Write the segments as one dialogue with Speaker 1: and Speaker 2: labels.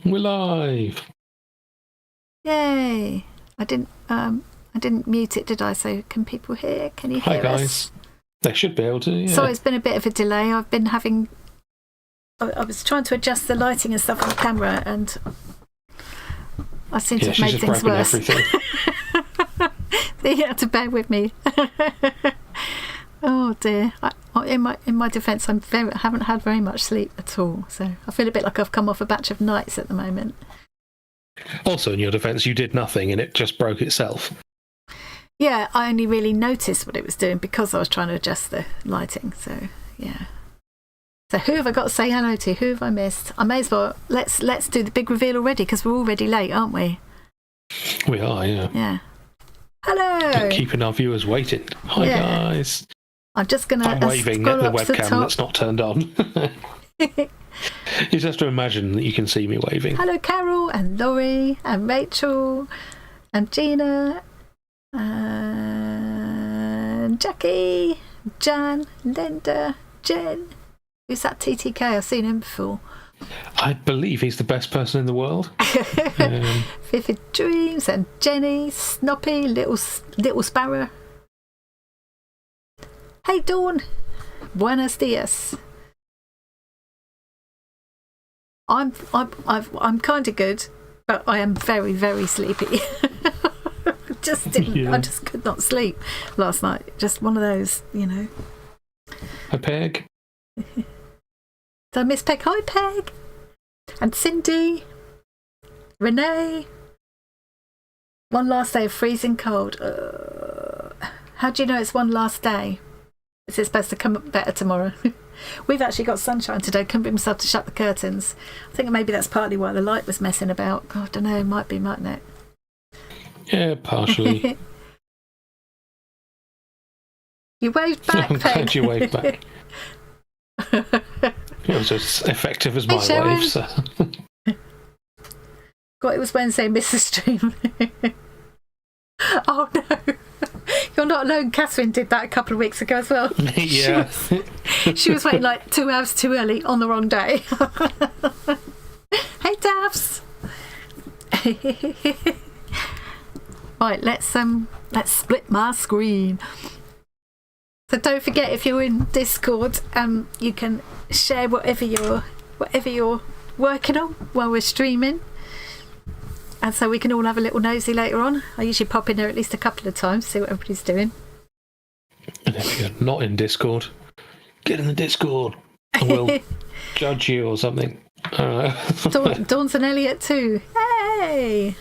Speaker 1: We're live.
Speaker 2: Yay! I didn't mute it, did I? So can people hear? Can you hear
Speaker 1: Hi guys.
Speaker 2: us?
Speaker 1: They should be able to. Yeah.
Speaker 2: Sorry, it's been a bit of a delay. I've been having. I was trying to adjust the lighting and stuff on the camera, and I seem to have made things worse. So you have to bear with me. Oh dear! In my defence, I haven't had very much sleep at all, so I feel a bit like I've come off a batch of nights at the moment.
Speaker 1: Also, in your defence, you did nothing and it just broke itself.
Speaker 2: Yeah, I only really noticed what it was doing because I was trying to adjust the lighting. So yeah. So who have I got to say hello to? Who have I missed? I may as well let's do the big reveal already because we're already late, aren't we?
Speaker 1: We are, yeah.
Speaker 2: Yeah. Hello.
Speaker 1: Keeping our viewers waiting. Hi guys.
Speaker 2: I'm just gonna.
Speaker 1: I'm waving at the webcam that's not turned on. You just have to imagine that you can see me waving.
Speaker 2: Hello, Carol and Laurie and Rachel and Gina and Jackie, Jan, Linda, Jen. Who's that TTK? I've seen him before.
Speaker 1: I believe he's the best person in the world.
Speaker 2: Vivid Dreams and Jenny, Snoppy, Little Sparrow. Hey Dawn, buenos dias. I'm kind of good, but I am very, very sleepy. I just could not sleep last night. Just one of those, you know.
Speaker 1: Hi Peg.
Speaker 2: Did I miss Peg? Hi Peg. And Cindy, Renee. One last day of freezing cold. How do you know it's one last day? Is it supposed to come up better tomorrow? We've actually got sunshine today. Couldn't bring myself to shut the curtains. I think maybe that's partly why the light was messing about. God, I don't know. Might be, mightn't it?
Speaker 1: Yeah, partially.
Speaker 2: You waved back,
Speaker 1: I'm glad you waved back. It was as effective as my wave. So.
Speaker 2: God, it was Wednesday, missed the stream. Oh no. You're not alone. Catherine did that a couple of weeks ago as well.
Speaker 1: Yeah.
Speaker 2: She was waiting like 2 hours too early on the wrong day. Hey, Daphs. Right, let's split my screen. So don't forget, if you're in Discord, you can share whatever you're working on while we're streaming. And so we can all have a little nosy later on. I usually pop in there at least a couple of times, see what everybody's doing.
Speaker 1: And if you're not in Discord, get in the Discord and we'll judge you or something.
Speaker 2: Dawn's and Elliot too. Hey!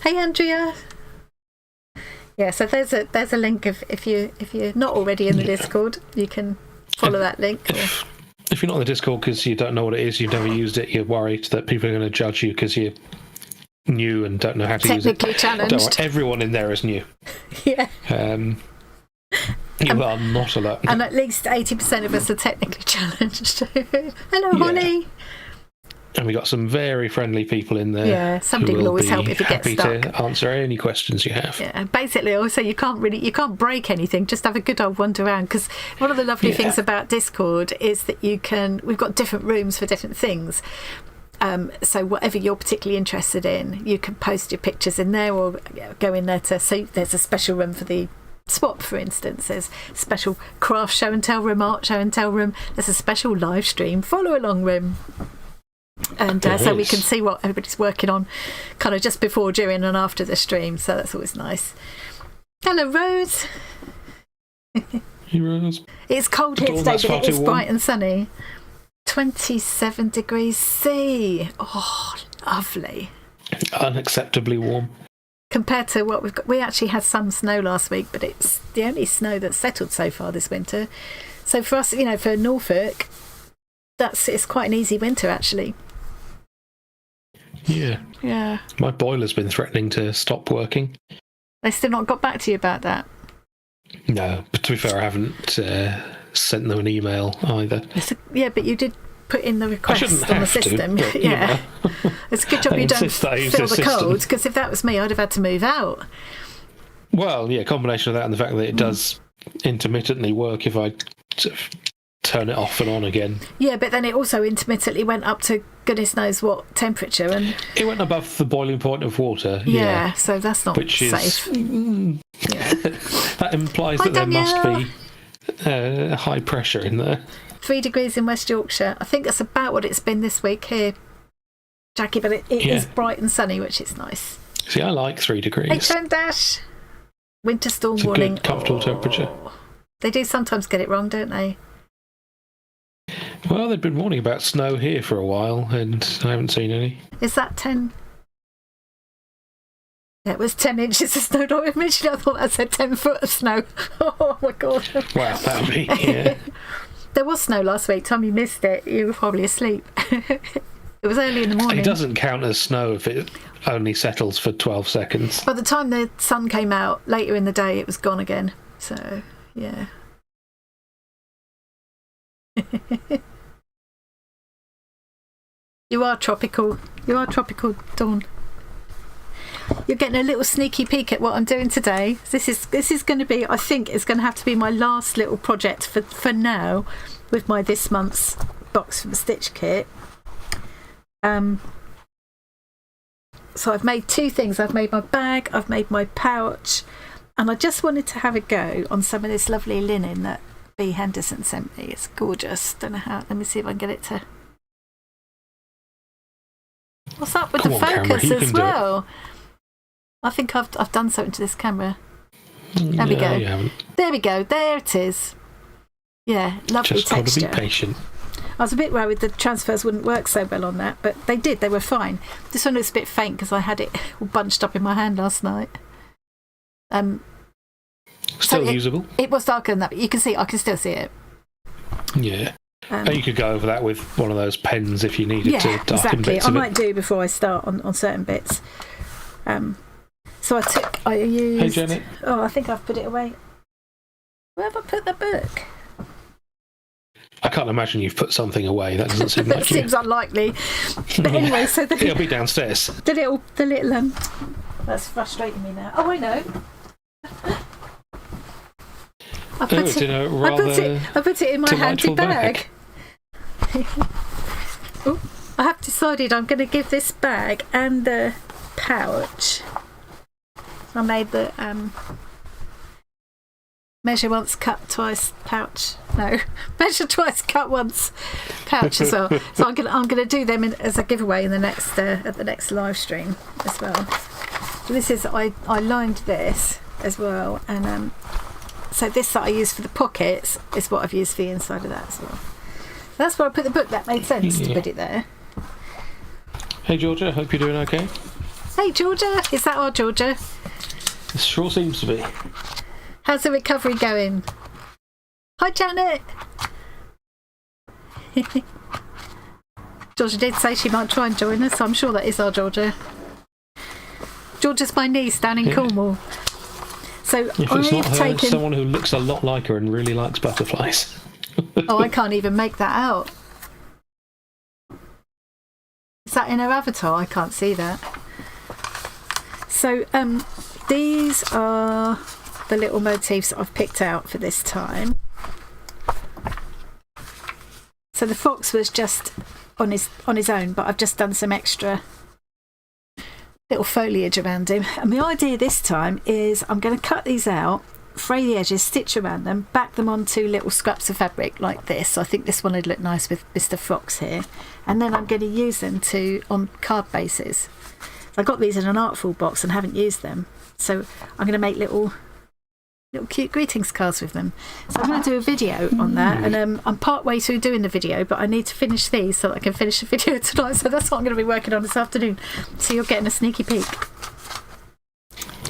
Speaker 2: Hey, Andrea. Yeah, so there's a link if you're not already in the Discord, you can follow that link.
Speaker 1: If you're not in the Discord because you don't know what it is, you've never used it, you're worried that people are going to judge you because you're new and don't know how to use it.
Speaker 2: Technically challenged.
Speaker 1: Don't worry, everyone in there is new.
Speaker 2: Yeah.
Speaker 1: You are not alone.
Speaker 2: And at least 80% of us are technically challenged. Hello, Holly.
Speaker 1: And we got some very friendly people in there.
Speaker 2: Yeah, somebody will always help if you get stuck.
Speaker 1: Happy to answer any questions you have.
Speaker 2: Yeah, and basically, also you can't break anything. Just have a good old wander around. Because one of the lovely things about Discord is that we've got different rooms for different things. So whatever you're particularly interested in, you can post your pictures in there or go in there so there's a special room for the swap, for instance. There's a special craft show and tell room, art show and tell room. There's a special live stream follow along room. And so we can see what everybody's working on kind of just before, during and after the stream, so that's always nice. Hello, Rose.
Speaker 1: Hey, Rose.
Speaker 2: It's cold here today, but it is bright and sunny. 27 degrees C. Oh, lovely.
Speaker 1: Unacceptably warm.
Speaker 2: Compared to what we've got. We actually had some snow last week, but it's the only snow that's settled so far this winter. So for us, for Norfolk, it's quite an easy winter actually. Yeah.
Speaker 1: My boiler's been threatening to stop working.
Speaker 2: They still not got back to you about that?
Speaker 1: No, but to be fair, I haven't sent them an email either.
Speaker 2: Yeah, but you did put in the request on the system.
Speaker 1: But,
Speaker 2: It's a good job you don't feel the cold, because if that was me, I'd have had to move out.
Speaker 1: Well, yeah, combination of that and the fact that it does intermittently work if I turn it off and on again.
Speaker 2: Yeah, but then it also intermittently went up to goodness knows what temperature, and
Speaker 1: it went above the boiling point of water.
Speaker 2: Yeah, so that's not safe.
Speaker 1: That implies that there must be high pressure in there.
Speaker 2: 3 degrees in West Yorkshire. I think that's about what it's been this week here, Jackie, but it is bright and sunny, which is nice.
Speaker 1: See, I like 3 degrees.
Speaker 2: Hey, Trend Dash. Winter storm
Speaker 1: it's
Speaker 2: warning.
Speaker 1: A good, comfortable temperature.
Speaker 2: They do sometimes get it wrong, don't they?
Speaker 1: Well, they've been warning about snow here for a while, and I haven't seen any.
Speaker 2: Is that 10? Yeah, it was 10 inches of snow. Not originally, I thought that said 10 foot of snow. Oh my god!
Speaker 1: Wow, that would be
Speaker 2: There was snow last week. Tom, you missed it. You were probably asleep. It was early in the morning.
Speaker 1: It doesn't count as snow if it only settles for 12 seconds.
Speaker 2: By the time the sun came out later in the day, it was gone again. So, yeah. You are tropical. You are tropical, Dawn. You're getting a little sneaky peek at what I'm doing today. This is going to be, I think it's going to have to be my last little project for now, with my this month's box from the Stitch Kit. So I've made 2 things. I've made my bag, I've made my pouch, and I just wanted to have a go on some of this lovely linen that B. Henderson sent me. It's gorgeous. Don't know how. Let me see if I can get it to. What's up with the focus as well? I think I've done something to this camera. There we go. There we go. There it is. Yeah, lovely
Speaker 1: just
Speaker 2: texture.
Speaker 1: Just got to be patient.
Speaker 2: I was a bit worried the transfers wouldn't work so well on that, but they did. They were fine. This one looks a bit faint because I had it all bunched up in my hand last night.
Speaker 1: Still usable.
Speaker 2: It was darker than that, but you can see. I can still see it.
Speaker 1: Yeah. And you could go over that with one of those pens if you needed to darken
Speaker 2: exactly.
Speaker 1: bits
Speaker 2: I
Speaker 1: of
Speaker 2: might do before I start on certain bits. So I used.
Speaker 1: Hey, Janet.
Speaker 2: Oh, I think I've put it away. Where have I put the book?
Speaker 1: I can't imagine you've put something away. That doesn't seem like
Speaker 2: you. Seems unlikely. But anyway, so
Speaker 1: it'll be downstairs.
Speaker 2: The little. That's frustrating me now. Oh, I know. I put it in my handy bag. Oh, I have decided I'm going to give this bag and the pouch. I made the measure once, cut twice pouch. No, measure twice, cut once pouch as well. So I'm gonna do them as a giveaway in the next at the next live stream as well. So this is I lined this as well, and so this that I use for the pockets is what I've used for the inside of that as well. That's where I put the book. That made sense to put it there.
Speaker 1: Hey Georgia, hope you're doing okay.
Speaker 2: Hey Georgia, is that our Georgia?
Speaker 1: It sure seems to be.
Speaker 2: How's the recovery going? Hi Janet. Georgia did say she might try and join us, so I'm sure that is our Georgia. Georgia's my niece down in Cornwall. So
Speaker 1: if it's not her, someone who looks a lot like her and really likes butterflies.
Speaker 2: Oh, I can't even make that out. Is that in her avatar? I can't see that. So these are the little motifs I've picked out for this time. So the fox was just on his own, but I've just done some extra little foliage around him. And the idea this time is I'm going to cut these out, fray the edges, stitch around them, back them onto little scraps of fabric like this. So I think this one would look nice with Mr. Fox here. And then I'm going to use them on card bases. So I got these in an artful box and haven't used them. So I'm going to make little cute greetings cards with them. So I'm going to do a video on that, and I'm part way through doing the video, but I need to finish these so that I can finish the video tonight. So that's what I'm going to be working on this afternoon. So you're getting a sneaky peek.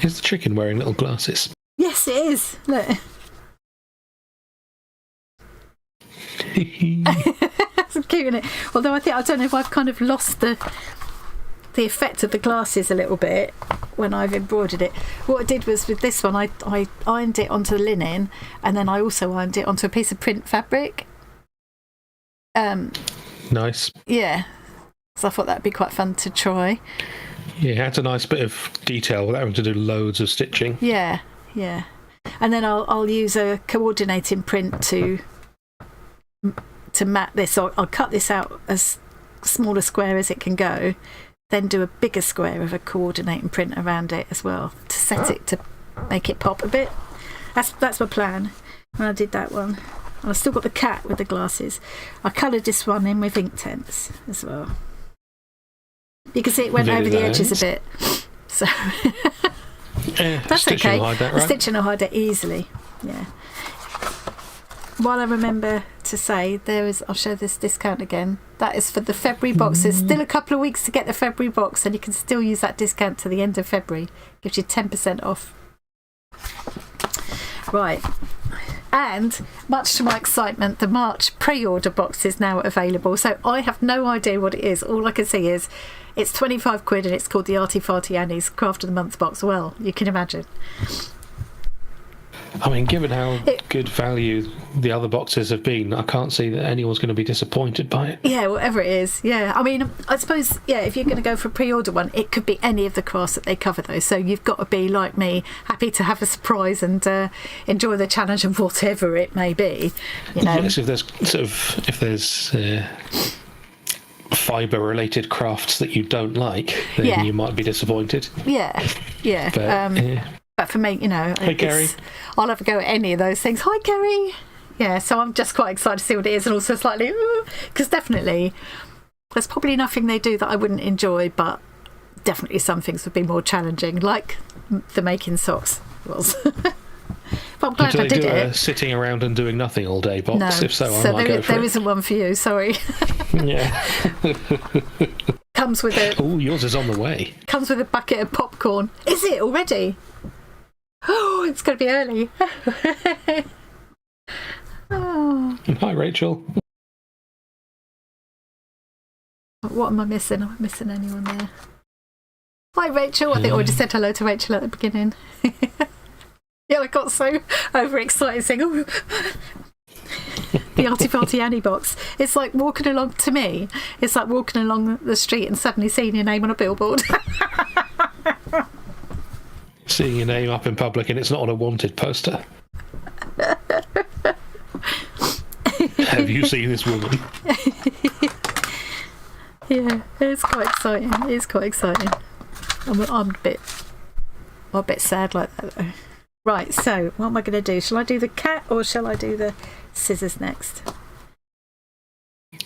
Speaker 1: Is the chicken wearing little glasses?
Speaker 2: Yes, it is. Look. It's cute, isn't it? Although I don't know if I've kind of lost the effect of the glasses a little bit when I've embroidered it. What I did was with this one, I ironed it onto the linen, and then I also ironed it onto a piece of print fabric.
Speaker 1: Nice.
Speaker 2: Yeah, so I thought that'd be quite fun to try.
Speaker 1: Yeah, it had a nice bit of detail without having to do loads of stitching.
Speaker 2: Yeah. And then I'll use a coordinating print to to mat this. So I'll cut this out as small a square as it can go, then do a bigger square of a coordinating print around it as well to set it to make it pop a bit. That's my plan. And I did that one. And I've still got the cat with the glasses. I coloured this one in with Inktense as well. You can see it went over the edges a bit. So that's okay. The stitching will hide that easily. Yeah. While I remember to say, I'll show this discount again. That is for the February box. There's still a couple of weeks to get the February box, and you can still use that discount to the end of February. Gives you 10% off. Right. And much to my excitement, the March pre-order box is now available. So I have no idea what it is. All I can see is it's 25 quid and it's called the Arty Farty Annie's Craft of the Month box. Well, you can imagine.
Speaker 1: I mean, given how good value the other boxes have been, I can't see that anyone's going to be disappointed by it.
Speaker 2: Yeah, whatever it is. Yeah, I mean, I suppose, if you're going to go for a pre-order one, it could be any of the crafts that they cover, though. So you've got to be, like me, happy to have a surprise and enjoy the challenge of whatever it may be. You know?
Speaker 1: Yes, if there's fibre-related crafts that you don't like, then you might be disappointed.
Speaker 2: Yeah. But for me,
Speaker 1: hey, Gary.
Speaker 2: I'll have a go at any of those things. Hi, Gary. Yeah, so I'm just quite excited to see what it is, and also slightly, because definitely there's probably nothing they do that I wouldn't enjoy, but definitely some things would be more challenging, like the making socks was. But I'm glad I did it.
Speaker 1: Sitting around and doing nothing all day box?
Speaker 2: No.
Speaker 1: If so, I might go for it.
Speaker 2: There isn't one for you, sorry.
Speaker 1: Yeah.
Speaker 2: Comes with a...
Speaker 1: Oh, yours is on the way.
Speaker 2: Comes with a bucket of popcorn. Is it already? Oh, it's going to be early. Oh.
Speaker 1: Hi, Rachel.
Speaker 2: What am I missing? Am I missing anyone there? Hi, Rachel. I think I already said hello to Rachel at the beginning. Yeah, I got so overexcited saying, oh, the Arty Farty Annie box. It's like walking along, to me, it's like walking along the street and suddenly seeing your name on a billboard.
Speaker 1: Seeing your name up in public and it's not on a wanted poster. Have you seen this woman?
Speaker 2: Yeah, it's quite exciting. It's quite exciting. I'm a bit sad like that though. Right, so what am I going to do? Shall I do the cat or shall I do the scissors next?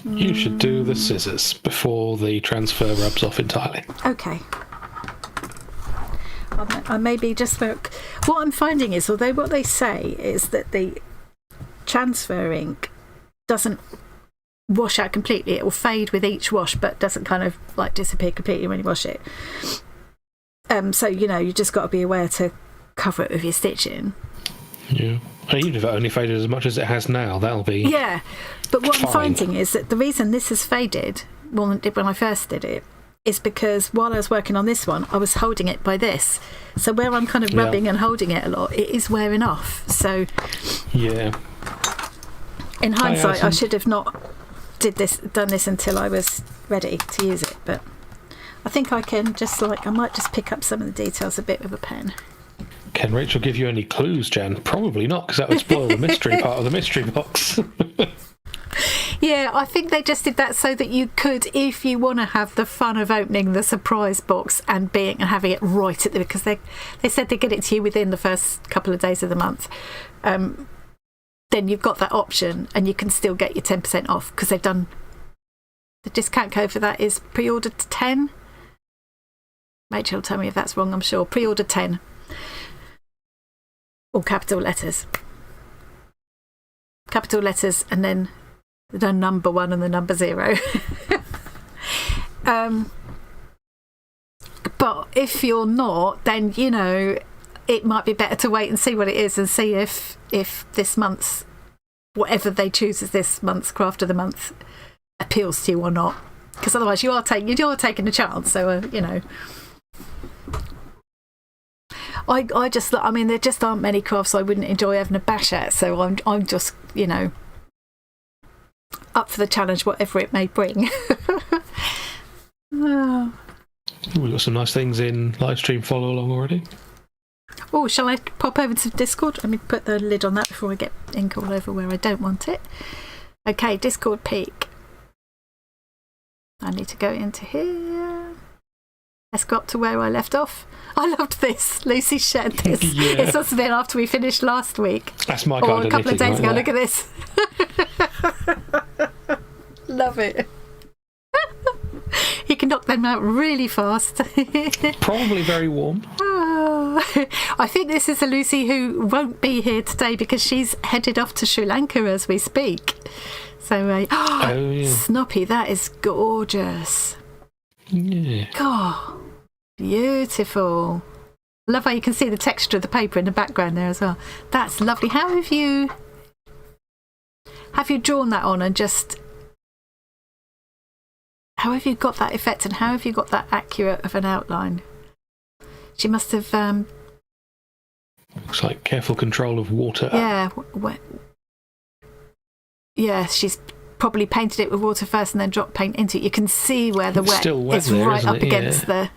Speaker 1: You should do the scissors before the transfer rubs off entirely.
Speaker 2: Okay. I maybe just what I'm finding is, although what they say is that the transfer ink doesn't wash out completely, it will fade with each wash but doesn't kind of like disappear completely when you wash it. So you just got to be aware to cover it with your stitching.
Speaker 1: Yeah. Even if it only faded as much as it has now, that'll be
Speaker 2: but what
Speaker 1: fine.
Speaker 2: I'm finding is that the reason this has faded more than it did when I first did it is because while I was working on this one, I was holding it by this. So where I'm kind of rubbing and holding it a lot, it is wearing off. So in hindsight, I should have not done this until I was ready to use it. But I think I can I might just pick up some of the details a bit with a pen.
Speaker 1: Can Rachel give you any clues, Jan? Probably not, because that would spoil the mystery part of the mystery box.
Speaker 2: Yeah, I think they just did that so that you could, if you want to have the fun of opening the surprise box and having it right at the, because they said they get it to you within the first couple of days of the month. Then you've got that option and you can still get your 10% off because they've done the discount code for that is pre-order to 10. Rachel, tell me if that's wrong. I'm sure pre-order 10. All capital letters, and then the number 1 and the number 0. But if you're not, then it might be better to wait and see what it is and see if this month's, whatever they choose as this month's craft of the month, appeals to you or not. Because otherwise you are taking a chance. So there just aren't many crafts I wouldn't enjoy having a bash at, so I'm just up for the challenge, whatever it may bring.
Speaker 1: We've got some nice things in live stream follow along already.
Speaker 2: Oh, shall I pop over to Discord? Let me put the lid on that before I get ink all over where I don't want it. Okay, Discord peek. I need to go into here. Let's go up to where I left off. I loved this. Lucy shared this.
Speaker 1: Yeah.
Speaker 2: It must have been after we finished last week.
Speaker 1: That's my
Speaker 2: or
Speaker 1: kind
Speaker 2: a
Speaker 1: of
Speaker 2: couple of
Speaker 1: knitting
Speaker 2: days
Speaker 1: right
Speaker 2: ago.
Speaker 1: there.
Speaker 2: Look at this. Love it. You can knock them out really fast.
Speaker 1: Probably very warm.
Speaker 2: I think this is a Lucy who won't be here today because she's headed off to Sri Lanka as we speak. So,
Speaker 1: Oh, yeah.
Speaker 2: Snoppy, that is gorgeous.
Speaker 1: Yeah.
Speaker 2: God, beautiful. I love how you can see the texture of the paper in the background there as well. That's lovely. How have you drawn that on and just... How have you got that effect and how have you got that accurate of an outline? She must have...
Speaker 1: Looks like careful control of water.
Speaker 2: Yeah. Yeah, she's probably painted it with water first and then dropped paint into it. You can see where the
Speaker 1: It's
Speaker 2: wet
Speaker 1: still wet
Speaker 2: is
Speaker 1: there,
Speaker 2: right
Speaker 1: isn't
Speaker 2: up
Speaker 1: it?
Speaker 2: against
Speaker 1: Yeah.
Speaker 2: the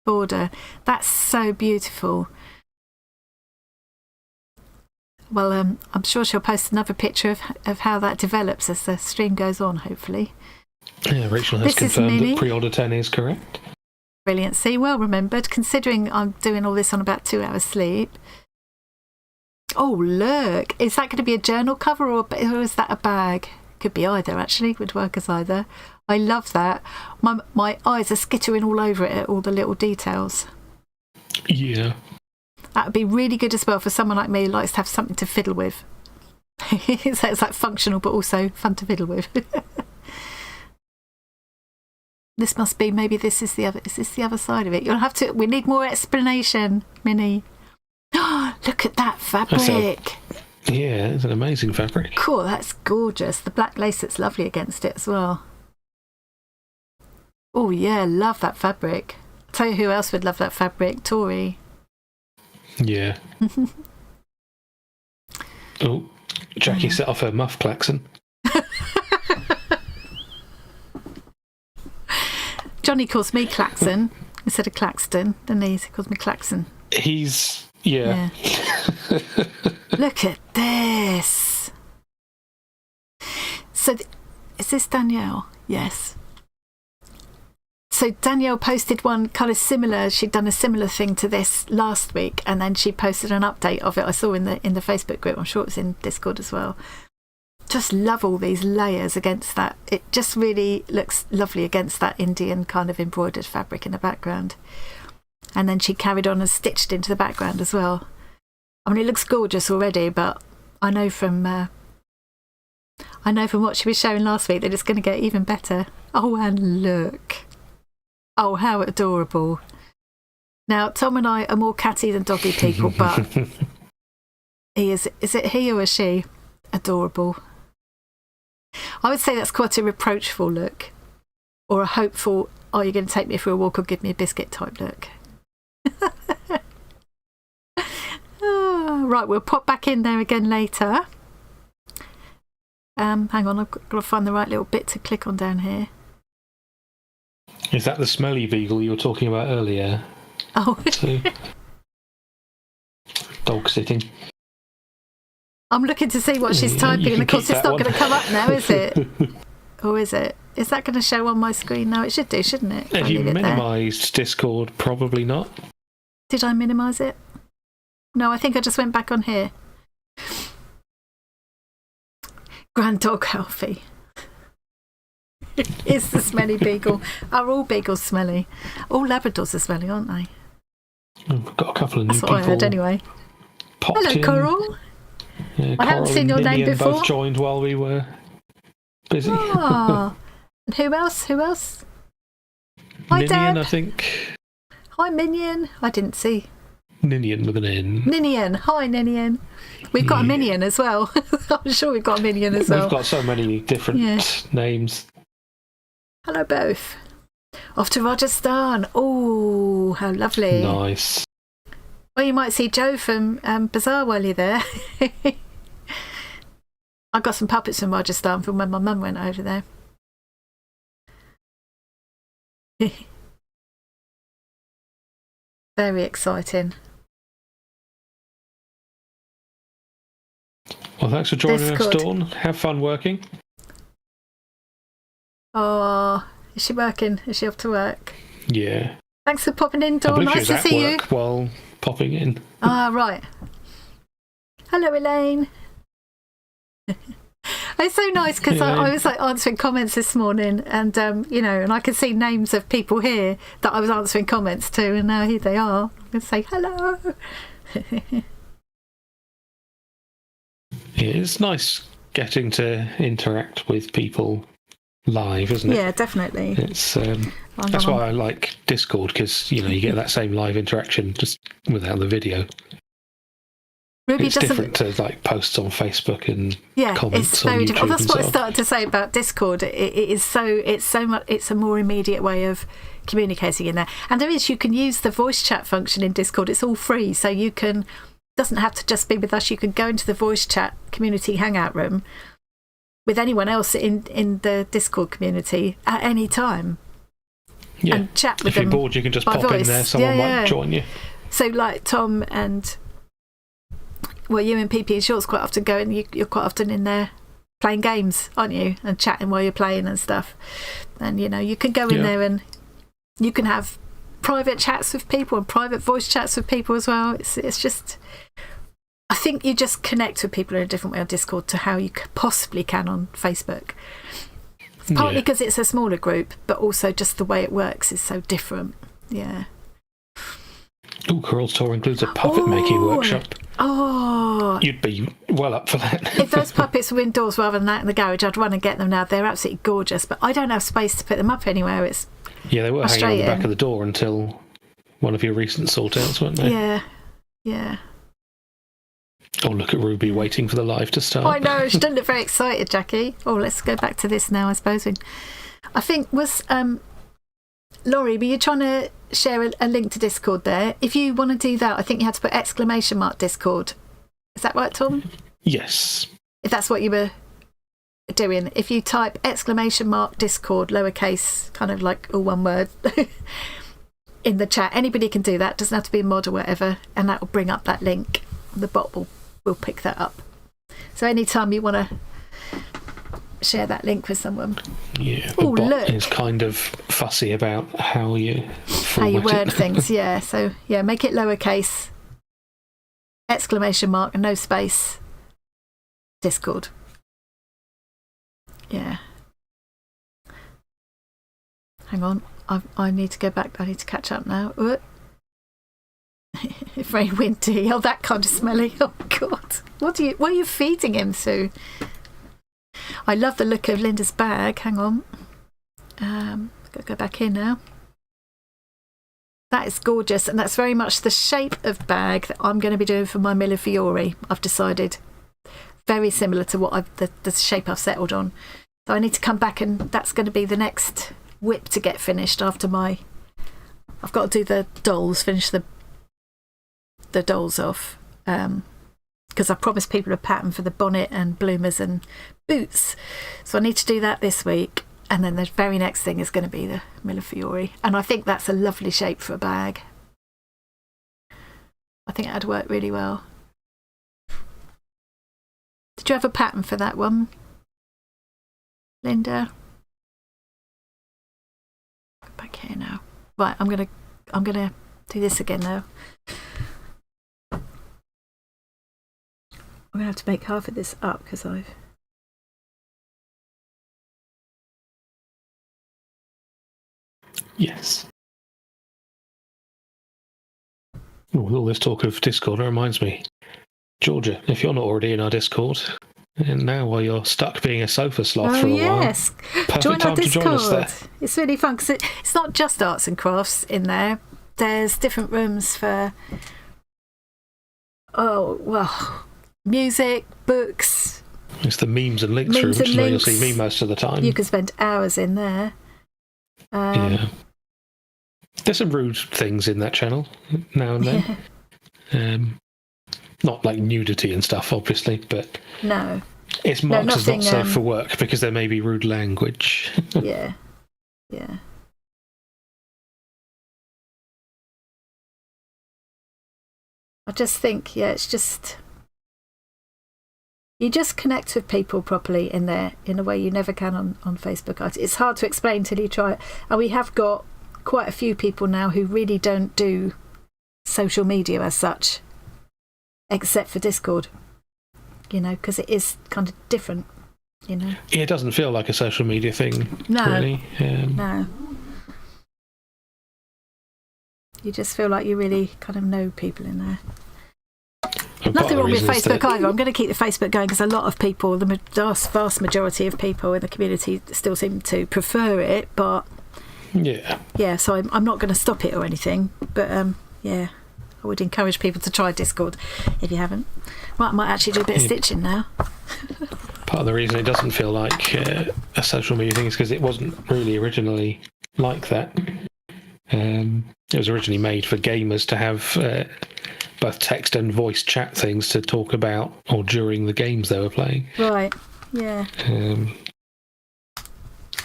Speaker 2: border. That's so beautiful. Well, I'm sure she'll post another picture of how that develops as the stream goes on, hopefully.
Speaker 1: Yeah, Rachel has
Speaker 2: This is
Speaker 1: confirmed
Speaker 2: Minnie.
Speaker 1: that pre-order 10 is correct.
Speaker 2: Brilliant. See, well remembered, considering I'm doing all this on about 2 hours sleep. Oh, look. Is that going to be a journal cover or is that a bag? Could be either, actually. Would work as either. I love that. My eyes are skittering all over it at all the little details.
Speaker 1: Yeah.
Speaker 2: That would be really good as well for someone like me who likes to have something to fiddle with. So it's like functional but also fun to fiddle with. This must be, maybe this is the other, is this the other side of it? You'll have to, we need more explanation, Minnie. Look at that fabric.
Speaker 1: Yeah, it's an amazing fabric.
Speaker 2: Cool, that's gorgeous. The black lace that's lovely against it as well. Oh yeah, love that fabric. I'll tell you who else would love that fabric, Tori.
Speaker 1: Yeah. Oh, Jackie set off her muff klaxon.
Speaker 2: Johnny calls me Klaxon instead of Claxton, doesn't he? He calls me Klaxon.
Speaker 1: He's, yeah.
Speaker 2: Look at this. So, is this Danielle? Yes. So Danielle posted one kind of similar. She'd done a similar thing to this last week, and then she posted an update of it. I saw in the Facebook group. I'm sure it was in Discord as well. Just love all these layers against that. It just really looks lovely against that Indian kind of embroidered fabric in the background. And then she carried on and stitched into the background as well. I mean, it looks gorgeous already, but I know from what she was showing last week that it's going to get even better. Oh, and look. Oh, how adorable. Now, Tom and I are more catty than doggy people, but is it he or is she? Adorable. I would say that's quite a reproachful look, or a hopeful, are you going to take me for a walk or give me a biscuit type look. Right, we'll pop back in there again later. Hang on, I've got to find the right little bit to click on down here.
Speaker 1: Is that the smelly beagle you were talking about earlier?
Speaker 2: Oh.
Speaker 1: So, dog sitting.
Speaker 2: I'm looking to see what she's typing, and of course it's not going to come up now, is it? Or is it? Is that going to show on my screen now? It should do, shouldn't it?
Speaker 1: Have you minimised Discord? Probably not.
Speaker 2: Did I minimise it? No, I think I just went back on here. Grand dog Alfie. Is the smelly beagle. Are all beagles smelly? All Labradors are smelly, aren't they?
Speaker 1: We've got a couple of new
Speaker 2: That's
Speaker 1: people.
Speaker 2: what I heard anyway.
Speaker 1: Popped
Speaker 2: Hello,
Speaker 1: in.
Speaker 2: Coral.
Speaker 1: Yeah,
Speaker 2: I haven't
Speaker 1: Coral
Speaker 2: seen your
Speaker 1: and
Speaker 2: name
Speaker 1: Ninian
Speaker 2: before.
Speaker 1: both joined while we were busy.
Speaker 2: Ah. And who else? Who else? Hi,
Speaker 1: Ninian,
Speaker 2: Deb.
Speaker 1: I think.
Speaker 2: Hi, Minion. I didn't see.
Speaker 1: Ninian with an N.
Speaker 2: Ninian. Hi, Ninian. We've got a Minion as well. I'm sure we've got a Minion as well.
Speaker 1: We've got so many different names.
Speaker 2: Hello, both. Off to Rajasthan. Oh, how lovely.
Speaker 1: Nice.
Speaker 2: Well, you might see Joe from Bazaaar while you're there. I got some puppets from Rajasthan from when my mum went over there. Very exciting.
Speaker 1: Well, thanks for joining us,
Speaker 2: Discord.
Speaker 1: Dawn. Have fun working.
Speaker 2: Oh, is she working? Is she off to work?
Speaker 1: Yeah.
Speaker 2: Thanks for popping in,
Speaker 1: I
Speaker 2: Dawn.
Speaker 1: believe she
Speaker 2: Nice
Speaker 1: was
Speaker 2: to
Speaker 1: at
Speaker 2: see you.
Speaker 1: work while popping in.
Speaker 2: Ah, right. Hello, Elaine. It's so nice because I was like answering comments this morning, and and I could see names of people here that I was answering comments to, and now here they are. I'm going to say hello.
Speaker 1: It's nice getting to interact with people live, isn't it?
Speaker 2: Yeah, definitely.
Speaker 1: It's that's why I like Discord, because you get that same live interaction just without the video.
Speaker 2: Ruby
Speaker 1: it's different to like posts on Facebook and comments
Speaker 2: it's very
Speaker 1: on YouTube.
Speaker 2: different. That's what I
Speaker 1: so
Speaker 2: started to say about Discord. It's a more immediate way of communicating in there, and you can use the voice chat function in Discord. It's all free, so you can. Doesn't have to just be with us. You can go into the voice chat community hangout room with anyone else in the Discord community at any time.
Speaker 1: Yeah.
Speaker 2: And chat with
Speaker 1: them. If you're
Speaker 2: them
Speaker 1: bored, you can just
Speaker 2: by
Speaker 1: pop
Speaker 2: voice.
Speaker 1: in there. Someone might join you.
Speaker 2: So like Tom and you and PP and Shorts quite often go, and you're quite often in there playing games, aren't you? And chatting while you're playing and stuff. And you can go in there and you can have private chats with people and private voice chats with people as well. It's just, I think you just connect with people in a different way on Discord to how you possibly can on Facebook. It's partly because it's a smaller group, but also just the way it works is so different. Yeah.
Speaker 1: Oh, Coral's Tour includes a puppet making workshop.
Speaker 2: Oh,
Speaker 1: you'd be well up for that.
Speaker 2: If those puppets were indoors rather than out in the garage, I'd run and get them now. They're absolutely gorgeous, but I don't have space to put them up anywhere. It's
Speaker 1: they were hanging on the back of the door until one of your recent sort outs, weren't they?
Speaker 2: Yeah.
Speaker 1: Oh, look at Ruby waiting for the live to start.
Speaker 2: I know, she doesn't look very excited, Jackie. Oh, let's go back to this now, I suppose. I think Laurie, were you trying to share a link to Discord there? If you want to do that, I think you had to put !Discord. Is that right, Tom?
Speaker 1: Yes.
Speaker 2: If that's what you were doing. If you type !Discord, lowercase, kind of like all one word, in the chat, anybody can do that. Doesn't have to be a mod or whatever, and that will bring up that link. The bot will pick that up. So anytime you want to share that link with someone.
Speaker 1: Yeah, the bot is kind of fussy about how you
Speaker 2: word things. Yeah, so make it lowercase, ! and no space, Discord. Yeah. Hang on, I need to go back. I need to catch up now. It's very windy. Oh, that kind of smelly. Oh God, what are you feeding him, Sue? I love the look of Linda's bag. Hang on. Gotta go back in now. That is gorgeous, and that's very much the shape of bag that I'm going to be doing for my Millefiori. I've decided very similar to what the shape I've settled on. So I need to come back, and that's going to be the next WIP to get finished after I've got to do the dolls, finish the dolls off. Because I promised people a pattern for the bonnet and bloomers and boots. So I need to do that this week. And then the very next thing is going to be the Millefiori. And I think that's a lovely shape for a bag. I think that'd work really well. Did you have a pattern for that one, Linda? Go back here now. Right, I'm gonna do this again though. I'm going to have to make half of this up because I've...
Speaker 1: Yes. With all this talk of Discord, it reminds me, Georgia, if you're not already in our Discord, and now while you're stuck being a sofa sloth for a while, perfect time to join us there.
Speaker 2: It's really fun because it's not just arts and crafts in there. There's different rooms for... music, books.
Speaker 1: It's the memes and links room, which is where you'll see me most of the time.
Speaker 2: You can spend hours in there.
Speaker 1: There's some rude things in that channel now and then.
Speaker 2: Yeah.
Speaker 1: Not like nudity and stuff, obviously, but
Speaker 2: no,
Speaker 1: it's marked as not safe for work because there may be rude language.
Speaker 2: Yeah. I just think, it's just... you just connect with people properly in there in a way you never can on Facebook. It's hard to explain till you try it. And we have got quite a few people now who really don't do social media as such, except for Discord, because it is kind of different,
Speaker 1: It doesn't feel like a social media thing, really.
Speaker 2: No. You just feel like you really kind of know people in there. Nothing wrong with Facebook either. I'm going to keep the Facebook going because a lot of people, the vast majority of people in the community still seem to prefer it, but yeah, so I'm not going to stop it or anything, but I would encourage people to try Discord if you haven't. Well, I might actually do a bit of stitching now.
Speaker 1: Part of the reason it doesn't feel like a social media thing is because it wasn't really originally like that. It was originally made for gamers to have both text and voice chat things to talk about or during the games they were playing.
Speaker 2: Right, yeah.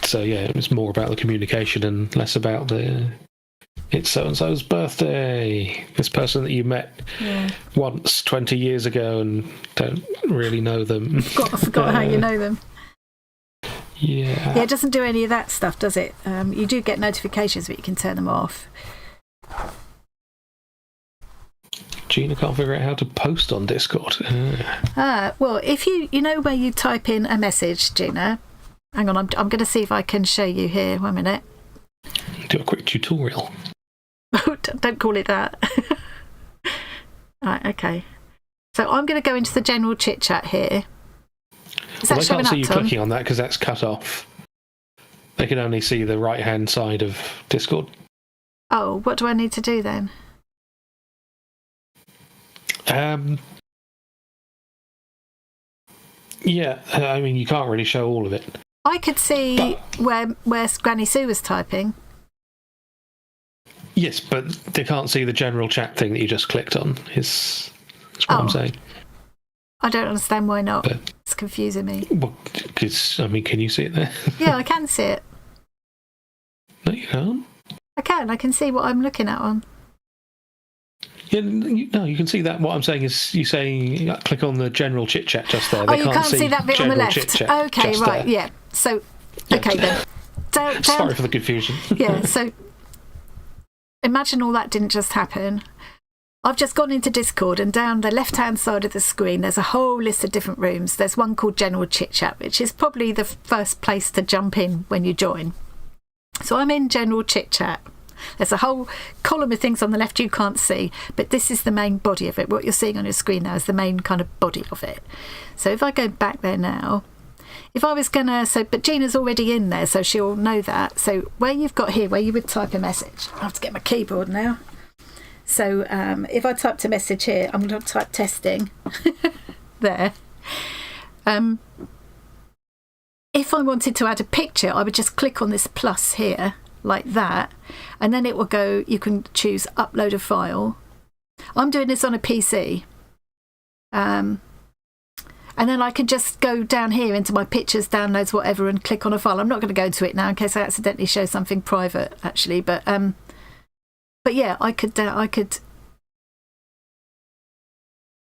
Speaker 1: So yeah, it was more about the communication and less about it's so-and-so's birthday. This person that you met once 20 years ago and don't really know them.
Speaker 2: I forgot how you know them.
Speaker 1: Yeah.
Speaker 2: Yeah, it doesn't do any of that stuff, does it? You do get notifications, but you can turn them off.
Speaker 1: Gina can't figure out how to post on Discord.
Speaker 2: Well, if you know where you type in a message, Gina. Hang on, I'm going to see if I can show you here. 1 minute.
Speaker 1: Do a quick tutorial.
Speaker 2: Don't call it that. Right, okay. So I'm going to go into the general chit chat here. Is that showing up, Tom? They can't see you
Speaker 1: clicking on that because that's cut off. They can only see the right-hand side of Discord.
Speaker 2: Oh, what do I need to do then?
Speaker 1: Yeah, I mean, you can't really show all of it.
Speaker 2: I could see where Granny Sue was typing.
Speaker 1: Yes, but they can't see the general chat thing that you just clicked on, is what I'm saying.
Speaker 2: I don't understand why not. But, it's confusing me.
Speaker 1: Well, because, I mean, can you see it there?
Speaker 2: Yeah, I can see it.
Speaker 1: No, you can't?
Speaker 2: I can see what I'm looking at on.
Speaker 1: Yeah, no, you can see that. What I'm saying is, you say click on the general chit chat just there.
Speaker 2: Oh, you can't see that bit on the left. Okay, right, yeah. So, okay then.
Speaker 1: Sorry for the confusion.
Speaker 2: Yeah, so imagine all that didn't just happen. I've just gone into Discord, and down the left-hand side of the screen, there's a whole list of different rooms. There's one called General Chit Chat, which is probably the first place to jump in when you join. So I'm in General Chit Chat. There's a whole column of things on the left you can't see, but this is the main body of it. What you're seeing on your screen now is the main kind of body of it. So if I go back there now, if I was going to... But Gina's already in there, so she'll know that. So where you've got here, where you would type a message... I have to get my keyboard now. So if I typed a message here, I'm going to type testing there. If I wanted to add a picture, I would just click on this plus here, like that, and then it will go, you can choose upload a file. I'm doing this on a PC. And then I can just go down here into my pictures, downloads, whatever, and click on a file. I'm not going to go into it now in case I accidentally show something private, actually, but yeah, I could.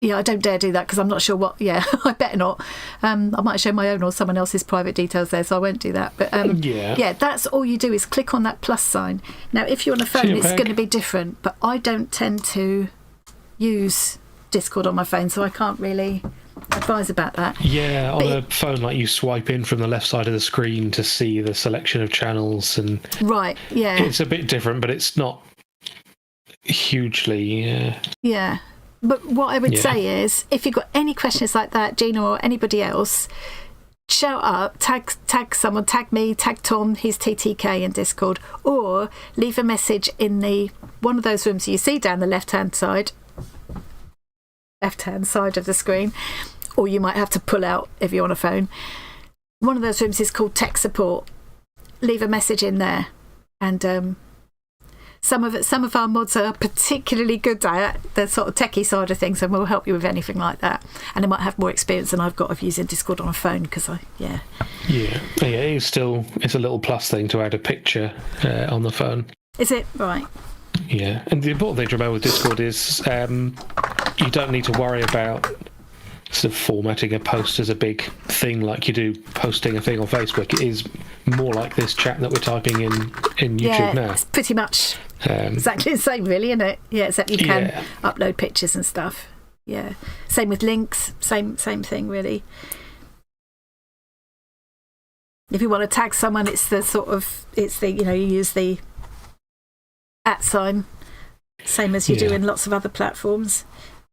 Speaker 2: Yeah, I don't dare do that because I'm not sure what. Yeah, I better not. I might show my own or someone else's private details there, so I won't do that. But yeah, that's all you do is click on that plus sign. Now, if you're on a phone, it's going to be different. But I don't tend to use Discord on my phone, so I can't really advise about that.
Speaker 1: Yeah, on a phone, like you swipe in from the left side of the screen to see the selection of channels, and
Speaker 2: right, yeah,
Speaker 1: it's a bit different, but it's not hugely.
Speaker 2: Yeah. But what I would say is, if you've got any questions like that, Gina or anybody else, shout up, tag someone, tag me, tag Tom, he's TTK in Discord, or leave a message in one of those rooms you see down the left-hand side of the screen, or you might have to pull out if you're on a phone. One of those rooms is called Tech Support. Leave a message in there, and some of our mods are particularly good at the sort of techie side of things, and will help you with anything like that. And they might have more experience than I've got of using Discord on a phone because it's a little plus thing to add a picture on the phone. Is it? Right. Yeah, and the important thing to remember with Discord is you don't need to worry about
Speaker 1: sort of formatting a post as a big thing like you do posting a thing on Facebook. It is more like this chat that we're typing in YouTube now.
Speaker 2: It's pretty much exactly the same, really, isn't it? Yeah, except you can upload pictures and stuff. Yeah, same with links, same thing, really. If you want to tag someone, you use the @sign, same as you do in lots of other platforms.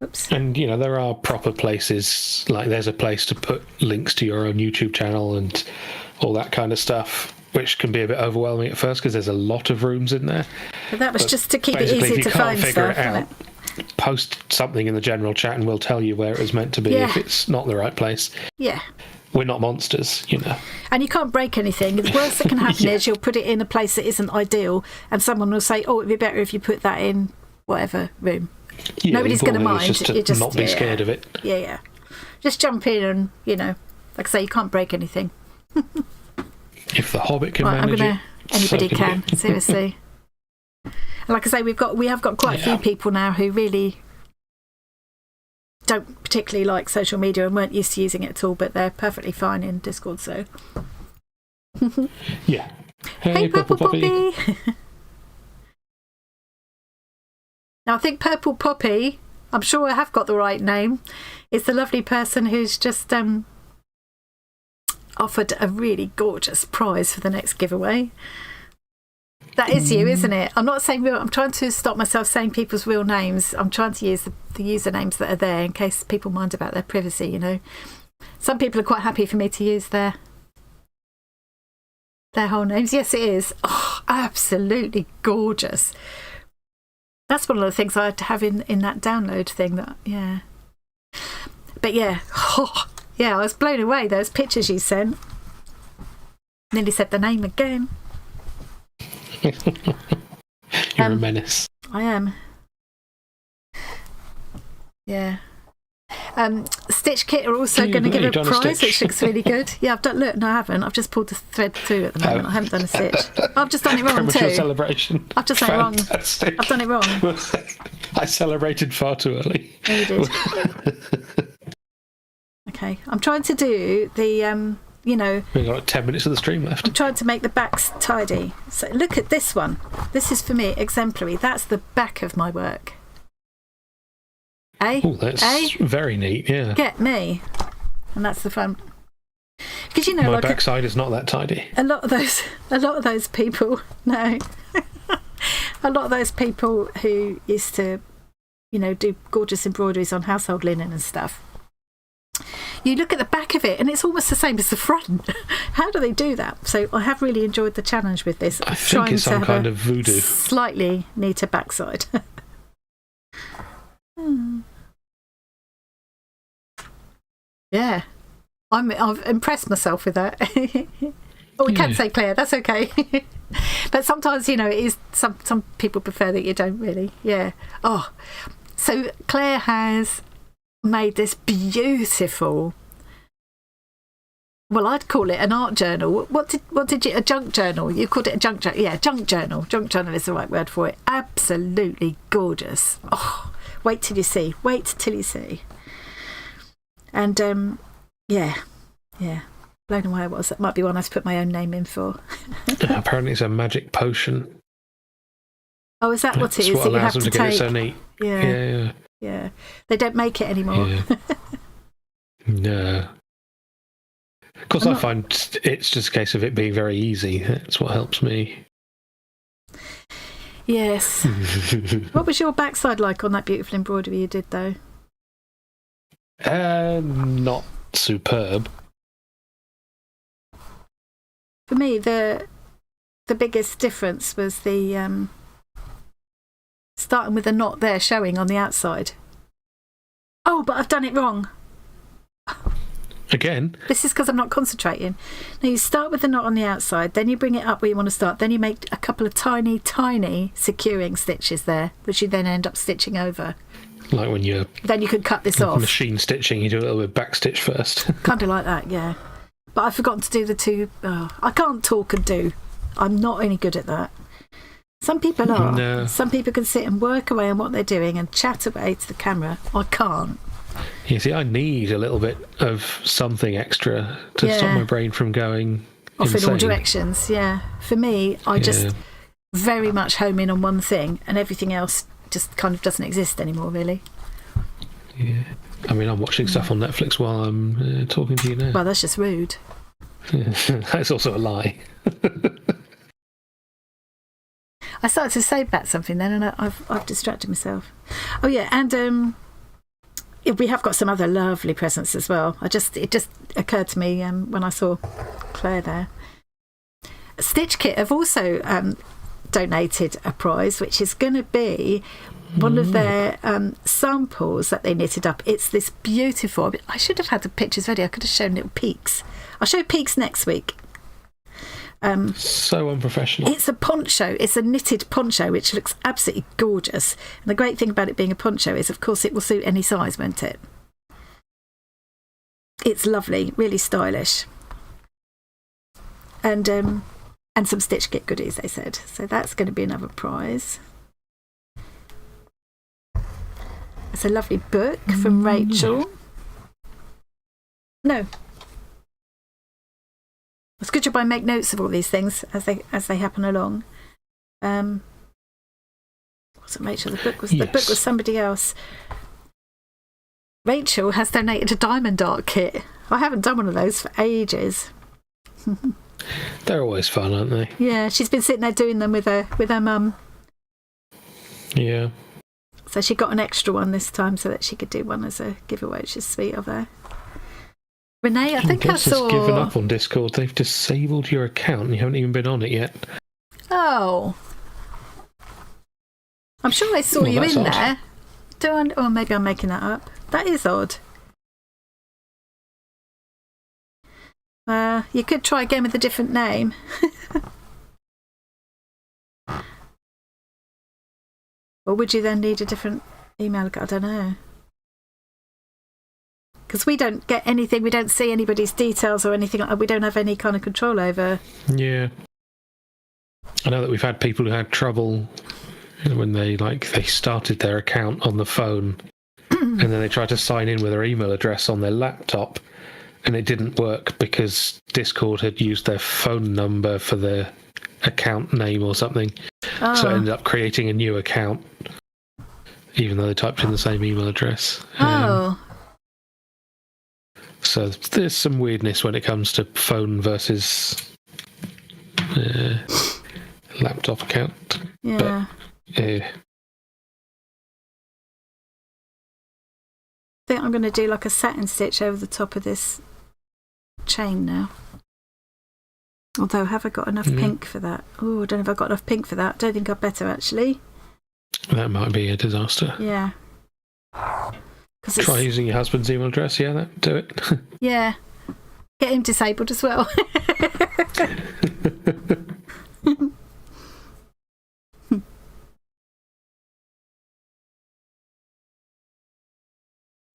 Speaker 2: Oops.
Speaker 1: And there are proper places, like there's a place to put links to your own YouTube channel and all that kind of stuff, which can be a bit overwhelming at first because there's a lot of rooms in there.
Speaker 2: But that was just to keep it easy to find stuff.
Speaker 1: Post something in the general chat and we'll tell you where it was meant to be if it's not the right place.
Speaker 2: Yeah.
Speaker 1: We're not monsters,
Speaker 2: And you can't break anything. The worst that can happen is you'll put it in a place that isn't ideal and someone will say, oh, it'd be better if you put that in whatever room.
Speaker 1: Yeah,
Speaker 2: nobody's going to mind.
Speaker 1: Just to not be scared of it.
Speaker 2: Yeah. Just jump in and, like I say, you can't break anything.
Speaker 1: If the Hobbit can manage it,
Speaker 2: anybody can. Seriously. And like I say, we have got quite a few people now who really don't particularly like social media and weren't used to using it at all, but they're perfectly fine in Discord. So.
Speaker 1: Yeah.
Speaker 2: Hey, Purple Poppy. Now, I think Purple Poppy, I'm sure I have got the right name, is the lovely person who's just offered a really gorgeous prize for the next giveaway. That is you, isn't it? I'm not saying I'm trying to stop myself saying people's real names. I'm trying to use the usernames that are there in case people mind about their privacy, Some people are quite happy for me to use their whole names. Yes, it is. Oh, absolutely gorgeous. That's one of the things I have in that download thing. But yeah, I was blown away. Those pictures you sent. Nearly said the name again.
Speaker 1: You're a menace.
Speaker 2: I am. Yeah. Stitch Kit are also going to give a prize, which looks really good. Yeah, I've done. Look, no, I haven't. I've just pulled the thread through at the moment. I haven't done a stitch. I've just done it wrong too.
Speaker 1: Celebration.
Speaker 2: I've just done it wrong. I've done it wrong.
Speaker 1: I celebrated far too early.
Speaker 2: No, you did. Okay, I'm trying to do the.
Speaker 1: We've got 10 minutes of the stream left.
Speaker 2: I'm trying to make the backs tidy. So look at this one. This is for me exemplary. That's the back of my work.
Speaker 1: Oh, that's very neat. Yeah.
Speaker 2: Get me, and that's the front. Because
Speaker 1: my backside is not that tidy.
Speaker 2: A lot of those people. No, a lot of those people who used to, do gorgeous embroideries on household linen and stuff. You look at the back of it and it's almost the same as the front. How do they do that? So I have really enjoyed the challenge with this.
Speaker 1: I think it's some kind of voodoo.
Speaker 2: Slightly neater backside. Yeah. I've impressed myself with that. Oh, we can't say Claire, that's okay. But sometimes, it is some people prefer that you don't really. Yeah. Oh. So Claire has made this beautiful, well, I'd call it an art journal. What did you, a junk journal? You called it a junk journal. Yeah, junk journal. Junk journal is the right word for it. Absolutely gorgeous. Oh, wait till you see. And yeah, blown away it was. That might be one I've put my own name in for.
Speaker 1: Apparently it's a magic potion.
Speaker 2: Oh, is that what it is?
Speaker 1: What allows them to get it so neat.
Speaker 2: Yeah. They don't make it anymore.
Speaker 1: Yeah. No. Of course, I find it's just a case of it being very easy. That's what helps me.
Speaker 2: Yes. What was your backside like on that beautiful embroidery you did, though?
Speaker 1: Not superb.
Speaker 2: For me, the biggest difference was the starting with a knot there showing on the outside. Oh, but I've done it wrong.
Speaker 1: Again?
Speaker 2: This is because I'm not concentrating. Now you start with the knot on the outside, then you bring it up where you want to start, then you make a couple of tiny, tiny securing stitches there, which you then end up stitching over.
Speaker 1: Like when you're...
Speaker 2: Then you can cut this off.
Speaker 1: Machine stitching, you do a little bit back stitch first.
Speaker 2: Kind of like that, yeah. But I've forgotten to do the two... Oh, I can't talk and do. I'm not any good at that. Some people are.
Speaker 1: No.
Speaker 2: Some people can sit and work away on what they're doing and chat away to the camera. I can't.
Speaker 1: You see, I need a little bit of something extra to stop my brain from going
Speaker 2: off
Speaker 1: insane.
Speaker 2: in all directions. Yeah, for me, I just very much home in on one thing, and everything else just kind of doesn't exist anymore, really.
Speaker 1: Yeah, I mean, I'm watching stuff on Netflix while I'm talking to you now.
Speaker 2: Well, that's just rude.
Speaker 1: That's also a lie.
Speaker 2: I started to say back something then, and I've distracted myself. Oh yeah, and we have got some other lovely presents as well. It just occurred to me when I saw Claire there. Stitch Kit have also donated a prize, which is going to be one of their samples that they knitted up. It's this beautiful. I should have had the pictures ready. I could have shown little peeks. I'll show peeks next week.
Speaker 1: So unprofessional.
Speaker 2: It's a poncho. It's a knitted poncho, which looks absolutely gorgeous. And the great thing about it being a poncho is, of course, it will suit any size, won't it? It's lovely, really stylish. And some Stitch Kit goodies, they said. So that's going to be another prize. It's a lovely book from Rachel. No. It's good job I make notes of all these things as they happen along. Wasn't Rachel? The book was somebody else. Rachel has donated a diamond art kit. I haven't done one of those for ages.
Speaker 1: They're always fun, aren't they?
Speaker 2: Yeah, she's been sitting there doing them with her mum.
Speaker 1: Yeah.
Speaker 2: So she got an extra one this time so that she could do one as a giveaway, which is sweet of her. Renee, I think I saw...
Speaker 1: given up on Discord. They've disabled your account and you haven't even been on it yet.
Speaker 2: Oh. I'm sure I saw you in
Speaker 1: odd.
Speaker 2: there. Or maybe I'm making that up. That is odd. You could try again with a different name. Or would you then need a different email? I don't know. Because we don't get anything, we don't see anybody's details or anything. We don't have any kind of control over.
Speaker 1: Yeah. I know that we've had people who had trouble when they started their account on the phone and then they tried to sign in with their email address on their laptop and it didn't work because Discord had used their phone number for their account name or something. Oh. So it ended up creating a new account even though they typed in the same email address. So there's some weirdness when it comes to phone versus laptop account.
Speaker 2: Yeah.
Speaker 1: But,
Speaker 2: I think I'm going to do like a satin stitch over the top of this chain now. Although, have I got enough pink for that? Oh, I don't know if I've got enough pink for that. Don't think I'd better, actually.
Speaker 1: That might be a disaster.
Speaker 2: Yeah.
Speaker 1: Try using your husband's email address, do it.
Speaker 2: Yeah. Get him disabled as well.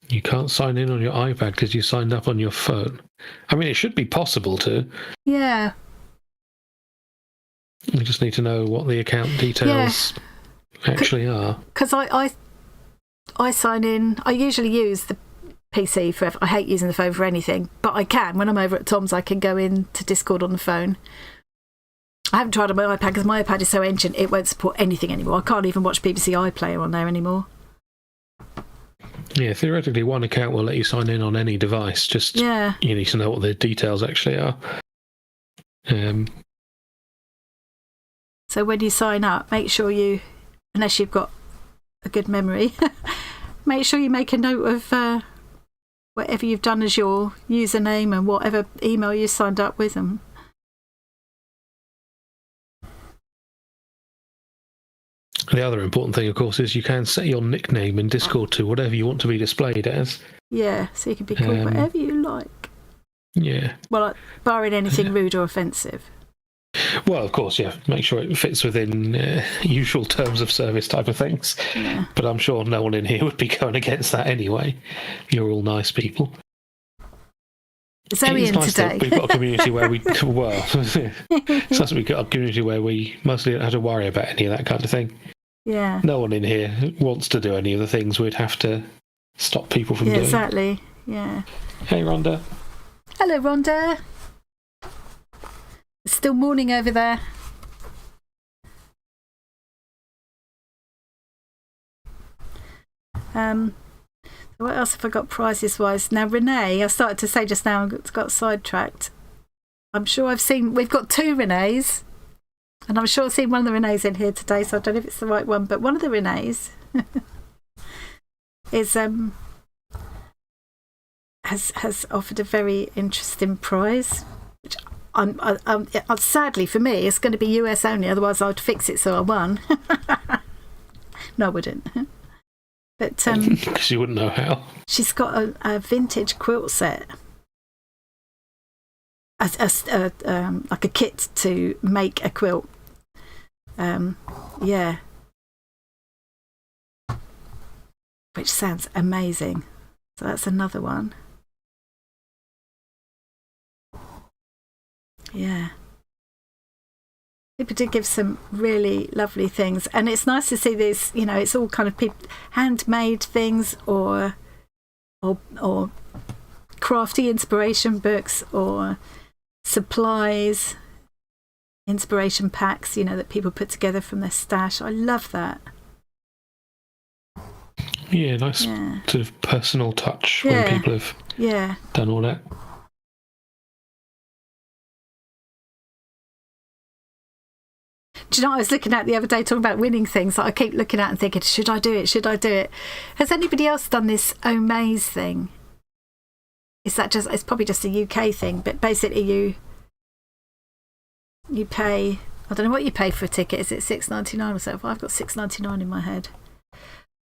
Speaker 1: You can't sign in on your iPad because you signed up on your phone. I mean, it should be possible to.
Speaker 2: Yeah.
Speaker 1: You just need to know what the account details actually are.
Speaker 2: Because I sign in. I usually use the PC for. I hate using the phone for anything, but I can when I'm over at Tom's. I can go in to Discord on the phone. I haven't tried on my iPad because my iPad is so ancient it won't support anything anymore. I can't even watch BBC iPlayer on there anymore.
Speaker 1: Yeah, theoretically, one account will let you sign in on any device. Just you need to know what the details actually are.
Speaker 2: So when you sign up, make sure you, unless you've got a good memory, make sure you make a note of whatever you've done as your username and whatever email you signed up with them.
Speaker 1: The other important thing, of course, is you can set your nickname in Discord to whatever you want to be displayed as.
Speaker 2: Yeah, so you can be called whatever you like.
Speaker 1: Yeah.
Speaker 2: Well, barring anything rude or offensive.
Speaker 1: Well, of course, yeah. Make sure it fits within usual terms of service type of things.
Speaker 2: Yeah.
Speaker 1: But I'm sure no one in here would be going against that anyway. You're all nice people.
Speaker 2: Zoe in
Speaker 1: nice
Speaker 2: today.
Speaker 1: We've got a community where it's nice that we've got a community where we mostly don't have to worry about any of that kind of thing.
Speaker 2: Yeah.
Speaker 1: No one in here wants to do any of the things we'd have to stop people from doing.
Speaker 2: Exactly. Yeah.
Speaker 1: Hey, Rhonda.
Speaker 2: Hello, Rhonda. It's still morning over there. What else have I got prizes wise? Now, Renee, I started to say just now, got sidetracked. I'm sure we've got 2 Renees, and I'm sure I've seen one of the Renees in here today, so I don't know if it's the right one, but one of the Renees is has offered a very interesting prize, which sadly for me it's going to be US only, otherwise I'd fix it so I won. No, I wouldn't. But
Speaker 1: because you wouldn't know how.
Speaker 2: She's got a vintage quilt set, like a kit to make a quilt. Yeah, which sounds amazing. So that's another one. Yeah. People do give some really lovely things, and it's nice to see these, you know, it's all kind of handmade things or crafty inspiration books or supplies, inspiration packs, you know, that people put together from their stash. I love that.
Speaker 1: Yeah, nice sort of personal touch when people have done all that.
Speaker 2: Do you know what I was looking at the other day talking about winning things that I keep looking at and thinking, should I do it? Should I do it? Has anybody else done this Omaze thing? Is that just, it's probably just a UK thing, but basically you pay, I don't know what you pay for a ticket. Is it $6.99 or so? I've got $6.99 in my head.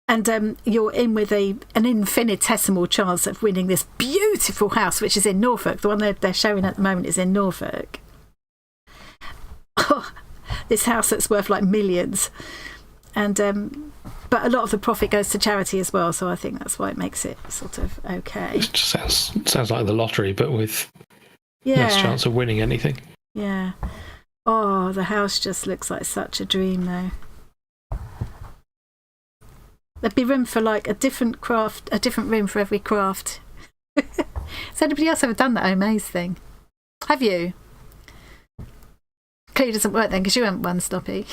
Speaker 2: And you're in with an infinitesimal chance of winning this beautiful house, which is in Norfolk. The one they're showing at the moment is in Norfolk. Oh, this house that's worth like millions. And but a lot of the profit goes to charity as well, so I think that's why it makes it sort of okay.
Speaker 1: It just sounds like the lottery, but with less chance of winning anything.
Speaker 2: Yeah. Oh, the house just looks like such a dream, though. There'd be room for like a different room for every craft. Has anybody else ever done that Omaze thing? Have you? Clearly doesn't work then, because you haven't won, Stoppy.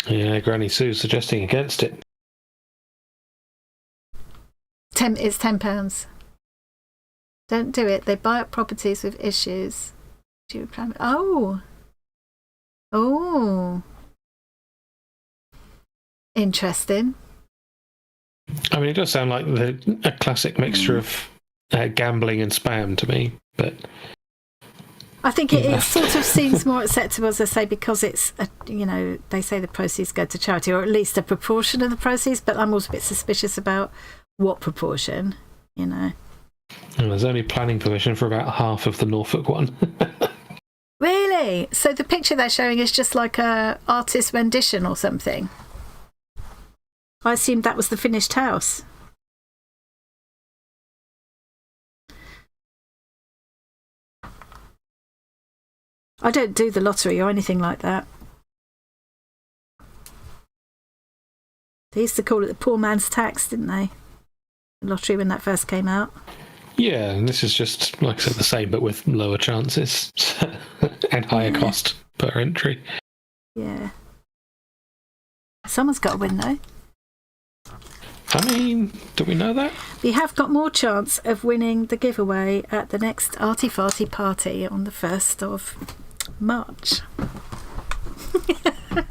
Speaker 1: Yeah, Granny Sue's suggesting against it.
Speaker 2: It's £10. Don't do it. They buy up properties with issues. Do you plan? Oh. Interesting.
Speaker 1: I mean, it does sound like a classic mixture of gambling and spam to me, but
Speaker 2: I think it sort of seems more acceptable, as I say, because it's, they say the proceeds go to charity, or at least a proportion of the proceeds, but I'm also a bit suspicious about what proportion, you know.
Speaker 1: And there's only planning permission for about half of the Norfolk one.
Speaker 2: Really? So the picture they're showing is just like a artist rendition or something? I assumed that was the finished house. I don't do the lottery or anything like that. They used to call it the poor man's tax, didn't they? The lottery when that first came out.
Speaker 1: Yeah, and this is just, like I said, the same, but with lower chances and higher cost per entry.
Speaker 2: Yeah. Someone's got to win, though.
Speaker 1: I mean, do we know that?
Speaker 2: We have got more chance of winning the giveaway at the next Arty Farty party on the 1st of March. That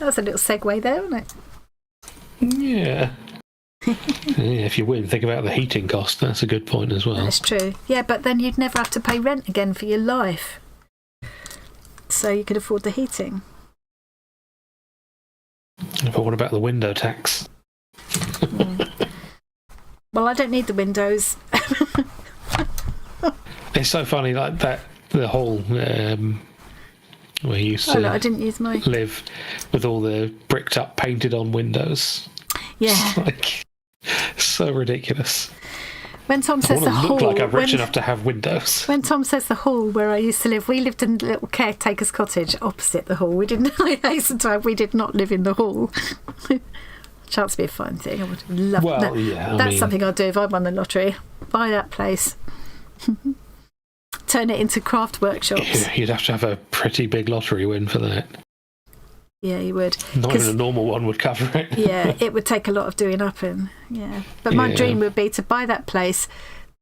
Speaker 2: was a little segue there, wasn't it?
Speaker 1: Yeah. Yeah, if you win, think about the heating cost. That's a good point as well.
Speaker 2: That's true. Yeah, but then you'd never have to pay rent again for your life. So you could afford the heating.
Speaker 1: But what about the window tax?
Speaker 2: Well, I don't need the windows.
Speaker 1: It's so funny, like that, the whole where you used to
Speaker 2: I didn't use my
Speaker 1: live with all the bricked up, painted on windows.
Speaker 2: Yeah.
Speaker 1: It's like so ridiculous.
Speaker 2: When Tom says the hall,
Speaker 1: look like I'm rich enough to have windows.
Speaker 2: When Tom says the hall where I used to live, we lived in a little caretaker's cottage opposite the hall. We did not live in the hall. Chance to be a fine thing. I would love that.
Speaker 1: Yeah,
Speaker 2: that's something I'd do if I won the lottery. Buy that place. Turn it into craft workshops.
Speaker 1: You'd have to have a pretty big lottery win for that.
Speaker 2: Yeah, you would.
Speaker 1: Not even a normal one would cover it.
Speaker 2: Yeah, it would take a lot of doing up and But my dream would be to buy that place,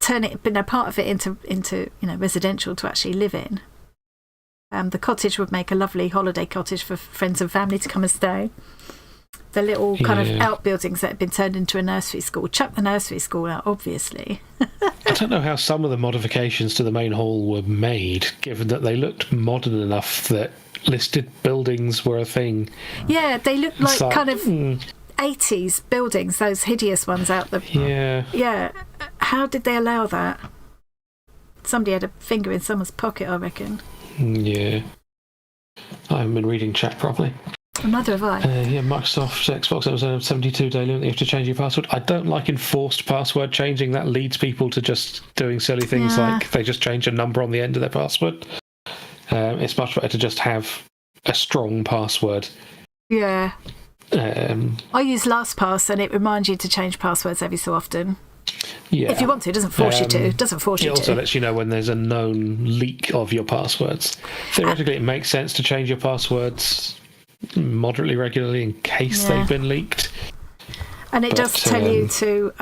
Speaker 2: turn it, part of it into residential to actually live in. The cottage would make a lovely holiday cottage for friends and family to come and stay. The little kind of outbuildings that had been turned into a nursery school. Chuck the nursery school out, obviously.
Speaker 1: I don't know how some of the modifications to the main hall were made, given that they looked modern enough that listed buildings were a thing.
Speaker 2: Yeah, they looked like kind of 80s buildings, those hideous ones out the... Yeah. How did they allow that? Somebody had a finger in someone's pocket, I reckon. Yeah.
Speaker 1: I haven't been reading chat properly.
Speaker 2: Neither have I.
Speaker 1: Microsoft Xbox, it was a 72-day limit. You have to change your password. I don't like enforced password changing. That leads people to just doing silly things like they just change a number on the end of their password. It's much better to just have a strong password.
Speaker 2: Yeah. I use LastPass and it reminds you to change passwords every so often. Yeah. If you want to, it doesn't force you to. It doesn't force you to.
Speaker 1: It also lets you know when there's a known leak of your passwords. Theoretically, it makes sense to change your passwords moderately regularly in case they've been leaked.
Speaker 2: And it does tell you to...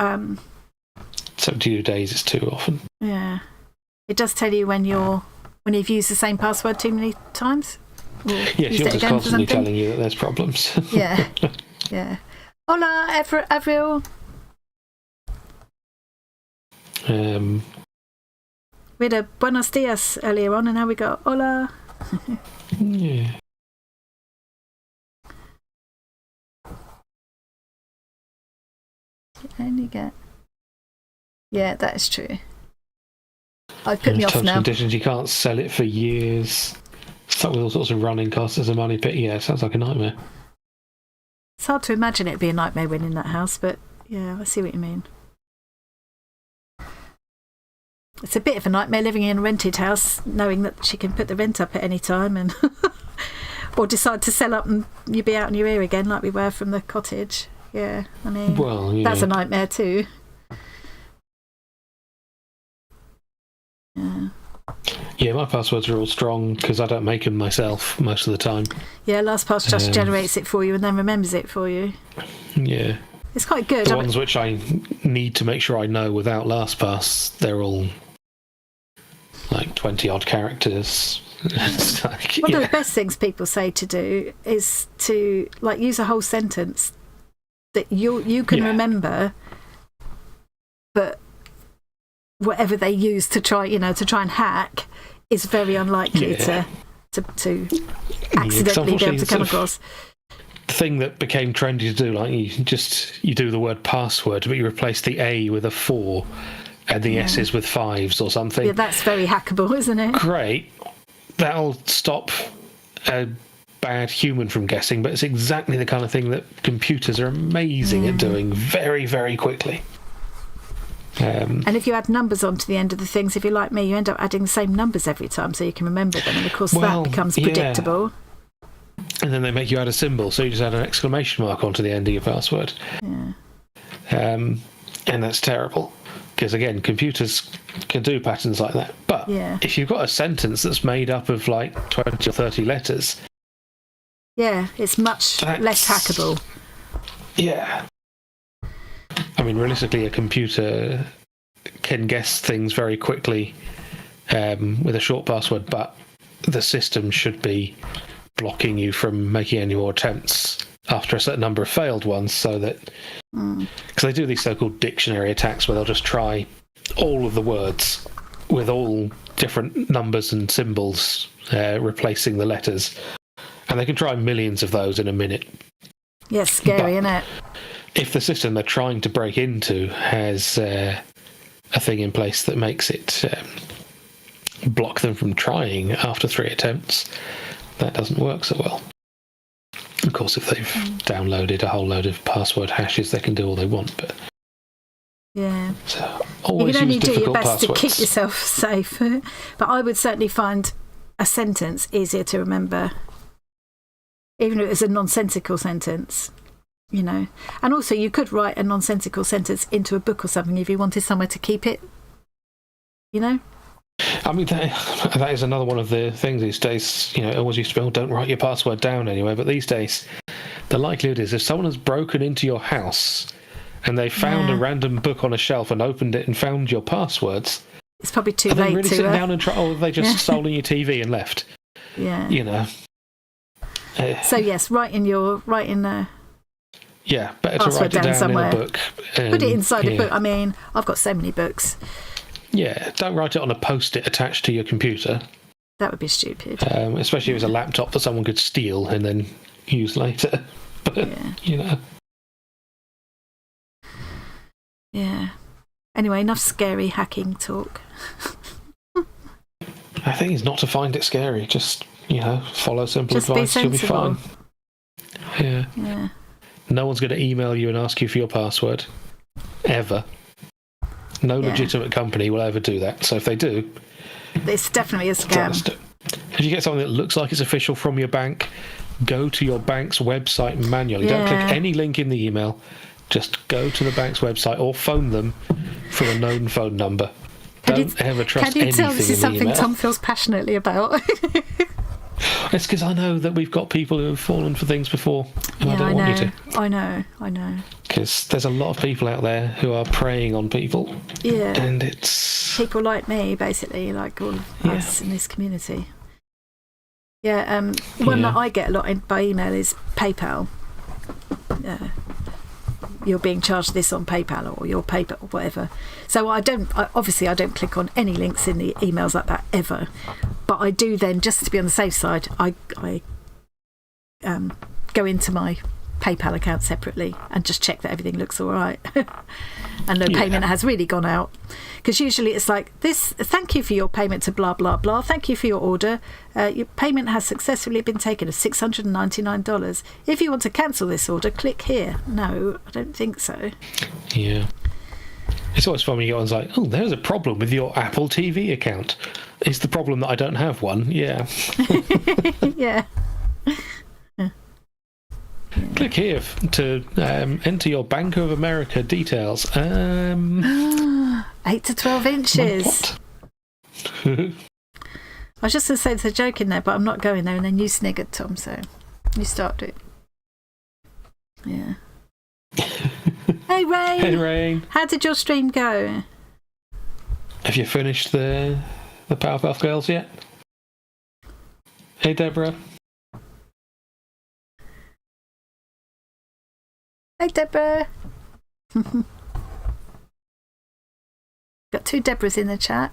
Speaker 1: 72 days is too often.
Speaker 2: Yeah. It does tell you when you've used the same password too many times.
Speaker 1: Yes, yours is constantly telling you that there's problems.
Speaker 2: Yeah. Hola, Avril. We had a buenos dias earlier on, and now we got hola.
Speaker 1: Yeah.
Speaker 2: And you get... Yeah, that is true. I put me off now.
Speaker 1: Conditions, you can't sell it for years. Stuck with all sorts of running costs as a money pit. Yeah, sounds like a nightmare.
Speaker 2: It's hard to imagine it'd be a nightmare winning that house, but yeah, I see what you mean. It's a bit of a nightmare living in a rented house, knowing that she can put the rent up at any time and or decide to sell up and you'd be out in your ear again like we were from the cottage. Yeah, I mean, that's a nightmare too.
Speaker 1: Yeah, my passwords are all strong because I don't make them myself most of the time.
Speaker 2: Yeah, LastPass just generates it for you and then remembers it for you.
Speaker 1: Yeah.
Speaker 2: It's quite good.
Speaker 1: The ones which I need to make sure I know without LastPass, they're all like 20-odd characters. One of the best things people say to do is to use a whole sentence that you can remember, but whatever they use to try and hack is very unlikely to accidentally be able to come across. The thing that became trendy to do, you do the word password, but you replace the A with a 4 and the S's with 5s or something.
Speaker 2: Yeah, that's very hackable, isn't it?
Speaker 1: Great. That'll stop a bad human from guessing, but it's exactly the kind of thing that computers are amazing at doing very, very quickly. And
Speaker 2: if you add numbers onto the end of the things, if you're like me, you end up adding the same numbers every time so you can remember them, and of course that becomes predictable.
Speaker 1: And then they make you add a symbol, so you just add an exclamation mark onto the end of your password. Yeah. And that's terrible, because again, computers can do patterns like that. But if you've got a sentence that's made up of 20 or 30 letters...
Speaker 2: Yeah, it's much less hackable.
Speaker 1: Yeah. I mean, realistically, a computer can guess things very quickly with a short password, but the system should be blocking you from making any more attempts after a certain number of failed ones, so that... Because they do these so-called dictionary attacks where they'll just try all of the words with all different numbers and symbols replacing the letters. And they can try millions of those in a minute.
Speaker 2: Yeah, scary, isn't it?
Speaker 1: If the system they're trying to break into has a thing in place that makes it block them from trying after 3 attempts, that doesn't work so well. Of course, if they've downloaded a whole load of password hashes, they can do all they want. But so always
Speaker 2: you can only
Speaker 1: use
Speaker 2: do your
Speaker 1: difficult
Speaker 2: best
Speaker 1: passwords.
Speaker 2: To keep yourself safe. But I would certainly find a sentence easier to remember, even if it was a nonsensical sentence. you know. And also you could write a nonsensical sentence into a book or something if you wanted somewhere to keep it, you know.
Speaker 1: I mean, that is another one of the things these days. You know, it always used to be, oh, don't write your password down anyway. But these days, the likelihood is if someone has broken into your house and they found a random book on a shelf and opened it and found your passwords,
Speaker 2: it's probably too
Speaker 1: are they
Speaker 2: late
Speaker 1: really
Speaker 2: to
Speaker 1: sitting down and try? Oh, they just stolen your TV and left.
Speaker 2: Yeah.
Speaker 1: You know.
Speaker 2: So yes, write in
Speaker 1: yeah, better to write it down
Speaker 2: somewhere.
Speaker 1: in a book.
Speaker 2: Put it inside a book. I mean, I've got so many books.
Speaker 1: Yeah, don't write it on a post-it attached to your computer.
Speaker 2: That would be stupid.
Speaker 1: Especially if it's a laptop that someone could steal and then use later. But, you know.
Speaker 2: Yeah. Anyway, enough scary hacking talk.
Speaker 1: I think it's not to find it scary. Just, you know, follow simple advice. You'll be fine. Yeah. No one's going to email you and ask you for your password. Ever. No legitimate company will ever do that. So if they do...
Speaker 2: It's definitely a scam.
Speaker 1: If you get something that looks like it's official from your bank, go to your bank's website manually. Don't click any link in the email. Just go to the bank's website or phone them from a known phone number. Don't ever trust anything in the email. Can you tell this is something
Speaker 2: Tom feels passionately about?
Speaker 1: It's because I know that we've got people who have fallen for things before, and I don't want you to.
Speaker 2: I know.
Speaker 1: Because there's a lot of people out there who are preying on people.
Speaker 2: Yeah.
Speaker 1: And it's...
Speaker 2: people like me, basically, like all of us in this community. Yeah, one that I get a lot by email is PayPal. You're being charged this on PayPal or your PayPal or whatever. So I don't click on any links in the emails like that ever. But I do then, just to be on the safe side, I go into my PayPal account separately and just check that everything looks all right. And the payment has really gone out. Because usually it's like, this, thank you for your payment to blah, blah, blah. Thank you for your order. Your payment has successfully been taken of $699. If you want to cancel this order, click here. No, I don't think so.
Speaker 1: Yeah. It's always fun when you get one's like, oh, there's a problem with your Apple TV account. Is the problem that I don't have one? Yeah.
Speaker 2: Yeah.
Speaker 1: Click here to enter your Bank of America details.
Speaker 2: 8 to 12 inches. I was just going to say there's a joke in there, but I'm not going there. And then you sniggered, Tom, so you start it. Yeah. Hey, Rain.
Speaker 1: Hey, Rain.
Speaker 2: How did your stream go?
Speaker 1: Have you finished the Powerpuff Girls yet? Hey, Deborah.
Speaker 2: Hey, Deborah. Got 2 Deborahs in the chat.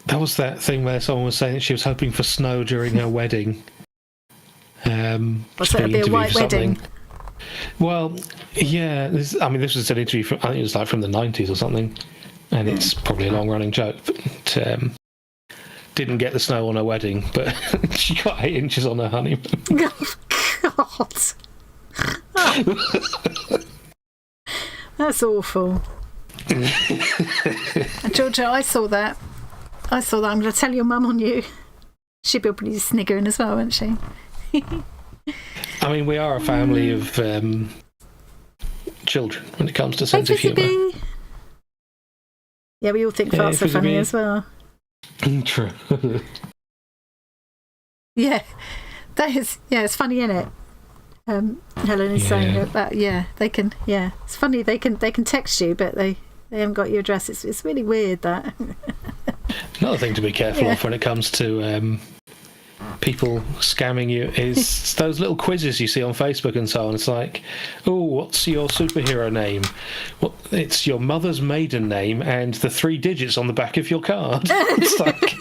Speaker 1: That was that thing where someone was saying that she was hoping for snow during her wedding.
Speaker 2: What's that, it'll be a white wedding?
Speaker 1: Well, yeah. This was an interview from, I think it was like from the 90s or something, and it's probably a long-running joke, but didn't get the snow on her wedding, but she got 8 inches on her honeymoon.
Speaker 2: Oh, God. That's awful. Georgia, I saw that. I'm going to tell your mum on you. She'd be probably sniggering as well, won't she?
Speaker 1: I mean, we are a family of children when it comes to sense of humour.
Speaker 2: Yeah, we all think farts are funny as well.
Speaker 1: True.
Speaker 2: Yeah, that is. Yeah, it's funny, isn't it? Helen is saying that. Yeah, they can. Yeah, it's funny. They can text you, but they haven't got your address. It's really weird that.
Speaker 1: Another thing to be careful of when it comes to people scamming you is those little quizzes you see on Facebook and so on. It's like, oh, what's your superhero name? Well, it's your mother's maiden name and the 3 digits on the back of your card. It's like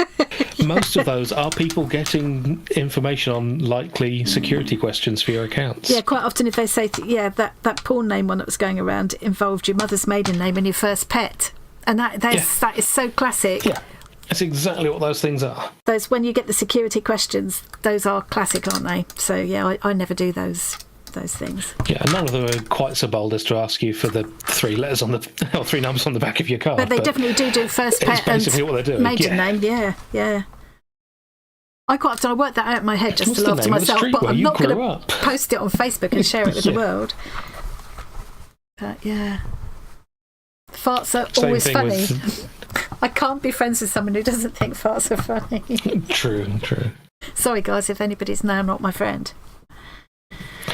Speaker 1: most of those are people getting information on likely security questions for your accounts.
Speaker 2: Yeah, quite often if they say, that porn name one that was going around involved your mother's maiden name and your first pet. And that is so classic.
Speaker 1: Yeah. That's exactly what those things are.
Speaker 2: Those, when you get the security questions, those are classic, aren't they? So yeah, I never do those things.
Speaker 1: Yeah, and none of them are quite so bold as to ask you for the 3 letters or 3 numbers on the back of your card.
Speaker 2: But they definitely do first pet
Speaker 1: basically
Speaker 2: and
Speaker 1: what they're doing.
Speaker 2: maiden name. Yeah. I worked that out in my head just
Speaker 1: What's
Speaker 2: to
Speaker 1: the
Speaker 2: laugh to
Speaker 1: name of the
Speaker 2: myself,
Speaker 1: street
Speaker 2: but
Speaker 1: where
Speaker 2: I'm
Speaker 1: you
Speaker 2: not going
Speaker 1: grew
Speaker 2: to
Speaker 1: up?
Speaker 2: post it on Facebook and share it with the world. But yeah, farts are
Speaker 1: Same
Speaker 2: always
Speaker 1: thing
Speaker 2: funny.
Speaker 1: with-
Speaker 2: I can't be friends with someone who doesn't think farts are funny.
Speaker 1: True.
Speaker 2: Sorry, guys, if anybody's now not my friend.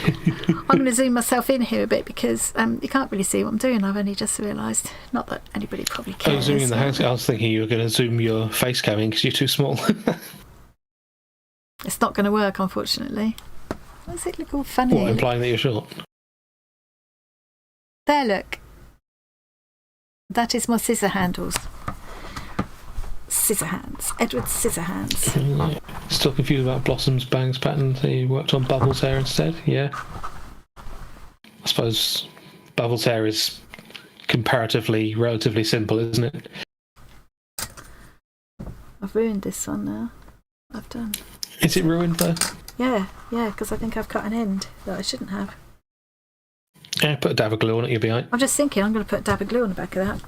Speaker 2: I'm going to zoom myself in here a bit because you can't really see what I'm doing. I've only just realised. Not that anybody probably cares.
Speaker 1: Oh, zooming in the house. I was thinking you were going to zoom your face cam in because you're too small.
Speaker 2: It's not going to work, unfortunately. Why does it look all funny?
Speaker 1: What, implying that you're short?
Speaker 2: There, look. That is my scissor handles. Scissor hands. Edward's scissor hands.
Speaker 1: Yeah. Still confused about Blossom's bangs pattern. They worked on Bubbles' hair instead. Yeah. I suppose Bubbles' hair is relatively simple, isn't it?
Speaker 2: I've ruined this one now. I've done.
Speaker 1: Is it ruined though?
Speaker 2: Yeah, because I think I've cut an end that I shouldn't have.
Speaker 1: Yeah, put a dab of glue on it, you'll be right.
Speaker 2: I'm just thinking I'm going to put a dab of glue on the back of that.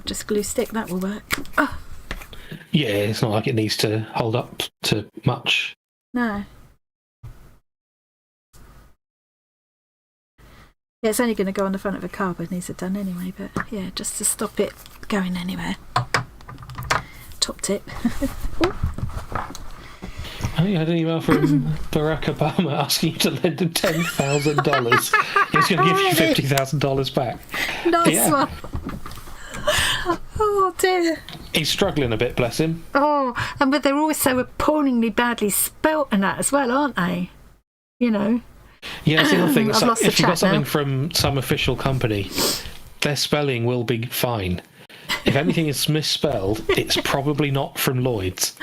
Speaker 2: Just glue stick, that will work. Oh,
Speaker 1: Yeah, it's not like it needs to hold up to much.
Speaker 2: no. Yeah, it's only going to go on the front of a card when these are done anyway, but yeah, just to stop it going anywhere. Top tip.
Speaker 1: I had an email from Barack Obama asking you to lend him $10,000. He was going to give you $50,000 back.
Speaker 2: Nice one. Oh dear.
Speaker 1: He's struggling a bit, bless him.
Speaker 2: Oh, but they're always so appallingly badly spelt and that as well, aren't they? You know.
Speaker 1: Yeah, that's the other thing.
Speaker 2: I've
Speaker 1: So
Speaker 2: lost the
Speaker 1: if you've got
Speaker 2: chat now.
Speaker 1: something from some official company, their spelling will be fine. If anything is misspelled, it's probably not from Lloyd's.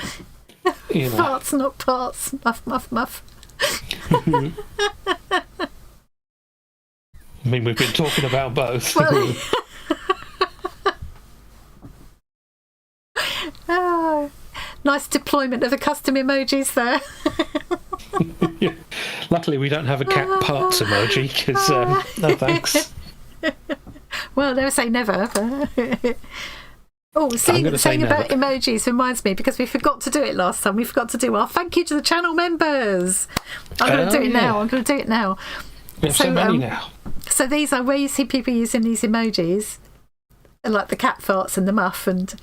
Speaker 1: You know.
Speaker 2: Farts, not parts. Muff, muff, muff.
Speaker 1: I mean, we've been talking about both.
Speaker 2: Well, oh, nice deployment of the custom emojis there.
Speaker 1: Yeah. Luckily, we don't have a cat parts emoji because no thanks.
Speaker 2: Well, never say never. Oh, saying about emojis reminds me, because we forgot to do it last time. We forgot to do our thank you to the channel members. I'm going to do it now. I'm going to do it now.
Speaker 1: We have so many now.
Speaker 2: So these are where you see people using these emojis, like the cat farts and the muff and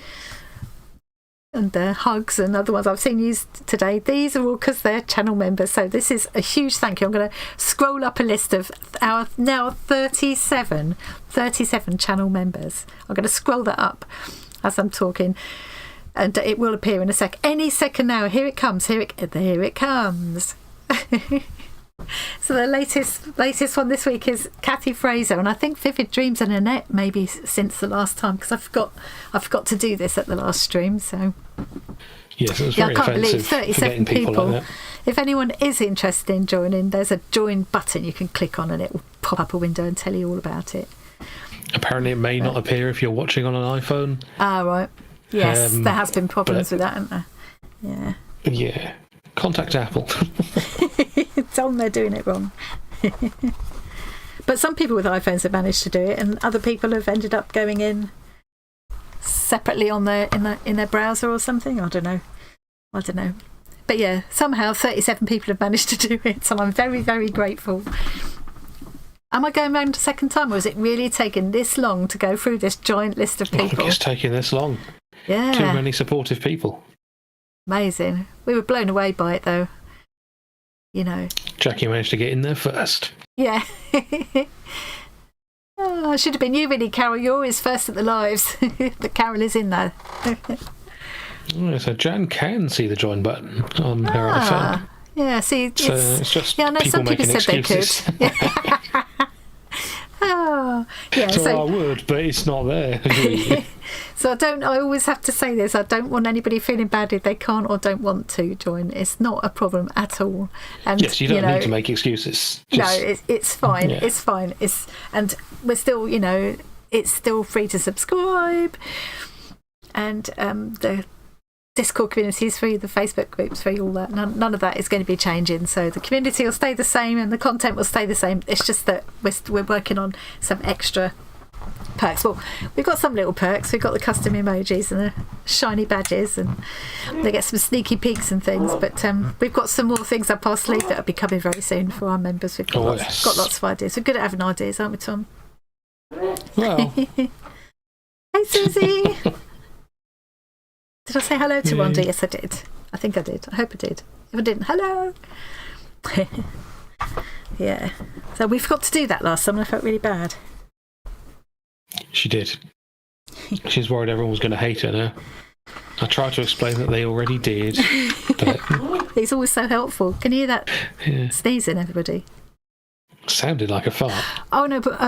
Speaker 2: the hugs and other ones I've seen used today. These are all because they're channel members. So this is a huge thank you. I'm going to scroll up a list of our now 37 channel members. I'm going to scroll that up as I'm talking, and it will appear in a sec. Any second now. Here it comes. Here it comes. So the latest one this week is Kathy Fraser, and I think Vivid Dreams and Annette maybe since the last time, because I forgot to do this at the last stream. So
Speaker 1: yes, it was
Speaker 2: yeah,
Speaker 1: very
Speaker 2: I can't believe
Speaker 1: offensive
Speaker 2: 37
Speaker 1: forgetting
Speaker 2: people.
Speaker 1: like that.
Speaker 2: If anyone is interested in joining, there's a join button you can click on, and it will pop up a window and tell you all about it.
Speaker 1: Apparently, it may not appear if you're watching on an iPhone.
Speaker 2: Ah, right. Yes, there has been problems with that, hasn't there? Yeah.
Speaker 1: Yeah. Contact Apple.
Speaker 2: Tell them they're doing it wrong. But some people with iPhones have managed to do it, and other people have ended up going in separately on their in their browser or something. I don't know. But yeah, somehow 37 people have managed to do it, so I'm very, very grateful. Am I going round a second time, or is it really taken this long to go through this giant list of
Speaker 1: I think
Speaker 2: people?
Speaker 1: it's taking this long.
Speaker 2: Yeah.
Speaker 1: Too many supportive people.
Speaker 2: Amazing. We were blown away by it, though. You know.
Speaker 1: Jackie managed to get in there first.
Speaker 2: Yeah. Oh, it should have been you, really, Carol. You're always first at the lives. But Carol is in there.
Speaker 1: Oh, so Jan can see the join button on her iPhone.
Speaker 2: Yeah, see,
Speaker 1: It's just
Speaker 2: yeah, I know
Speaker 1: people
Speaker 2: some people
Speaker 1: making
Speaker 2: said
Speaker 1: excuses.
Speaker 2: they could. Oh, yeah.
Speaker 1: So I would, but it's not there.
Speaker 2: So I always have to say this. I don't want anybody feeling bad if they can't or don't want to join. It's not a problem at all. And
Speaker 1: yes, you don't need to make excuses.
Speaker 2: No, it's fine.
Speaker 1: Yeah.
Speaker 2: It's fine. And we're still, it's still free to subscribe. And the Discord community is free, the Facebook group's free, all that. None of that is going to be changing. So the community will stay the same and the content will stay the same. It's just that we're working on some extra perks. Well, we've got some little perks. We've got the custom emojis and the shiny badges, and they get some sneaky peeks and things. But we've got some more things up our sleeve that will be coming very soon for our members. We've got, got lots of ideas. We're good at having ideas, aren't we, Tom?
Speaker 1: Well.
Speaker 2: Hey, Susie. Did I say hello to Wanda? Yes, I did. I think I did. I hope I did. If I didn't, hello. Yeah. So we forgot to do that last time and I felt really bad.
Speaker 1: She did. She's worried everyone was going to hate her now. I tried to explain that they already did. But
Speaker 2: he's always so helpful. Can you hear that sneezing, everybody?
Speaker 1: Sounded like a fart.
Speaker 2: Oh, no, but...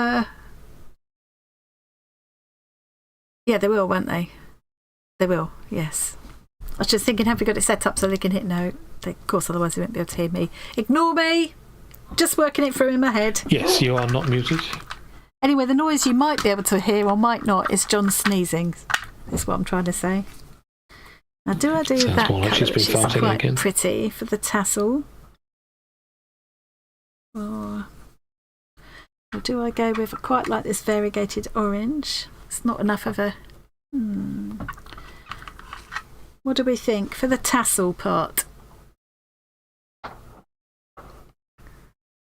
Speaker 2: yeah, they will, won't they? They will, yes. I was just thinking, have we got it set up so they can hit no? Of course, otherwise they won't be able to hear me. Ignore me! Just working it through in my head.
Speaker 1: Yes, you are not muted.
Speaker 2: Anyway, the noise you might be able to hear or might not is John sneezing. Is what I'm trying to say. Now, do I do
Speaker 1: Sounds
Speaker 2: that
Speaker 1: more like
Speaker 2: colour,
Speaker 1: she's been
Speaker 2: which is
Speaker 1: farting
Speaker 2: quite
Speaker 1: again.
Speaker 2: pretty for the tassel? Or do I go with, I quite like this variegated orange. It's not enough of a... What do we think for the tassel part?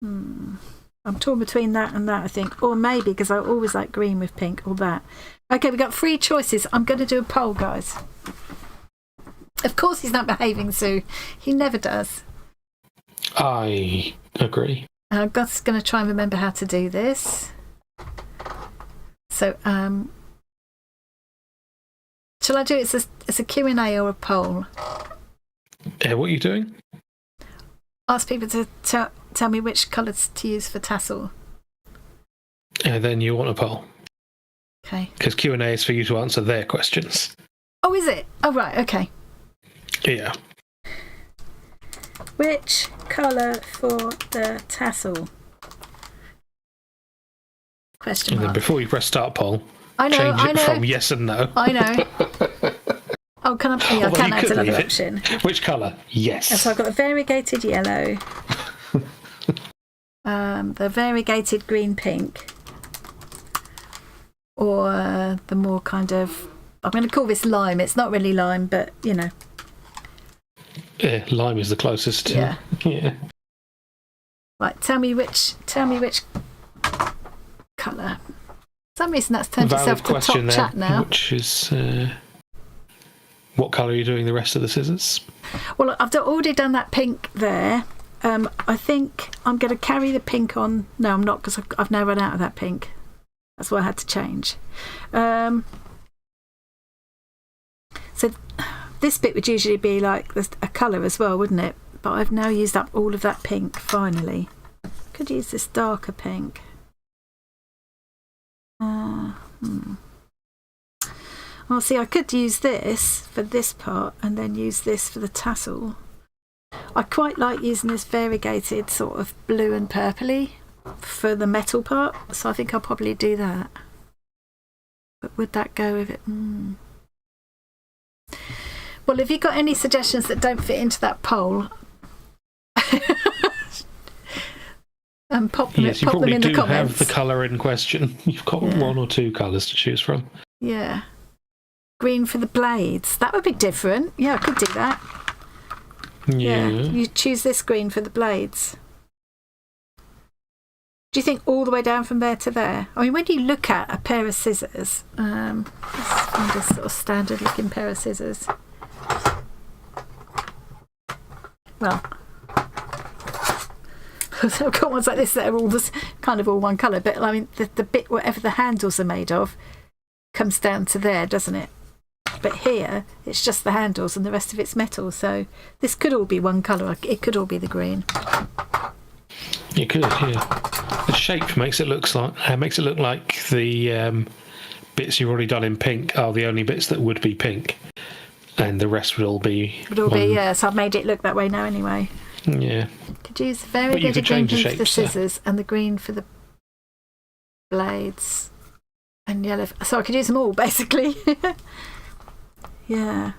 Speaker 2: I'm torn between that and that, I think. Or maybe, because I always like green with pink, or that. Okay, we've got 3 choices. I'm going to do a poll, guys. Of course he's not behaving, Sue. He never does.
Speaker 1: I agree.
Speaker 2: I'm just going to try and remember how to do this. So, shall I do it as a Q&A or a poll?
Speaker 1: What are you doing?
Speaker 2: Ask people to tell me which colours to use for tassel.
Speaker 1: And then you want a poll.
Speaker 2: Okay.
Speaker 1: Because Q&A is for you to answer their questions.
Speaker 2: Oh, is it? Oh, right, okay.
Speaker 1: Yeah.
Speaker 2: Which colour for the tassel? Question
Speaker 1: And
Speaker 2: mark.
Speaker 1: then before you press start poll,
Speaker 2: I know,
Speaker 1: change it from yes and no.
Speaker 2: I know. Oh, can I? Yeah, I can add another
Speaker 1: leave
Speaker 2: option.
Speaker 1: Which colour? Yes.
Speaker 2: And so I've got a variegated yellow, the variegated green pink, or the more kind of, I'm going to call this lime. It's not really lime, but you know.
Speaker 1: Yeah, lime is the closest.
Speaker 2: Yeah.
Speaker 1: Yeah.
Speaker 2: Right, tell me which colour. For some reason that's turned
Speaker 1: Valid
Speaker 2: itself to top
Speaker 1: question
Speaker 2: chat now.
Speaker 1: Which is, what colour are you doing the rest of the scissors?
Speaker 2: Well, I've already done that pink there. I think I'm going to carry the pink on. No, I'm not, because I've now run out of that pink. That's why I had to change. So this bit would usually be like a colour as well, wouldn't it? But I've now used up all of that pink, finally. Could use this darker pink. Well, see, I could use this for this part and then use this for the tassel. I quite like using this variegated sort of blue and purpley for the metal part, so I think I'll probably do that. But would that go with it? Well, have you got any suggestions that don't fit into that poll? And pop them,
Speaker 1: yes, you
Speaker 2: pop them
Speaker 1: probably
Speaker 2: in the
Speaker 1: do
Speaker 2: comments.
Speaker 1: have the colour in question. You've got 1 or 2 colours to choose from.
Speaker 2: Yeah. Green for the blades. That would be different. Yeah, I could do that.
Speaker 1: Yeah.
Speaker 2: You choose this green for the blades. Do you think all the way down from there to there? I mean, when you look at a pair of scissors, let's find a sort of standard looking pair of scissors. Well, so I've got ones like this that are all just kind of all one colour, but I mean, the bit, whatever the handles are made of, comes down to there, doesn't it? But here, it's just the handles and the rest of it's metal, so this could all be one colour. It could all be the green.
Speaker 1: You could, yeah. The shape makes it look like the bits you've already done in pink are the only bits that would be pink, and the rest would all be.
Speaker 2: Yeah. So I've made it look that way now, anyway.
Speaker 1: Yeah.
Speaker 2: Could use variegated green
Speaker 1: the
Speaker 2: for the
Speaker 1: shapes,
Speaker 2: scissors and the green for the blades, and yellow. So I could use them all basically. Yeah.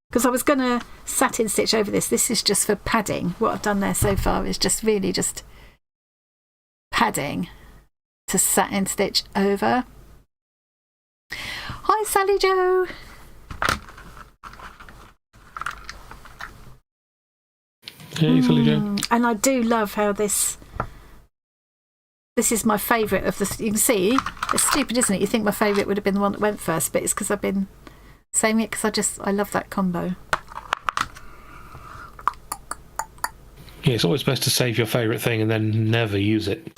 Speaker 2: Because I was going to satin stitch over this. This is just for padding. What I've done there so far is just really just padding to satin stitch over. Hi, Sally Joe.
Speaker 1: Hey, Sally Joe.
Speaker 2: And I do love how this is my favourite of the. You can see it's stupid, isn't it? You think my favourite would have been the one that went first, but it's because I've been saying it because I love that combo.
Speaker 1: Yeah, it's always best to save your favourite thing and then never use it.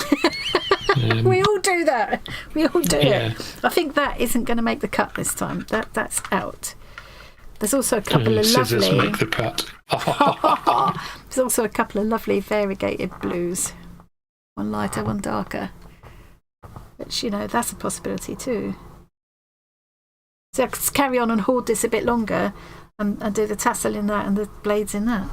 Speaker 2: We all do that. We all do it. I think that isn't going to make the cut this time. That's out. There's also a couple of
Speaker 1: scissors
Speaker 2: lovely.
Speaker 1: make the cut.
Speaker 2: There's also a couple of lovely variegated blues. One lighter, one darker. Which, you know, that's a possibility too. So I could carry on and hoard this a bit longer and do the tassel in that and the blades in that.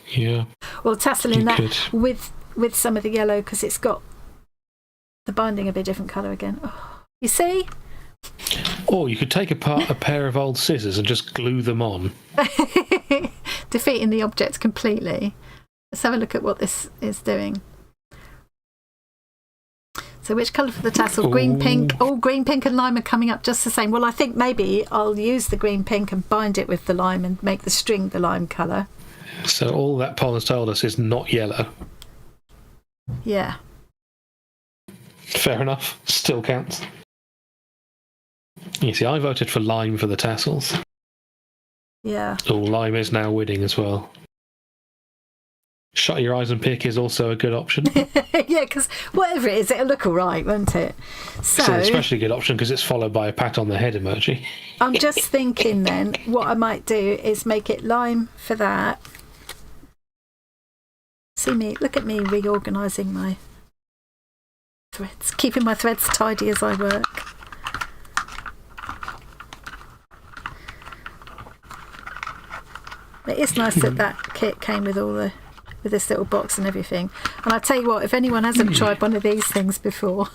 Speaker 1: Yeah.
Speaker 2: Well, tassel in that
Speaker 1: could.
Speaker 2: with some of the yellow because it's got the binding a bit different colour again. Oh, you see?
Speaker 1: Or you could take apart a pair of old scissors and just glue them on.
Speaker 2: Defeating the object completely. Let's have a look at what this is doing. So which colour for the tassel? Green, pink. Oh, green, pink and lime are coming up just the same. Well, I think maybe I'll use the green, pink and bind it with the lime and make the string the lime colour.
Speaker 1: So all that Paul has told us is not yellow.
Speaker 2: Yeah.
Speaker 1: Fair enough. Still counts. You see, I voted for lime for the tassels.
Speaker 2: Yeah.
Speaker 1: Oh, lime is now winning as well. Shut your eyes and pick is also a good option.
Speaker 2: Yeah, because whatever it is, it'll look all right, won't it?
Speaker 1: It's an especially good option because it's followed by a pat on the head emoji.
Speaker 2: I'm just thinking then, what I might do is make it lime for that. See me, look at me reorganising my threads, keeping my threads tidy as I work. It is nice that that kit came with all the with this little box and everything. And I tell you what, if anyone hasn't tried one of these things before,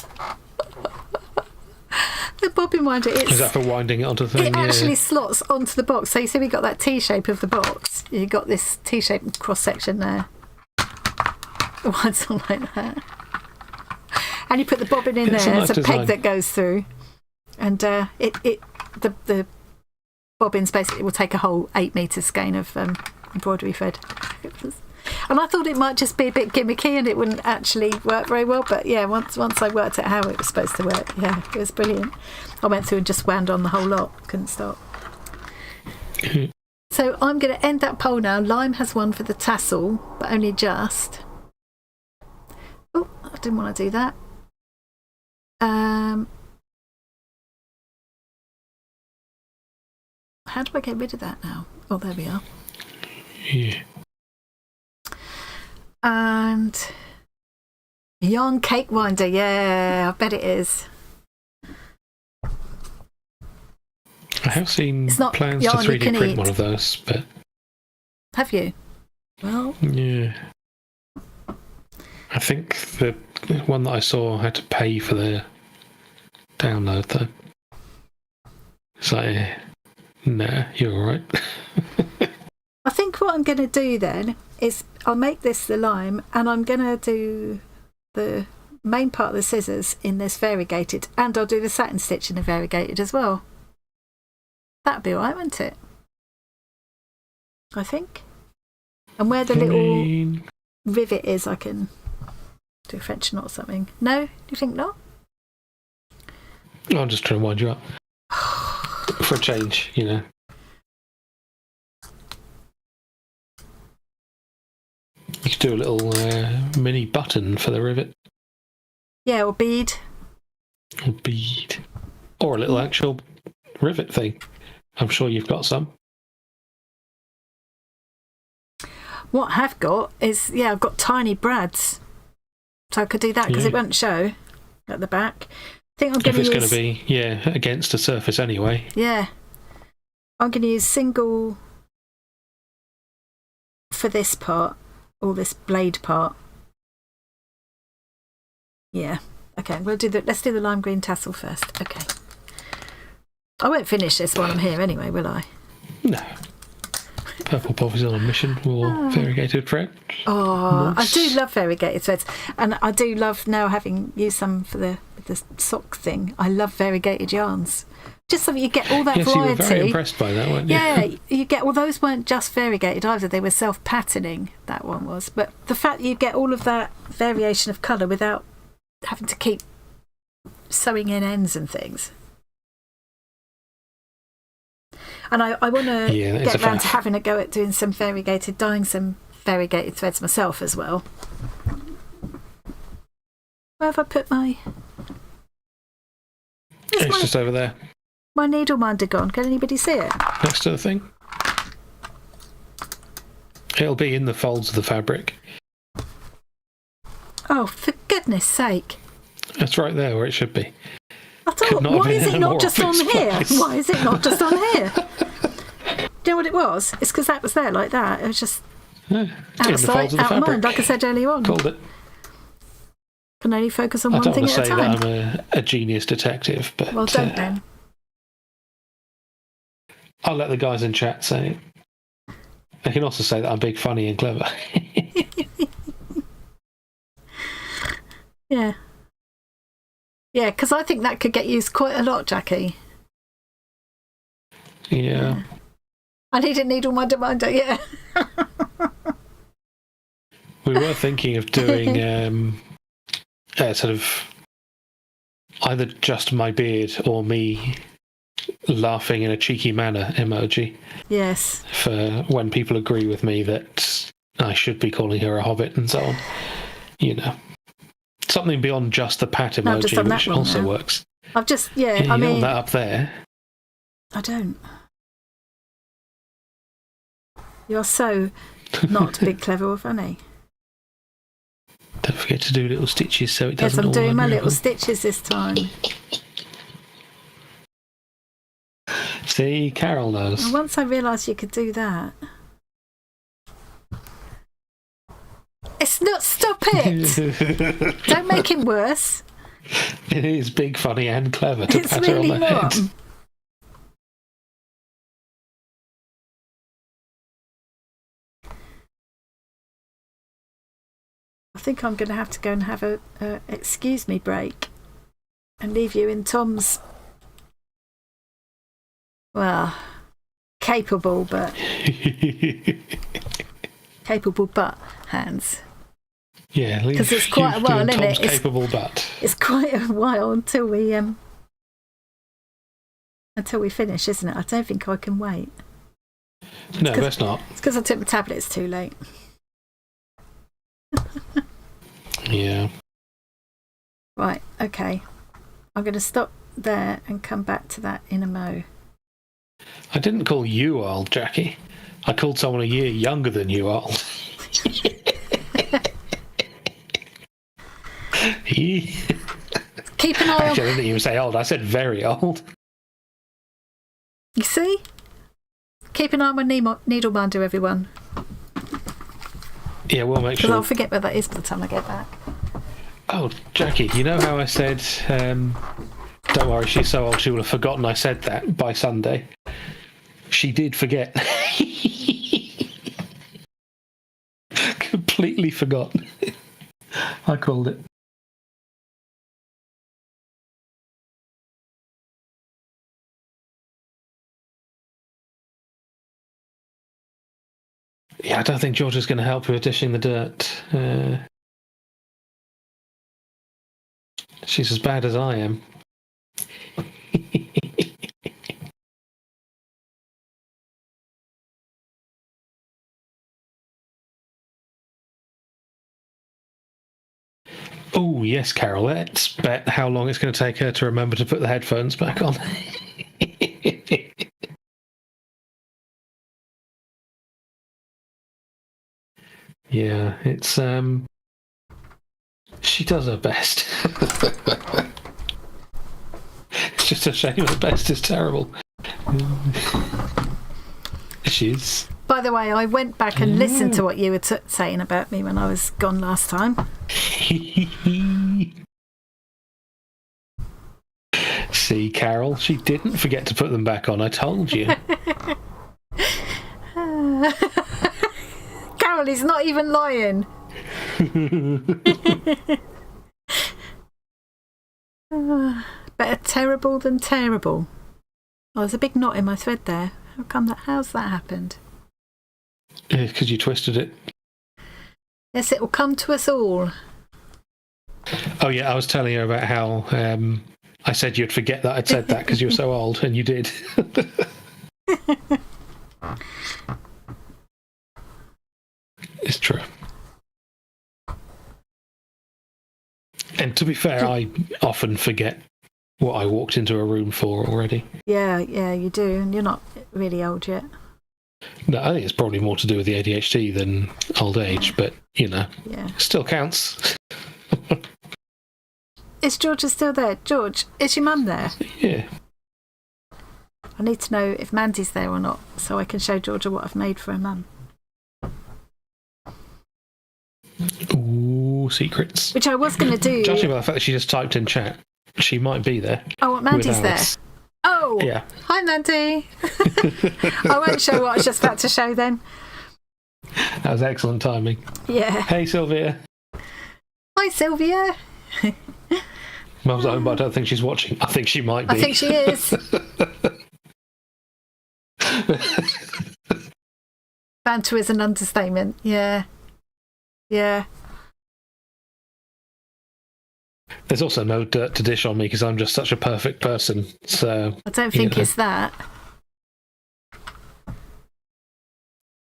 Speaker 2: the bobbin winder,
Speaker 1: is that for winding it onto the thing?
Speaker 2: It actually slots onto the box. So you see, we got that T shape of the box. You got this T shape cross section there. It winds on like that, and you put the bobbin in there.
Speaker 1: Nice
Speaker 2: There's a
Speaker 1: design.
Speaker 2: peg that goes through, and the bobbins basically will take a whole 8 metre skein of embroidery thread. And I thought it might just be a bit gimmicky and it wouldn't actually work very well, but yeah, once I worked out how it was supposed to work, yeah, it was brilliant. I went through and just wound on the whole lot, couldn't stop. So I'm going to end that poll now. Lime has won for the tassel, but only just. Oh, I didn't want to do that. How do I get rid of that now? Oh, there we are.
Speaker 1: Yeah.
Speaker 2: And yarn cake winder, yeah, I bet it is.
Speaker 1: I have seen
Speaker 2: It's not
Speaker 1: plans to
Speaker 2: yarn you
Speaker 1: 3D
Speaker 2: can
Speaker 1: print
Speaker 2: eat.
Speaker 1: one of those, but
Speaker 2: Have you? Well,
Speaker 1: yeah. I think the one that I saw had to pay for the download though. It's like, nah, you're alright.
Speaker 2: I think what I'm going to do then is I'll make this the lime and I'm going to do the main part of the scissors in this variegated and I'll do the satin stitch in the variegated as well. That'd be alright, wouldn't it? I think. And where the little rivet is, I can do a French knot or something. No? Do you think not?
Speaker 1: I'm just trying to wind you up. For a change, you know. You could do a little mini button for the rivet.
Speaker 2: Yeah, or bead.
Speaker 1: Or bead. Or a little actual rivet thing. I'm sure you've got some.
Speaker 2: What I have got is, yeah, I've got tiny brads. So I could do that because it won't show at the back. I think I'm going to use...
Speaker 1: If it's going to be, against a surface anyway.
Speaker 2: Yeah. I'm going to use single for this part, or this blade part. Yeah. Okay, we'll do let's do the lime green tassel first. Okay. I won't finish this while I'm here anyway, will I?
Speaker 1: No. Purple Poppy's on a mission for variegated thread.
Speaker 2: Oh,
Speaker 1: Nice.
Speaker 2: I do love variegated threads, and I do love now having used some for the sock thing. I love variegated yarns. Just so you get all that
Speaker 1: Yes,
Speaker 2: variety.
Speaker 1: you were very impressed by that, weren't you?
Speaker 2: Yeah, you get, well, those weren't just variegated either, they were self-patterning, that one was. But the fact you get all of that variation of colour without having to keep sewing in ends and things. And I want to get round to having a go at doing some dyeing some variegated threads myself as well. Where have I put my...
Speaker 1: It's just over there.
Speaker 2: My needle minder gone. Can anybody see it?
Speaker 1: Next to the thing. It'll be in the folds of the fabric.
Speaker 2: Oh, for goodness sake.
Speaker 1: That's right there where it should be.
Speaker 2: I thought, why is it not just on here?
Speaker 1: Place.
Speaker 2: Why is it not just on here? Do you know what it was? It's because that was there like that. It was just out of sight, out of mind, like I said earlier on.
Speaker 1: Called it.
Speaker 2: Can only focus on
Speaker 1: I
Speaker 2: one
Speaker 1: don't
Speaker 2: thing
Speaker 1: want
Speaker 2: at
Speaker 1: to
Speaker 2: a
Speaker 1: say
Speaker 2: time.
Speaker 1: that I'm a genius detective, but
Speaker 2: Well, don't then.
Speaker 1: I'll let the guys in chat say it. They can also say that I'm big, funny and clever.
Speaker 2: Yeah. Yeah, because I think that could get used quite a lot, Jackie.
Speaker 1: Yeah.
Speaker 2: I need a needle minder, yeah.
Speaker 1: We were thinking of doing sort of either just my beard or me laughing in a cheeky manner emoji.
Speaker 2: Yes.
Speaker 1: For when people agree with me that I should be calling her a hobbit and so on. You know. Something beyond just the pat
Speaker 2: No, I've just
Speaker 1: emoji,
Speaker 2: done that
Speaker 1: which
Speaker 2: wrong
Speaker 1: also
Speaker 2: now.
Speaker 1: works.
Speaker 2: I've just,
Speaker 1: Yeah,
Speaker 2: I
Speaker 1: you
Speaker 2: mean...
Speaker 1: want that up there.
Speaker 2: I don't. You're so not big, clever or funny.
Speaker 1: Don't forget to do little stitches so it
Speaker 2: Yes,
Speaker 1: doesn't
Speaker 2: I'm
Speaker 1: all
Speaker 2: doing my
Speaker 1: wander
Speaker 2: little
Speaker 1: around.
Speaker 2: stitches this time.
Speaker 1: See, Carol knows.
Speaker 2: And once I realised you could do that... It's not... Stop it! Don't make him worse.
Speaker 1: It is big, funny and clever to
Speaker 2: It's
Speaker 1: pat her on
Speaker 2: really
Speaker 1: the
Speaker 2: not.
Speaker 1: head.
Speaker 2: I think I'm going to have to go and have a excuse me break and leave you in Tom's, well, capable but hands.
Speaker 1: Yeah,
Speaker 2: because it's quite a while, isn't it?
Speaker 1: Tom's capable butt.
Speaker 2: It's quite a while until we finish, isn't it? I don't think I can wait.
Speaker 1: No, that's not.
Speaker 2: It's because I took my tablets too late.
Speaker 1: Yeah.
Speaker 2: Right, okay. I'm going to stop there and come back to that in a mo.
Speaker 1: I didn't call you old, Jackie. I called someone a year younger than you old.
Speaker 2: Keep an eye on...
Speaker 1: Actually, I didn't even say old. I said very old.
Speaker 2: You see? Keep an eye on my needle minder, everyone.
Speaker 1: Yeah, we'll make
Speaker 2: Because
Speaker 1: sure.
Speaker 2: I'll forget where that is by the time I get back.
Speaker 1: Oh, Jackie, you know how I said, don't worry, she's so old she will have forgotten I said that by Sunday? She did forget. Completely forgot. I called it. Yeah, I don't think Georgia's going to help with dishing the dirt. She's as bad as I am. Oh, yes, Carol. Let's bet how long it's going to take her to remember to put the headphones back on. Yeah, it's she does her best. It's just a shame the best is terrible. She's...
Speaker 2: By the way, I went back and listened to what you were saying about me when I was gone last time.
Speaker 1: See, Carol, she didn't forget to put them back on. I told you.
Speaker 2: Carol is not even lying. Better terrible than terrible. Oh, there's a big knot in my thread there. How's that happened?
Speaker 1: Because you twisted it.
Speaker 2: Yes, it will come to us all.
Speaker 1: Oh yeah, I was telling you about how I said you'd forget that I'd said that because you were so old, and you did. It's true. And to be fair, I often forget what I walked into a room for already.
Speaker 2: Yeah, you do, and you're not really old yet.
Speaker 1: No, I think it's probably more to do with the ADHD than old age, but, yeah. Still counts.
Speaker 2: Is Georgia still there? George, is your mum there?
Speaker 1: Yeah.
Speaker 2: I need to know if Mandy's there or not, so I can show Georgia what I've made for her mum.
Speaker 1: Ooh, secrets.
Speaker 2: Which I was going to do.
Speaker 1: Judging by the fact that she just typed in chat, she might be there.
Speaker 2: Oh, what, Mandy's there? Oh,
Speaker 1: yeah.
Speaker 2: Hi, Mandy. I won't show what I was just about to show then.
Speaker 1: That was excellent timing.
Speaker 2: Yeah.
Speaker 1: Hey, Sylvia.
Speaker 2: Hi, Sylvia.
Speaker 1: Mum's at home, but I don't think she's watching. I think she might be.
Speaker 2: I think she is. Banter is an understatement. Yeah. Yeah.
Speaker 1: There's also no dirt to dish on me because I'm just such a perfect person. So
Speaker 2: I don't think it's that.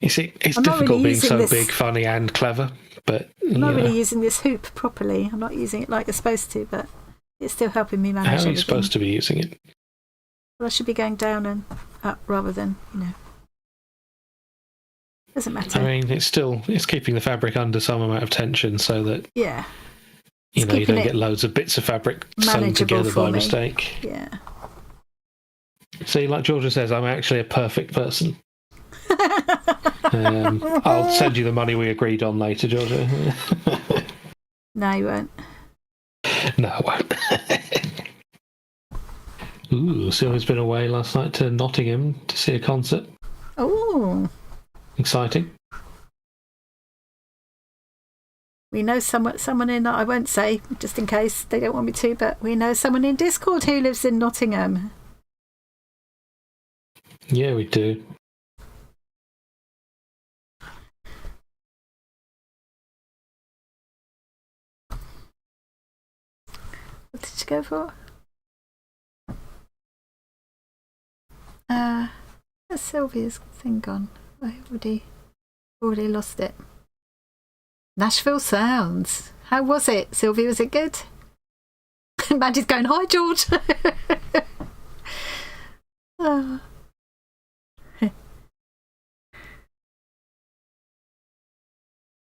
Speaker 1: You see, it's
Speaker 2: I'm
Speaker 1: difficult
Speaker 2: really
Speaker 1: being so
Speaker 2: this...
Speaker 1: big, funny, and clever. But
Speaker 2: I'm not really using this hoop properly. I'm not using it like you're supposed to, but it's still helping me manage.
Speaker 1: How are you supposed to be using it?
Speaker 2: Well, I should be going down and up rather than, Doesn't matter.
Speaker 1: I mean, it's keeping the fabric under some amount of tension so that you don't get loads of bits of fabric sewn together by mistake.
Speaker 2: Yeah.
Speaker 1: See, like Georgia says, I'm actually a perfect person. I'll send you the money we agreed on later, Georgia.
Speaker 2: No, you won't.
Speaker 1: No, I won't. Ooh, Sylvia's been away last night to Nottingham to see a concert.
Speaker 2: Oh.
Speaker 1: Exciting.
Speaker 2: We know someone in, I won't say, just in case they don't want me to, but we know someone in Discord who lives in Nottingham.
Speaker 1: Yeah, we do.
Speaker 2: What did you go for? That's Sylvia's thing gone. I already lost it. Nashville Sounds. How was it, Sylvia? Was it good? Mandy's going, hi, George. Oh.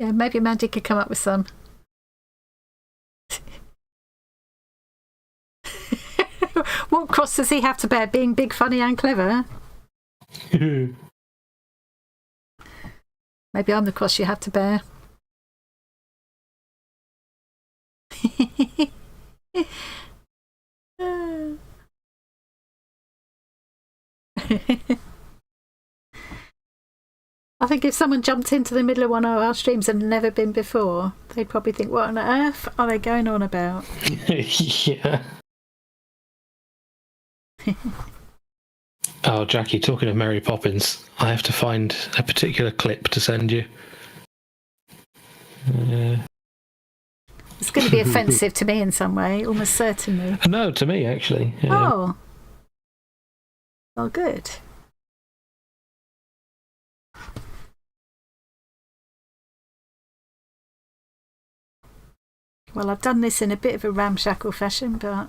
Speaker 2: Yeah, maybe Mandy could come up with some. What cross does he have to bear? Being big, funny and clever? Maybe I'm the cross you have to bear. I think if someone jumped into the middle of one of our streams and never been before, they'd probably think, what on earth are they going on about?
Speaker 1: Yeah. Oh, Jackie, talking of Mary Poppins, I have to find a particular clip to send you.
Speaker 2: It's going to be offensive to me in some way, almost certainly.
Speaker 1: No, to me, actually.
Speaker 2: Oh. Well, good. Well, I've done this in a bit of a ramshackle fashion, but...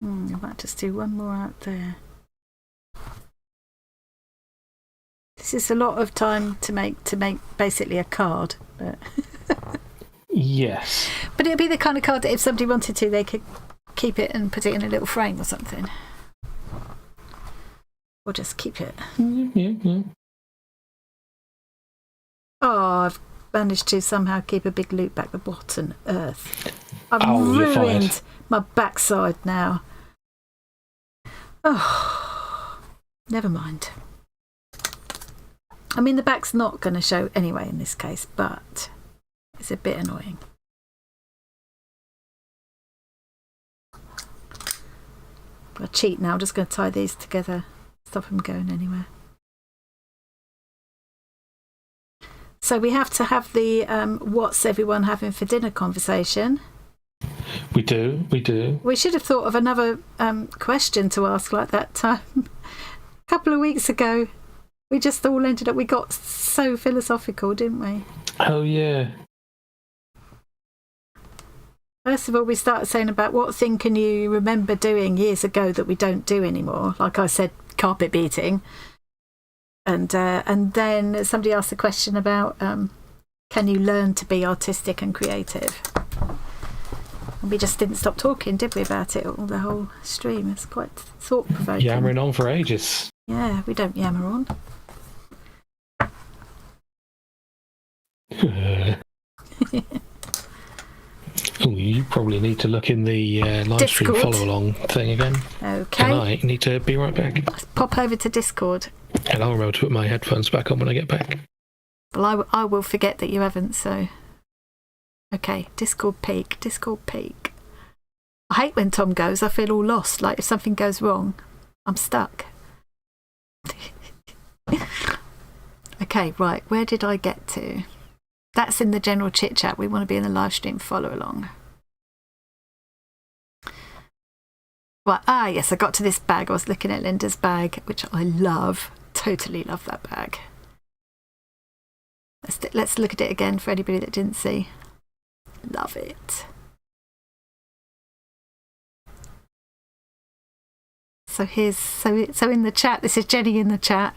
Speaker 2: I might just do one more out there. This is a lot of time to make basically a card, but
Speaker 1: yes.
Speaker 2: But it'd be the kind of card that if somebody wanted to, they could keep it and put it in a little frame or something, or just keep it.
Speaker 1: Yeah.
Speaker 2: Oh, I've managed to somehow keep a big loop back the bottom earth. I've
Speaker 1: you're fired.
Speaker 2: ruined my backside now. Oh, never mind. I mean, the back's not going to show anyway in this case, but it's a bit annoying. I'll cheat now. I'm just going to tie these together, stop them going anywhere. So we have to have the what's everyone having for dinner conversation.
Speaker 1: We do.
Speaker 2: We should have thought of another question to ask like that time. A couple of weeks ago, we just all ended up, we got so philosophical, didn't we?
Speaker 1: Oh, yeah.
Speaker 2: First of all, we started saying about what thing can you remember doing years ago that we don't do anymore? Like I said, carpet beating. And then somebody asked a question about can you learn to be artistic and creative? And we just didn't stop talking, did we, about it all the whole stream? It's quite thought-provoking.
Speaker 1: Yammering on for ages.
Speaker 2: Yeah, we don't yammer on.
Speaker 1: Oh, you probably need to look in the live stream
Speaker 2: Discord.
Speaker 1: follow-along thing again.
Speaker 2: Okay.
Speaker 1: And I need to be right back.
Speaker 2: Let's pop over to Discord.
Speaker 1: And I'll remember to put my headphones back on when I get back.
Speaker 2: Well, I will forget that you haven't, so... Okay, Discord peak. I hate when Tom goes. I feel all lost. Like if something goes wrong, I'm stuck. Okay, right. Where did I get to? That's in the general chit chat. We want to be in the live stream follow along. Right. Yes, I got to this bag. I was looking at Linda's bag, which I love. Totally love that bag. Let's look at it again for anybody that didn't see. Love it. So so in the chat, this is Jenny in the chat.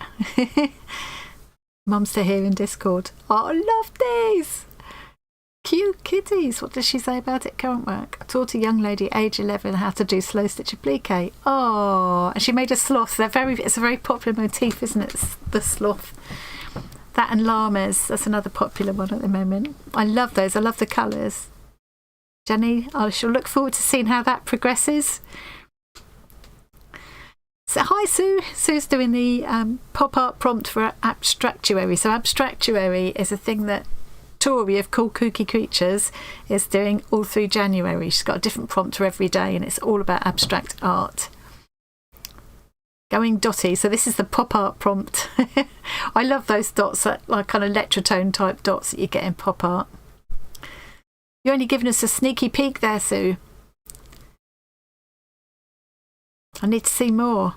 Speaker 2: Mum's to here in Discord. Oh, I love these. Cute kitties. What does she say about it? Current work. I taught a young lady age 11 how to do slow stitch applique. Oh, and she made a sloth. It's a very popular motif, isn't it? The sloth. That and llamas. That's another popular one at the moment. I love those. I love the colours. Jenny, I shall look forward to seeing how that progresses. So hi Sue. Sue's doing the pop art prompt for Abstractuary. So Abstractuary is a thing that Tori of KoolKookyKreatures is doing all through January. She's got a different prompt for every day and it's all about abstract art. Going dotty. So this is the pop art prompt. I love those dots, that like kind of electrotone type dots that you get in pop art. You're only giving us a sneaky peek there, Sue. I need to see more.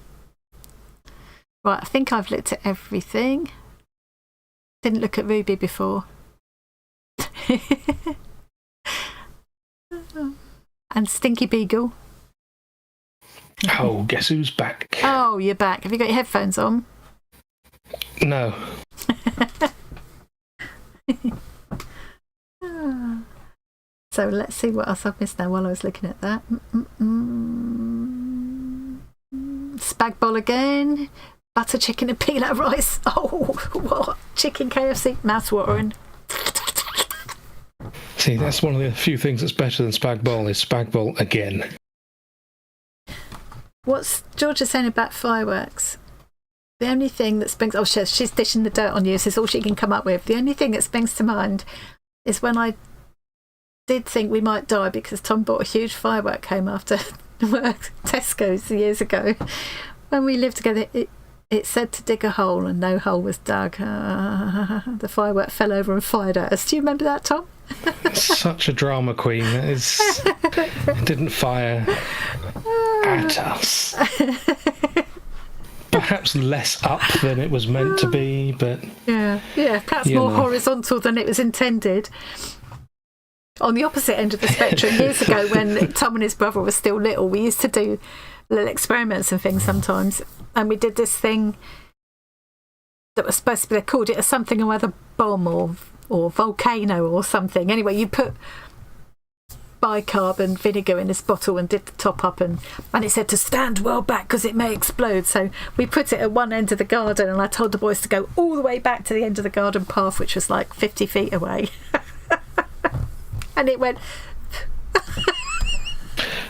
Speaker 2: Right, I think I've looked at everything. Didn't look at Ruby before. And Stinky Beagle.
Speaker 1: Oh, guess who's back?
Speaker 2: Oh, you're back. Have you got your headphones on?
Speaker 1: No.
Speaker 2: So let's see what else I've missed now while I was looking at that. Spag bol again. Butter chicken and peanut rice. Oh, what? Chicken KFC. Mouthwatering.
Speaker 1: See, that's one of the few things that's better than spag bol is spag bol again.
Speaker 2: What's Georgia saying about fireworks? The only thing that springs... Oh, she's dishing the dirt on you. This is all she can come up with. The only thing that springs to mind is when I did think we might die because Tom bought a huge firework home after work, Tesco's years ago. When we lived together, it said to dig a hole and no hole was dug. The firework fell over and fired at us. Do you remember that, Tom?
Speaker 1: Such a drama queen. It didn't fire at us. Perhaps less up than it was meant to be, but... Yeah,
Speaker 2: perhaps more horizontal than it was intended. On the opposite end of the spectrum, years ago when Tom and his brother were still little, we used to do little experiments and things sometimes, and we did this thing that was supposed to be, they called it a something or other bomb or volcano or something. Anyway, you put bicarb and vinegar in this bottle and did the top up, and it said to stand well back because it may explode. So we put it at one end of the garden and I told the boys to go all the way back to the end of the garden path, which was like 50 feet away. And it went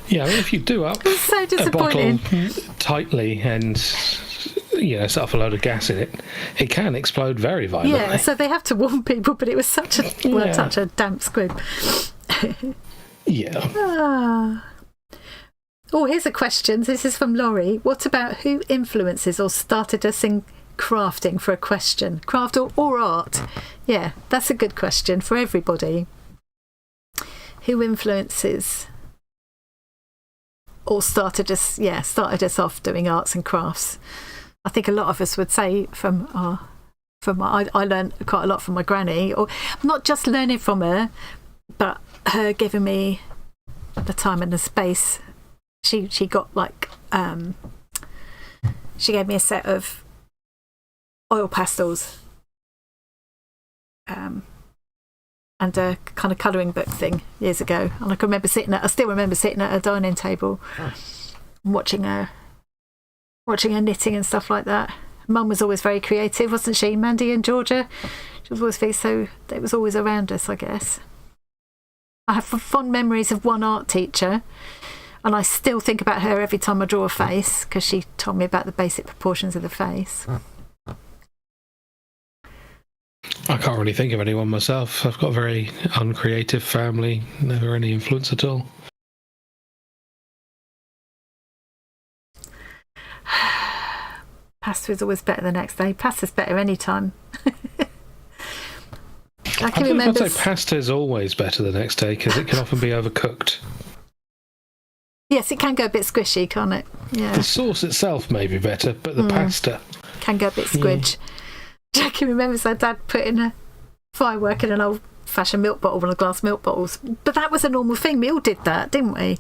Speaker 1: Yeah, I mean, if you do up
Speaker 2: It's so
Speaker 1: a bottle
Speaker 2: disappointing.
Speaker 1: tightly and set off a load of gas in it, it can explode very violently.
Speaker 2: Yeah, so they have to warn people, but it was such a damp squib.
Speaker 1: Yeah.
Speaker 2: Oh, here's a question. This is from Laurie. What about who influences or started us in crafting for a question? Craft or art? Yeah, that's a good question for everybody. Who influences or started us off doing arts and crafts? I think a lot of us would say I learned quite a lot from my granny, or not just learning from her, but her giving me the time and the space. She got she gave me a set of oil pastels and a kind of colouring book thing years ago, and I still remember sitting at a dining table and watching her knitting and stuff like that. Mum was always very creative, wasn't she? Mandy and Georgia, she was always it was always around us, I guess. I have fond memories of one art teacher, and I still think about her every time I draw a face, because she told me about the basic proportions of the face.
Speaker 1: I can't really think of anyone myself. I've got a very uncreative family, never any influence at all.
Speaker 2: Pasta is always better the next day. Pasta's better any time. I can
Speaker 1: I'd
Speaker 2: remember.
Speaker 1: say pasta is always better the next day because it can often be overcooked.
Speaker 2: Yes, it can go a bit squishy, can't it? Yeah.
Speaker 1: The sauce itself may be better, but the pasta
Speaker 2: can go a bit squidge. Jackie remembers her dad putting a firework in an old-fashioned milk bottle, one of the glass milk bottles. But that was a normal thing. We all did that, didn't we?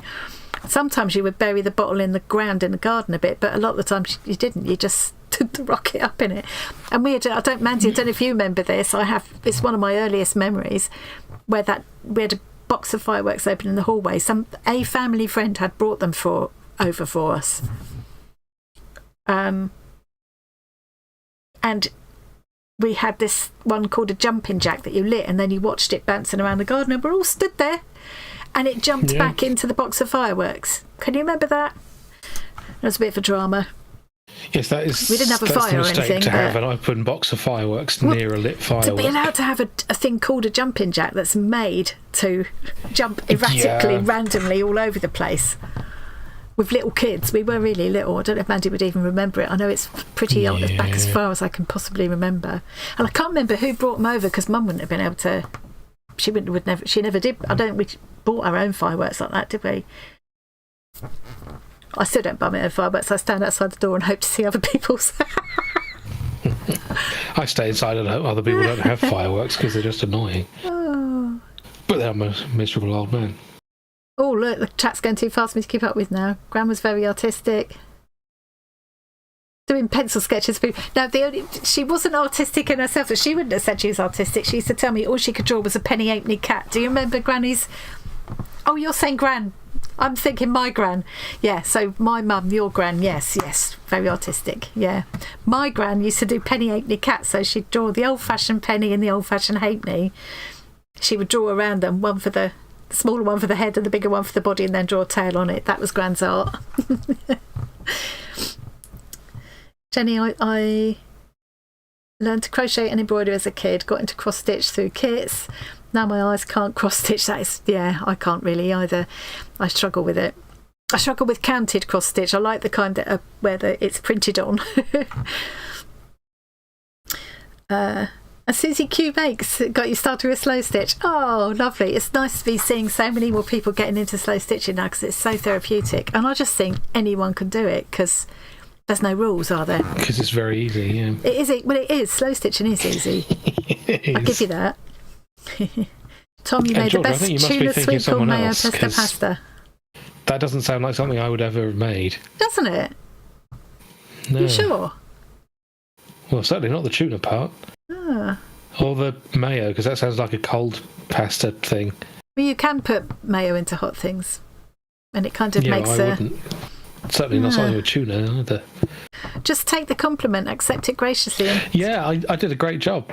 Speaker 2: Sometimes you would bury the bottle in the ground in the garden a bit, but a lot of the time you didn't. You just stood the rocket up in it. And Mandy, I don't know if you remember this. It's one of my earliest memories where we had a box of fireworks open in the hallway. A family friend had brought them over for us. And we had this one called a jumping jack that you lit, and then you watched it bouncing around the garden, and we're all stood there, and it jumped back into the box of fireworks. Can you remember that? There was a bit of a drama.
Speaker 1: Yes, that is.
Speaker 2: We didn't have a fire or anything.
Speaker 1: To have an open box of fireworks near a lit firework.
Speaker 2: To be allowed to have a thing called a jumping jack that's made to jump erratically, randomly all over the place. With little kids, we were really little. I don't know if Mandy would even remember it. I know it's pretty old, back as far as I can possibly remember. And I can't remember who brought them over because Mum wouldn't have been able to. She never did. I don't think we bought our own fireworks like that, did we? I still don't buy my own fireworks. I stand outside the door and hope to see other people's.
Speaker 1: I stay inside and hope other people don't have fireworks because they're just annoying.
Speaker 2: Oh.
Speaker 1: But I'm a miserable old man.
Speaker 2: Oh, look, the chat's going too fast for me to keep up with now. Gran was very artistic. Doing pencil sketches. Now, she wasn't artistic in herself, but she wouldn't have said she was artistic. She used to tell me all she could draw was a penny halfpenny cat. Do you remember Granny's? Oh, you're saying Gran. I'm thinking my Gran. Yeah, so my mum, your Gran, yes, very artistic, yeah. My Gran used to do penny halfpenny cats, so she'd draw the old-fashioned penny and the old-fashioned halfpenny. She would draw around them, one for the smaller one for the head and the bigger one for the body, and then draw a tail on it. That was Gran's art. Jenny, I learned to crochet and embroider as a kid, got into cross stitch through kits. Now my eyes can't cross stitch. I can't really either. I struggle with it. I struggle with counted cross stitch. I like the kind that where it's printed on. And suzieqmakes got you started with slow stitch. Oh, lovely. It's nice to be seeing so many more people getting into slow stitching now because it's so therapeutic. And I just think anyone can do it because there's no rules, are there? Because
Speaker 1: it's very easy, yeah.
Speaker 2: It is. Well, it is. Slow stitching is easy. I'll give you that. Tom, you made the best tuna sweet corn mayo pesto pasta.
Speaker 1: That doesn't sound like something I would ever have made.
Speaker 2: Doesn't it?
Speaker 1: No.
Speaker 2: You sure?
Speaker 1: Well, certainly not the tuna part.
Speaker 2: Ah.
Speaker 1: Or the mayo, because that sounds like a cold pasta thing.
Speaker 2: Well, you can put mayo into hot things, and it kind of makes
Speaker 1: I wouldn't. Certainly not something with tuna either.
Speaker 2: Just take the compliment, accept it graciously.
Speaker 1: Yeah, I did a great job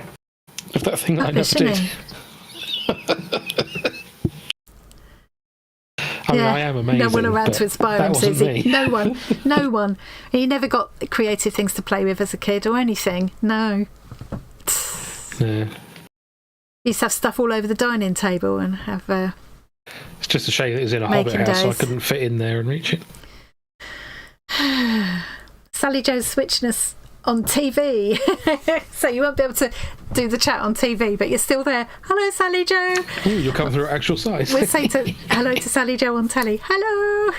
Speaker 1: of that thing that I never did. I mean, I am amazing.
Speaker 2: No one around to inspire him, Susie. No one. No one. He never got creative things to play with as a kid or anything. No.
Speaker 1: Yeah.
Speaker 2: He used to have stuff all over the dining table and have...
Speaker 1: It's just a shame that it was in a hobbit house, so I couldn't fit in there and reach it.
Speaker 2: Sally Joe's switching us on TV. So you won't be able to do the chat on TV, but you're still there. Hello, Sally Joe.
Speaker 1: Ooh, you'll come through actual size.
Speaker 2: We're saying hello to Sally Joe on telly. Hello.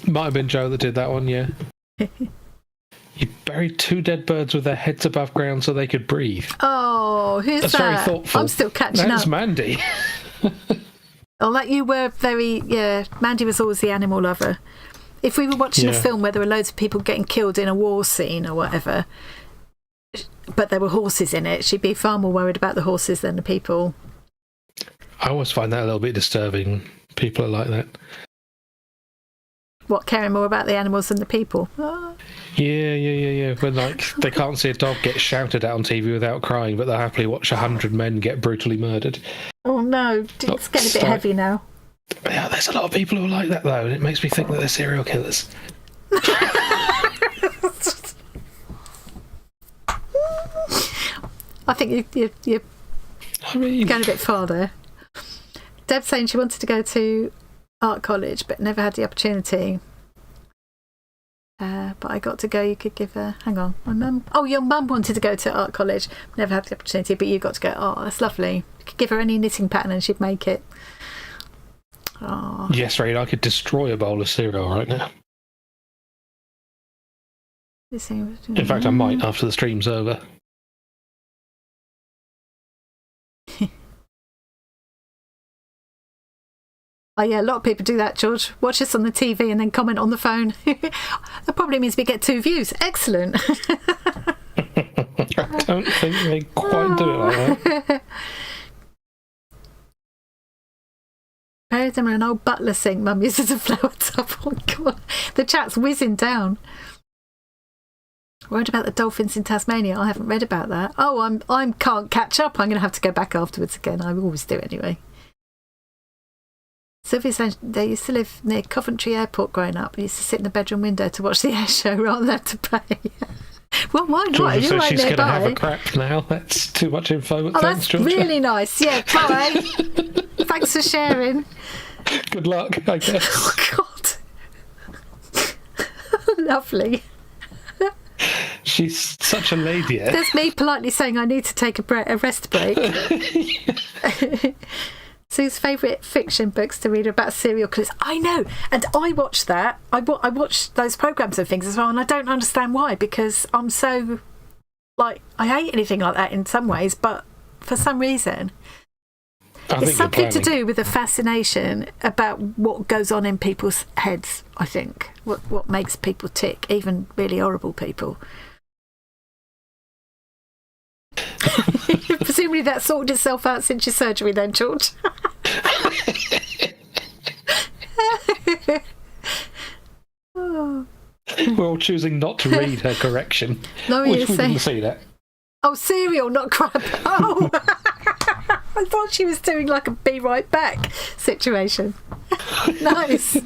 Speaker 1: Might have been Joe that did that one, yeah. You buried 2 dead birds with their heads above ground so they could breathe.
Speaker 2: Oh, who's
Speaker 1: That's
Speaker 2: that?
Speaker 1: very thoughtful.
Speaker 2: I'm still catching up.
Speaker 1: That's Mandy.
Speaker 2: Oh, like you were very... Yeah, Mandy was always the animal lover. If we were watching a film where there were loads of people getting killed in a war scene or whatever, but there were horses in it, she'd be far more worried about the horses than the people.
Speaker 1: I always find that a little bit disturbing. People are like that.
Speaker 2: What, caring more about the animals than the people? Oh.
Speaker 1: Yeah. When, like, they can't see a dog get shouted at on TV without crying, but they'll happily watch 100 men get brutally murdered.
Speaker 2: Oh, no. It's getting a bit heavy now.
Speaker 1: Yeah, there's a lot of people who are like that, though, and it makes me think that they're serial killers.
Speaker 2: I think you're going a bit far there. Deb's saying she wanted to go to art college but never had the opportunity. But I got to go. You could give her... Hang on. My mum... Oh, your mum wanted to go to art college. Never had the opportunity, but you got to go. Oh, that's lovely. You could give her any knitting pattern and she'd make it. Oh.
Speaker 1: Yes, Rain, I could destroy a bowl of cereal right now. In fact, I might after the stream's over.
Speaker 2: Oh yeah, a lot of people do that, George. Watch us on the TV and then comment on the phone. That probably means we get 2 views. Excellent.
Speaker 1: I don't think they quite do it like that.
Speaker 2: Buried them in an old butler sink Mum uses a flower tub. Oh God, the chat's whizzing down. Worried about the dolphins in Tasmania. I haven't read about that. Oh, I can't catch up. I'm going to have to go back afterwards again. I always do anyway. Sylvia said they used to live near Coventry Airport growing up. They used to sit in the bedroom window to watch the air show rather than have to pay. Well, why not?
Speaker 1: Georgia
Speaker 2: You're
Speaker 1: says
Speaker 2: right
Speaker 1: she's going to
Speaker 2: nearby.
Speaker 1: have a crap now. That's too much info. But
Speaker 2: Oh,
Speaker 1: thanks,
Speaker 2: that's
Speaker 1: Georgia.
Speaker 2: really nice. Yeah, bye. Thanks for sharing.
Speaker 1: Good luck, I guess.
Speaker 2: Oh, God. Lovely.
Speaker 1: She's such a lady. Eh?
Speaker 2: There's me politely saying I need to take a rest break. Sue's favourite fiction books to read are about serial killers. I know, and I watch that. I watch those programmes and things as well, and I don't understand why, because I'm so, like, I hate anything like that in some ways, but for some reason... It's something to do with a fascination about what goes on in people's heads, I think. What makes people tick, even really horrible people. Presumably that sorted itself out since your surgery then, George.
Speaker 1: We're all choosing not to read her correction.
Speaker 2: Laurie
Speaker 1: which
Speaker 2: is
Speaker 1: we
Speaker 2: saying,
Speaker 1: didn't see that.
Speaker 2: Oh, cereal, not crab. Oh, I thought she was doing like a be right back situation. Nice.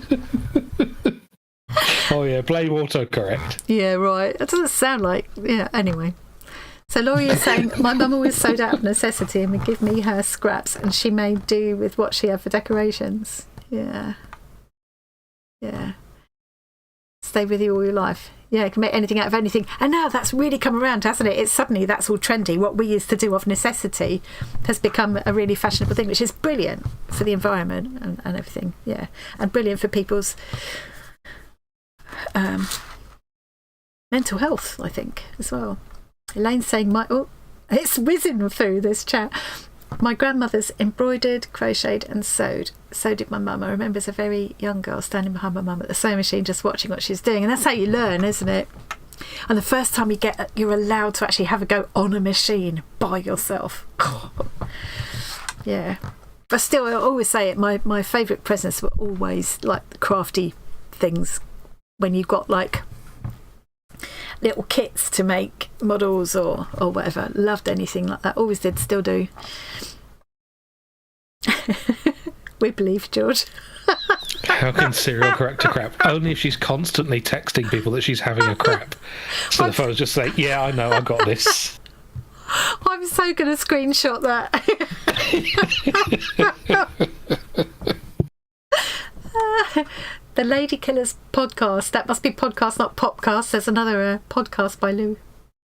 Speaker 1: Oh yeah, blame autocorrect.
Speaker 2: Yeah, right. It doesn't sound like... Yeah, anyway. So Laurie is saying, my mum always sewed out of necessity and would give me her scraps and she made do with what she had for decorations. Yeah. Yeah. Stay with you all your life. Yeah, you can make anything out of anything. And now that's really come around, hasn't it? It's suddenly that's all trendy. What we used to do of necessity has become a really fashionable thing, which is brilliant for the environment and everything. Yeah. And brilliant for people's mental health, I think, as well. Elaine's saying, it's whizzing through this chat. My grandmother's embroidered, crocheted and sewed. So did my mum. I remember as a very young girl standing behind my mum at the sewing machine just watching what she's doing. And that's how you learn, isn't it? And the first time you're allowed to actually have a go on a machine by yourself. Yeah. But still, I always say it, my favourite presents were always like crafty things when you got like little kits to make models or whatever. Loved anything like that. Always did, still do. We believe George.
Speaker 1: How can Serial correct a crap? Only if she's constantly texting people that she's having a crap. So the phones just say, yeah, I know, I got this.
Speaker 2: I'm so going to screenshot that. The Lady Killers podcast. That must be podcast, not popcast. There's another podcast by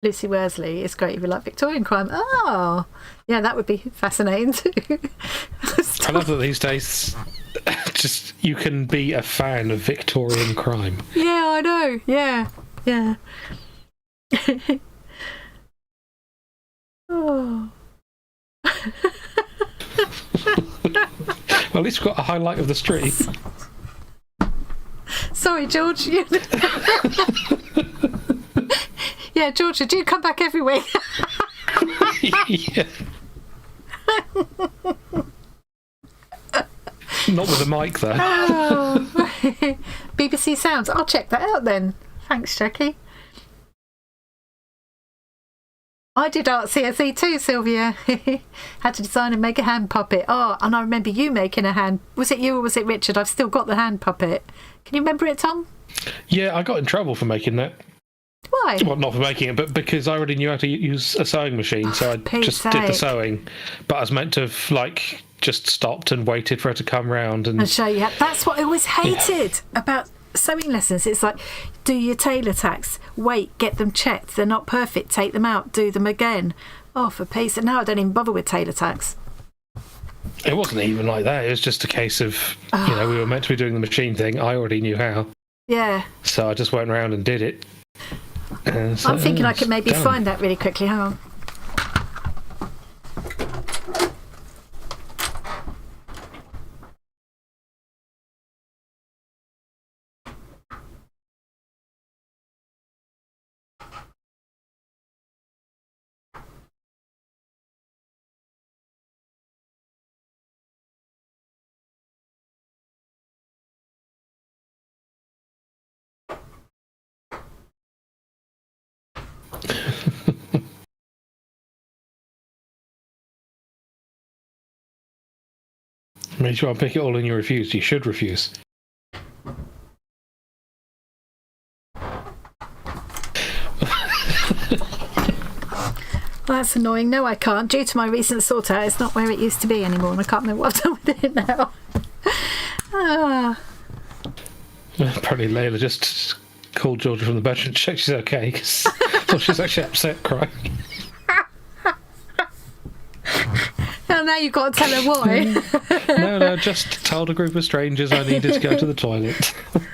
Speaker 2: Lucy Worsley. It's great if you like Victorian crime. Oh, yeah, that would be fascinating too.
Speaker 1: I love that these days just you can be a fan of Victorian crime.
Speaker 2: Yeah, I know. Yeah. Oh.
Speaker 1: Well, at least we've got a highlight of the street.
Speaker 2: Sorry, George. Yeah, Georgia, do you come back every week?
Speaker 1: Yeah. Not with a mic, though.
Speaker 2: Oh. BBC Sounds. I'll check that out then. Thanks, Jackie. I did art CSE too, Sylvia. Had to design and make a hand puppet. Oh, and I remember you making a hand. Was it you or was it Richard? I've still got the hand puppet. Can you remember it, Tom?
Speaker 1: Yeah, I got in trouble for making that.
Speaker 2: Why?
Speaker 1: Well, not for making it, but because I already knew how to use a sewing machine, so I just did the sewing. But I was meant to have, like, just stopped and waited for her to come round and
Speaker 2: show you. That's what I always hated about sewing lessons. It's like, do your tailor tacks, wait, get them checked, they're not perfect, take them out, do them again. Oh, for peace. And now I don't even bother with tailor tacks.
Speaker 1: It wasn't even like that. It was just a case of, you know, we were meant to be doing the machine thing. I already knew how. Yeah. So I just went around and did it. So
Speaker 2: I'm thinking I could maybe find that really quickly. Hang on.
Speaker 1: Made sure I pick it all and you refused. You should refuse.
Speaker 2: Well, that's annoying. No, I can't. Due to my recent sort out, it's not where it used to be anymore, and I can't remember what I've done with it now.
Speaker 1: Apparently Layla just called Georgia from the bedroom to check she's okay, because she's actually upset crying.
Speaker 2: Oh, now you've got to tell her why.
Speaker 1: No, just told a group of strangers I needed to go to the toilet.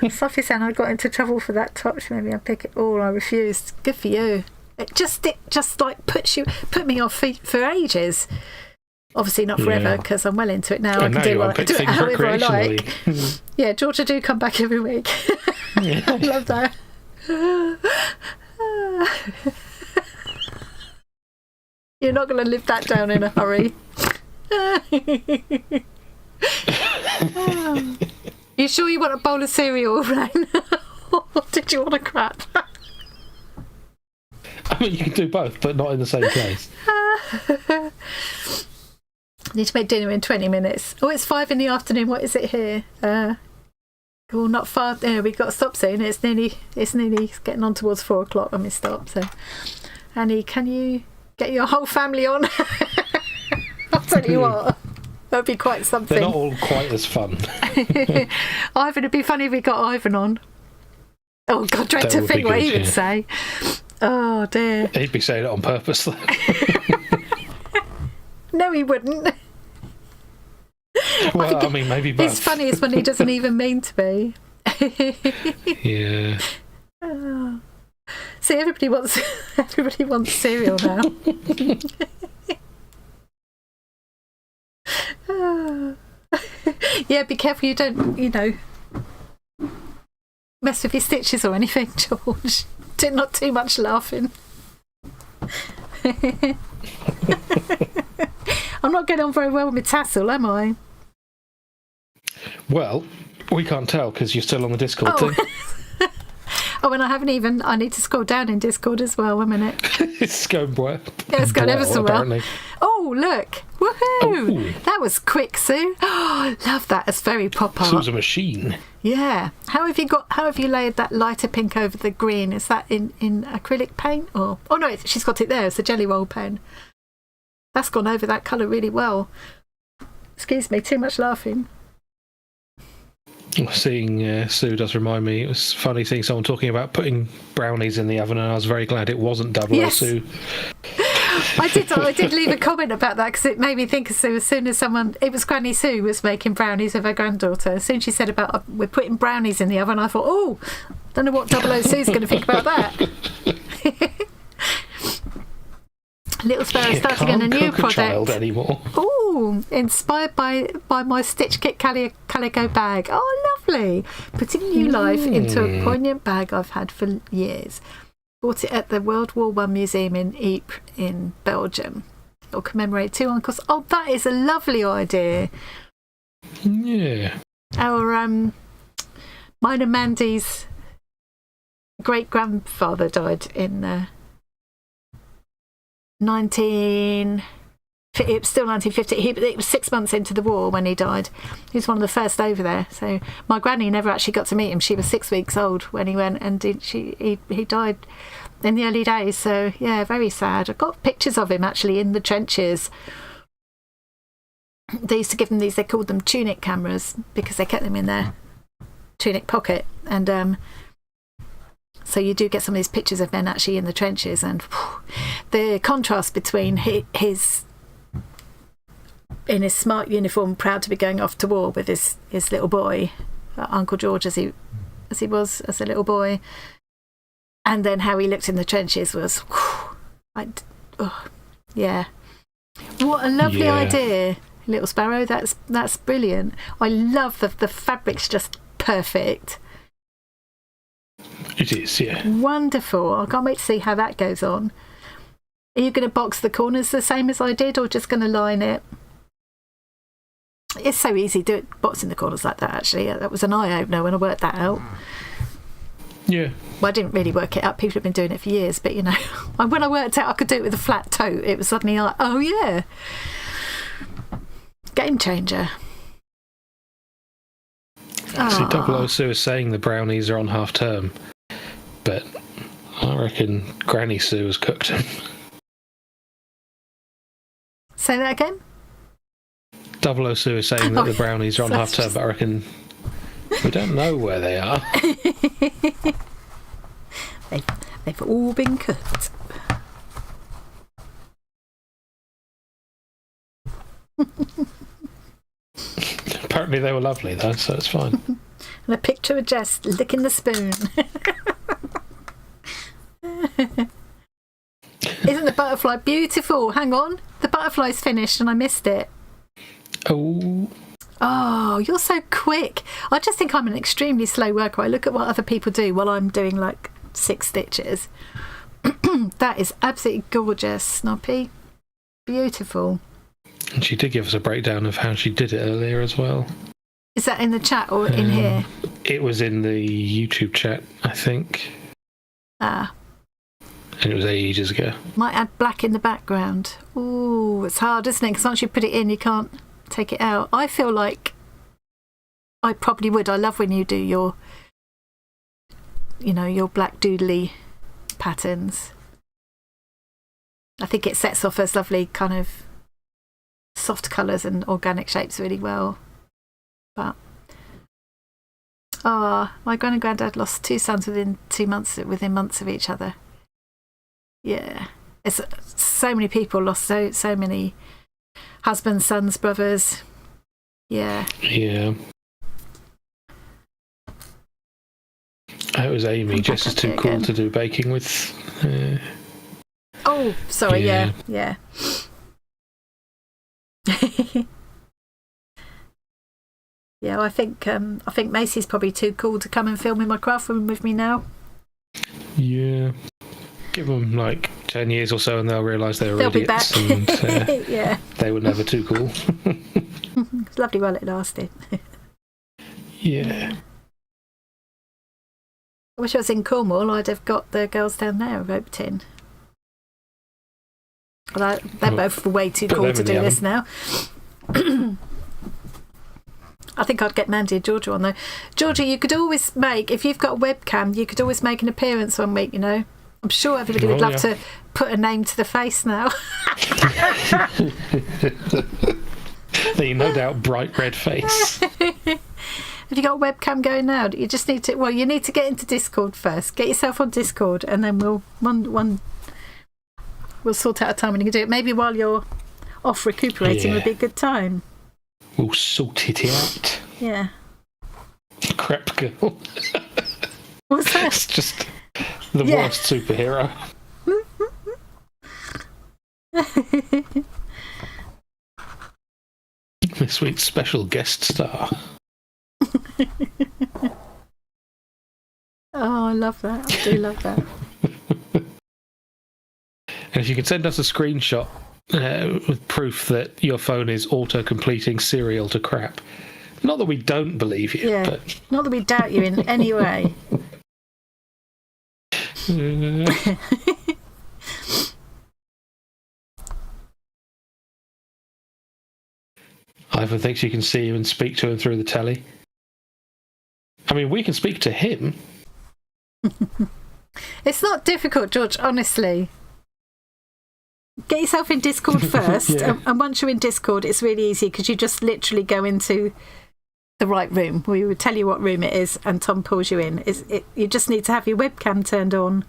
Speaker 2: Sophie said I got into trouble for that touch. Maybe I pick it all. I refused. Good for you. It just like put me off for ages. Obviously not forever, because I'm well into it now.
Speaker 1: And
Speaker 2: I can do it however I like. Yeah, Georgia, do come back every week.
Speaker 1: Yeah.
Speaker 2: I love that. You're not going to live that down in a hurry. You sure you want a bowl of cereal, Rain? Or did you want a crap?
Speaker 1: I mean, you can do both, but not in the same place.
Speaker 2: Need to make dinner in 20 minutes. Oh, it's 5 in the afternoon. What is it here? Well, not far. We've got to stop soon. It's nearly getting on towards 4 o'clock when we stop. So, Annie, can you get your whole family on? I'll tell you what. That'd be quite something.
Speaker 1: They're not all quite as fun.
Speaker 2: Ivan, it'd be funny if we got Ivan on. Oh, God, dread to think what he would say. Oh, dear.
Speaker 1: He'd be saying it on purpose, though.
Speaker 2: No, he wouldn't.
Speaker 1: Well, I mean, maybe both.
Speaker 2: It's funniest when he doesn't even mean to be.
Speaker 1: Yeah.
Speaker 2: Oh. See, everybody wants cereal now. Yeah, be careful you don't, mess with your stitches or anything, George. Not too much laughing. I'm not getting on very well with my tassel, am I?
Speaker 1: Well, we can't tell because you're still on the Discord thing.
Speaker 2: Oh, and I need to scroll down in Discord as well. 1 minute.
Speaker 1: It's going well.
Speaker 2: Yeah, it's going ever so well.
Speaker 1: Apparently.
Speaker 2: Oh, Oh, look. Woohoo!
Speaker 1: Oh.
Speaker 2: That was quick, Sue. Oh, love that. It's very pop art.
Speaker 1: Sue's a machine.
Speaker 2: Yeah. How have you laid that lighter pink over the green? Is that in acrylic paint or? Oh no, she's got it there. It's a jelly roll pen. That's gone over that colour really well. Excuse me, too much laughing.
Speaker 1: Seeing Sue does remind me, it was funny seeing someone talking about putting brownies in the oven, and I was very glad it wasn't Double
Speaker 2: Yes.
Speaker 1: Sue.
Speaker 2: I did leave a comment about that because it made me think of Sue. As soon as it was Granny Sue was making brownies of her granddaughter. As soon as she said about we're putting brownies in the oven, I thought, oh, don't know what Double O Sue's going to think about that. Little Sparrow starting on a new
Speaker 1: project. Child
Speaker 2: project.
Speaker 1: anymore.
Speaker 2: Oh, inspired by my Stitch Kit calico bag. Oh, lovely! Putting new life into a poignant bag I've had for years. Bought it at the World War I Museum in Ypres in Belgium. It'll commemorate 2 uncles. Oh, that is a lovely idea.
Speaker 1: Yeah.
Speaker 2: Our mine and Mandy's great grandfather died in it was still 1950. It was 6 months into the war when he died. He was one of the first over there. So my granny never actually got to meet him. She was 6 weeks old when he went, and he died in the early days. So yeah, very sad. I've got pictures of him actually in the trenches. They used to give them these. They called them tunic cameras because they kept them in their tunic pocket, and so you do get some of these pictures of men actually in the trenches, and the contrast between his in his smart uniform, proud to be going off to war with his little boy, Uncle George, as he was as a little boy, and then how he looked in the trenches was, yeah. What a lovely idea, Little Sparrow. That's brilliant. I love the fabric's just perfect.
Speaker 1: It is, yeah.
Speaker 2: Wonderful. I can't wait to see how that goes on. Are you going to box the corners the same as I did, or just going to line it? It's so easy boxing the corners like that, actually. That was an eye-opener when I worked that out.
Speaker 1: Yeah.
Speaker 2: Well, I didn't really work it out. People have been doing it for years, but, when I worked out I could do it with a flat tote, it was suddenly like, oh, yeah. Game changer.
Speaker 1: See, Double O Sue is saying the brownies are on half term, but I reckon Granny Sue has cooked them.
Speaker 2: Say that again?
Speaker 1: Double O Sue is saying that the brownies are on half term, but I reckon we don't know where they are.
Speaker 2: They've all been cooked.
Speaker 1: Apparently they were lovely though, so it's fine.
Speaker 2: And a picture of Jess licking the spoon. Isn't the butterfly beautiful? Hang on. The butterfly's finished and I missed it. Oh, you're so quick. I just think I'm an extremely slow worker. I look at what other people do while I'm doing like 6 stitches. That is absolutely gorgeous, Snoppy. Beautiful.
Speaker 1: And she did give us a breakdown of how she did it earlier as well.
Speaker 2: Is that in the chat or in here?
Speaker 1: It was in the YouTube chat, I think.
Speaker 2: Ah.
Speaker 1: And it was ages ago.
Speaker 2: Might add black in the background. Ooh, it's hard, isn't it? Because once you put it in, you can't take it out. I feel like I probably would. I love when you do your black doodly patterns. I think it sets off as lovely kind of soft colours and organic shapes really well. But my gran and granddad lost 2 sons within months of each other. Yeah, it's so many people lost so many husbands, sons, brothers. Yeah.
Speaker 1: It was Amy. Jess is too cool to do baking with.
Speaker 2: Oh, sorry. Yeah. Yeah, I think Macy's probably too cool to come and film in my craft room with me now.
Speaker 1: Yeah. Give them like 10 years or so and they'll realise they'll
Speaker 2: Be
Speaker 1: idiots.
Speaker 2: back.
Speaker 1: And,
Speaker 2: yeah.
Speaker 1: They were never too cool.
Speaker 2: It's lovely while it lasted.
Speaker 1: Yeah.
Speaker 2: I wish I was in Cornwall. I'd have got the girls down there roped in. Well, they're both way too
Speaker 1: Put
Speaker 2: cool
Speaker 1: them
Speaker 2: to
Speaker 1: in the
Speaker 2: do
Speaker 1: oven.
Speaker 2: this now. I think I'd get Mandy and Georgia on though. Georgia, you could always make, if you've got a webcam, you could always make an appearance one week, you know. I'm sure everybody would love to put a name to the face now.
Speaker 1: The no doubt bright red face.
Speaker 2: Have you got a webcam going now? You just need to, well, you need to get into Discord first. Get yourself on Discord and then we'll sort out a time when you can do it. Maybe while you're off recuperating would be a good time.
Speaker 1: We'll sort it out.
Speaker 2: Yeah.
Speaker 1: Crap girl.
Speaker 2: What's that?
Speaker 1: It's just the worst superhero. This week's special guest star.
Speaker 2: Oh, I love that. I do love that.
Speaker 1: And if you could send us a screenshot with proof that your phone is auto-completing cereal to crap. Not that we don't believe you, but...
Speaker 2: Not that we doubt you in any way.
Speaker 1: Ivan thinks you can see him and speak to him through the telly. I mean, we can speak to him.
Speaker 2: It's not difficult, George, honestly. Get yourself in Discord first, and once you're in Discord, it's really easy because you just literally go into the right room. We would tell you what room it is, and Tom pulls you in. You just need to have your webcam turned on.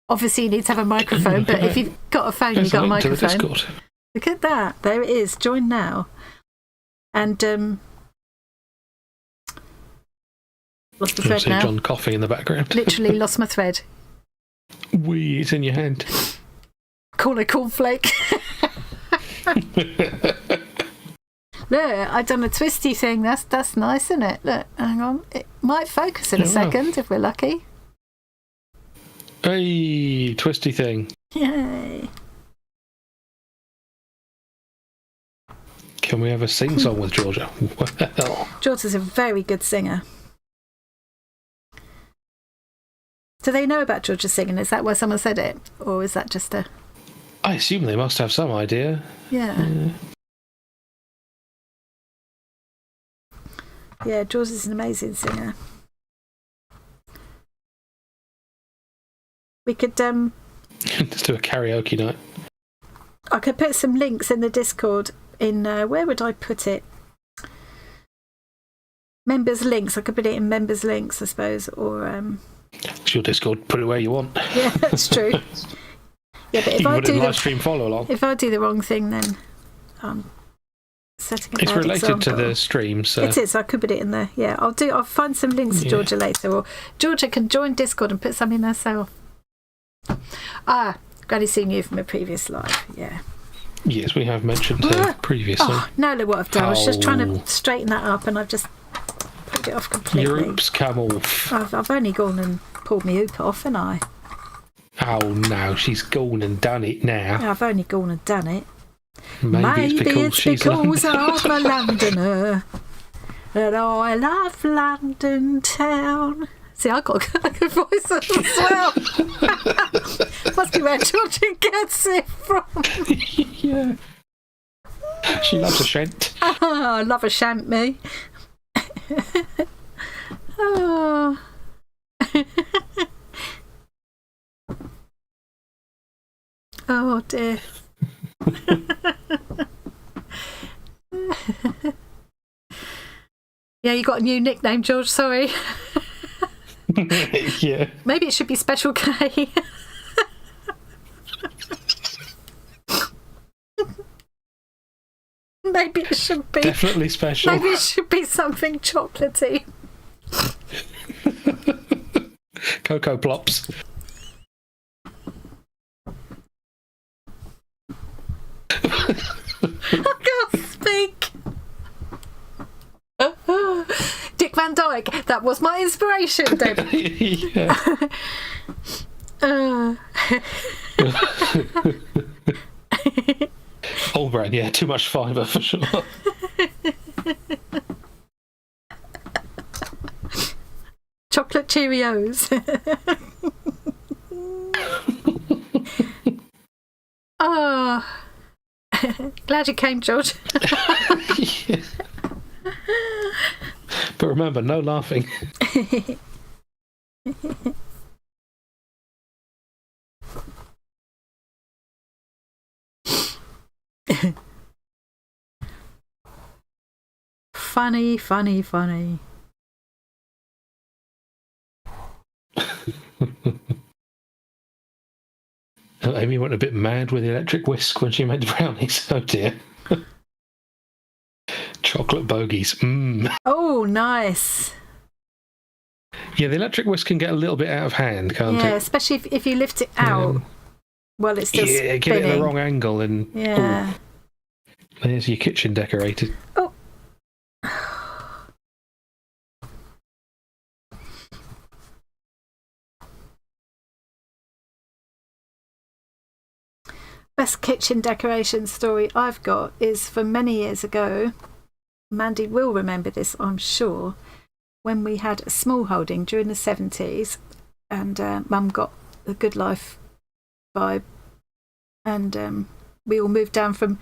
Speaker 2: Obviously, you need to have a microphone, but if you've got a phone, you've got a microphone. Look at that. There it is. Join now. And lost the thread now.
Speaker 1: John coughing in the background.
Speaker 2: Literally lost my thread.
Speaker 1: Wee, it's in your hand.
Speaker 2: Call it cornflake. Look, I've done a twisty thing. That's nice, isn't it? Look, hang on. It might focus in a second if we're lucky.
Speaker 1: Hey, twisty thing.
Speaker 2: Yay.
Speaker 1: Can we have a sing song with Georgia? Well.
Speaker 2: Georgia's a very good singer. Do they know about Georgia singing? Is that why someone said it? Or is that just a...
Speaker 1: I assume they must have some idea.
Speaker 2: Yeah. Yeah, Georgia's an amazing singer. We could...
Speaker 1: Let's do a karaoke night.
Speaker 2: I could put some links in the Discord in... where would I put it? Members links. I could put it in members links, I suppose, or...
Speaker 1: It's your Discord. Put it where you want.
Speaker 2: Yeah, that's true. Yeah, but if I do
Speaker 1: live stream follow along.
Speaker 2: If I do the wrong thing, then I'm setting a
Speaker 1: It's
Speaker 2: bad
Speaker 1: related
Speaker 2: example.
Speaker 1: to the stream, so
Speaker 2: it is. I could put it in there. Yeah, I'll find some links to Georgia later, or Georgia can join Discord and put something herself. Granny seen you from a previous live. Yeah.
Speaker 1: Yes, we have mentioned her previously.
Speaker 2: Oh, now look what I've done. I was just trying to straighten that up, and I've just pulled it off completely.
Speaker 1: Your oops come off.
Speaker 2: I've only gone and pulled my hoop off, haven't I?
Speaker 1: Oh no, she's gone and done it now.
Speaker 2: I've only gone and done it.
Speaker 1: Maybe it's because
Speaker 2: I'm a Londoner that I love London town. See, I got a good voice as well. Must be where Georgia gets it from.
Speaker 1: Yeah. She loves a shant.
Speaker 2: Oh, I love a shant, me. Oh. Oh dear. Yeah, you got a new nickname, George, sorry.
Speaker 1: Yeah.
Speaker 2: Maybe it should be Special K. Maybe it should be.
Speaker 1: Definitely special.
Speaker 2: Maybe it should be something chocolatey.
Speaker 1: Cocoa Plops.
Speaker 2: I can't speak. Dick Van Dyke, that was my inspiration, David.
Speaker 1: Yeah. All brand, yeah, too much fibre for sure.
Speaker 2: Chocolate Cheerios. Glad you came, George.
Speaker 1: Yeah. But remember, no laughing.
Speaker 2: Funny, funny, funny.
Speaker 1: Amy went a bit mad with the electric whisk when she made the brownies. Oh dear. Chocolate bogies. Mmm.
Speaker 2: Oh, nice.
Speaker 1: Yeah, the electric whisk can get a little bit out of hand, can't it?
Speaker 2: Yeah, especially if you lift it out while it's still spinning.
Speaker 1: Get it at the wrong angle and...
Speaker 2: Yeah.
Speaker 1: Oh, there's your kitchen decorated.
Speaker 2: Oh. Best kitchen decoration story I've got is from many years ago. Mandy will remember this, I'm sure, when we had a small holding during the 70s and Mum got the Good Life vibe and we all moved down from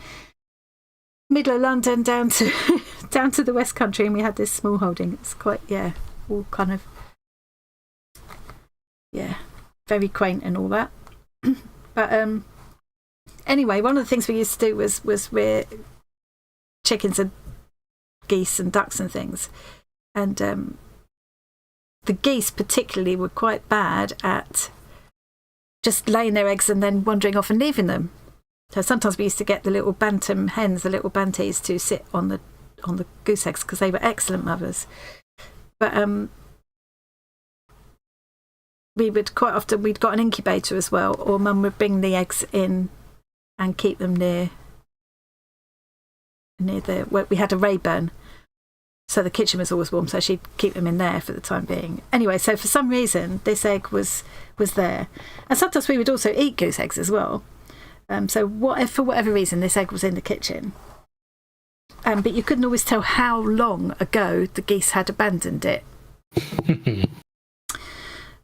Speaker 2: middle of London down to down to the West Country, and we had this small holding. It's quite, all kind of, very quaint and all that. But anyway, one of the things we used to do was rear chickens and geese and ducks and things, and the geese particularly were quite bad at just laying their eggs and then wandering off and leaving them. So sometimes we used to get the little bantam hens, the little banties, to sit on the goose eggs because they were excellent mothers. But we would quite often, we'd got an incubator as well, or Mum would bring the eggs in and keep them near where we had a Rayburn, so the kitchen was always warm, so she'd keep them in there for the time being. Anyway, so for some reason this egg was there, and sometimes we would also eat goose eggs as well. So for whatever reason, this egg was in the kitchen, but you couldn't always tell how long ago the geese had abandoned it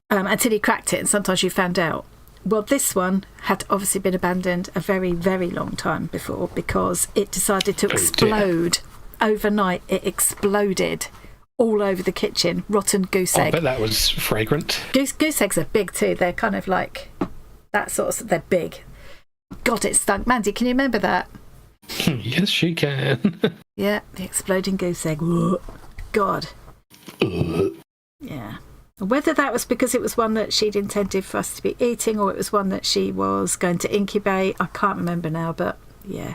Speaker 2: until you cracked it, and sometimes you found out. Well, this one had obviously been abandoned a very, very long time before, because it decided to explode. Overnight, it exploded all over the kitchen. Rotten goose egg.
Speaker 1: But that was fragrant.
Speaker 2: Goose eggs are big too. They're kind of like that sort of. They're big. God, it stunk. Mandy, can you remember that?
Speaker 1: Yes, she can.
Speaker 2: Yeah, the exploding goose egg. God. Yeah. Whether that was because it was one that she'd intended for us to be eating, or it was one that she was going to incubate, I can't remember now, but yeah.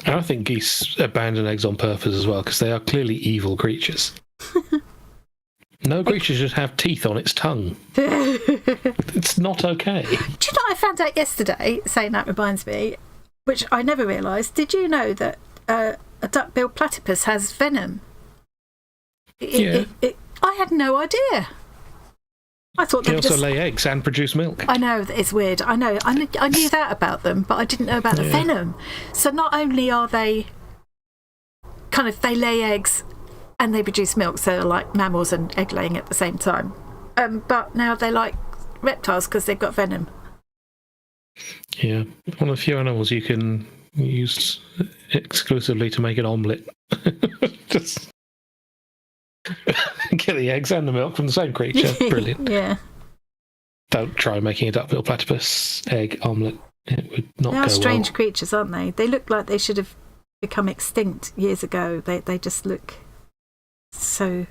Speaker 1: I think geese abandon eggs on purpose as well, because they are clearly evil creatures. No creature should have teeth on its tongue. It's not okay. Do
Speaker 2: you know what I found out yesterday? Saying that reminds me, which I never realised. Did you know that a duck-billed platypus has venom? I had no idea. I thought
Speaker 1: they also lay eggs and produce milk.
Speaker 2: I know, it's weird. I know. I knew that about them, but I didn't know about the venom. So not only are they they lay eggs and they produce milk, so they're like mammals and egg laying at the same time. But now they're like reptiles because they've got venom.
Speaker 1: Yeah, one of the few animals you can use exclusively to make an omelette. Just get the eggs and the milk from the same creature. Brilliant.
Speaker 2: Yeah.
Speaker 1: Don't try making a duck-billed platypus egg omelette. It would not go well.
Speaker 2: They are strange creatures, aren't they? They look like they should have become extinct years ago. They just look so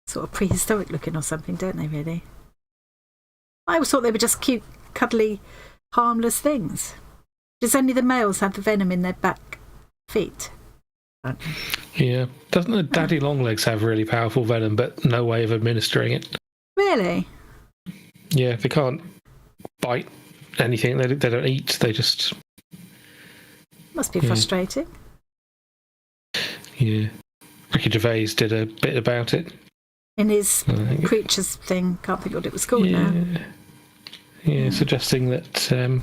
Speaker 2: sort of prehistoric looking or something, don't they, really? I always thought they were just cute, cuddly, harmless things. Just only the males have the venom in their back feet.
Speaker 1: Yeah. Doesn't the daddy longlegs have really powerful venom, but no way of administering it?
Speaker 2: Really?
Speaker 1: Yeah, they can't bite anything. They don't eat. They just...
Speaker 2: Must be frustrating.
Speaker 1: Yeah. Ricky Gervais did a bit about it.
Speaker 2: In his creatures thing, can't think what it was called now.
Speaker 1: Yeah, suggesting that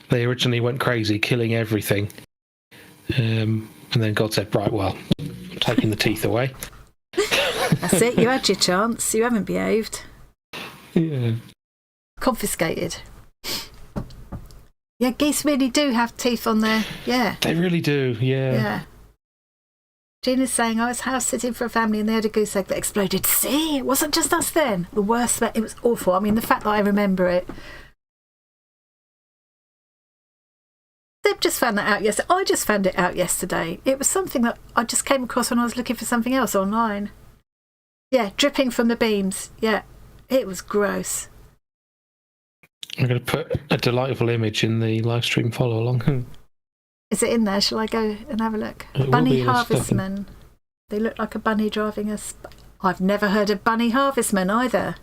Speaker 1: they originally went crazy, killing everything. And then God said, right, well, I'm taking the teeth away.
Speaker 2: That's it, you had your chance. You haven't behaved.
Speaker 1: Yeah.
Speaker 2: Confiscated. Yeah, geese really do have teeth on their... Yeah.
Speaker 1: They really do, yeah.
Speaker 2: Yeah. Gina's saying, I was house sitting for a family and they had a goose egg that exploded. See, it wasn't just us then. The worst, it was awful. I mean, the fact that I remember it. Deb just found that out yesterday. I just found it out yesterday. It was something that I just came across when I was looking for something else online. Yeah, dripping from the beams. Yeah, it was gross.
Speaker 1: I'm going to put a delightful image in the live stream follow along.
Speaker 2: Is it in there? Shall I go and have a look?
Speaker 1: It
Speaker 2: Bunny harvestman. They look like a bunny driving a... I've never heard of bunny harvestman either.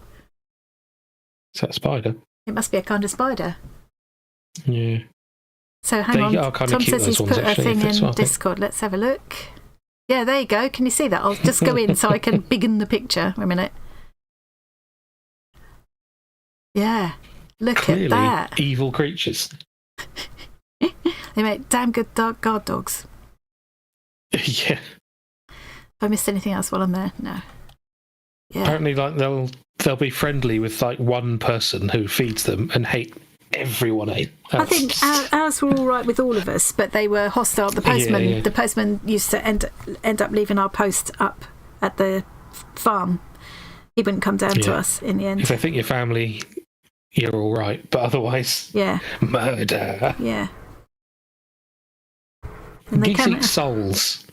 Speaker 1: Is that a spider?
Speaker 2: It must be a kind of spider.
Speaker 1: Yeah.
Speaker 2: So hang on.
Speaker 1: Are kind
Speaker 2: Tom
Speaker 1: of cute,
Speaker 2: says he's
Speaker 1: those ones,
Speaker 2: put a
Speaker 1: actually,
Speaker 2: thing
Speaker 1: if
Speaker 2: in
Speaker 1: it's
Speaker 2: Discord. Let's have a look. Yeah, there you go. Can you see that? I'll just go in so I can biggen the picture. Wait a minute. Yeah. Look
Speaker 1: Clearly
Speaker 2: at that.
Speaker 1: evil creatures.
Speaker 2: They make damn good guard dogs.
Speaker 1: Yeah.
Speaker 2: Have I missed anything else while I'm there? No. Yeah.
Speaker 1: Apparently, like they'll be friendly with like one person who feeds them and hate everyone else.
Speaker 2: I think ours were all right with all of us, but they were hostile. The postman,
Speaker 1: Yeah.
Speaker 2: the postman used to end up leaving our post up at the farm. He wouldn't come down to us in the end.
Speaker 1: If they think your family, you're all right, but otherwise,
Speaker 2: Yeah.
Speaker 1: murder.
Speaker 2: Yeah. And they
Speaker 1: Geese
Speaker 2: can.
Speaker 1: eat souls,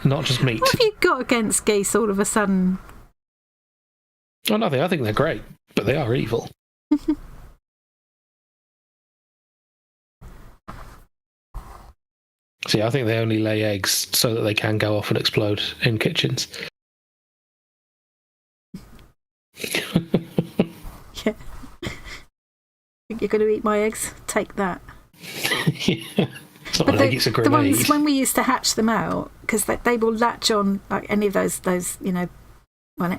Speaker 1: not just meat.
Speaker 2: What have you got against geese all of a sudden?
Speaker 1: Oh, nothing. I think they're great, but they are evil. See, I think they only lay eggs so that they can go off and explode in kitchens.
Speaker 2: Yeah. Think you're going to eat my eggs? Take that.
Speaker 1: Yeah. It's not
Speaker 2: But
Speaker 1: an egg, it's a
Speaker 2: the
Speaker 1: grenade.
Speaker 2: ones when we used to hatch them out, because they will latch on like any of those you know. Well,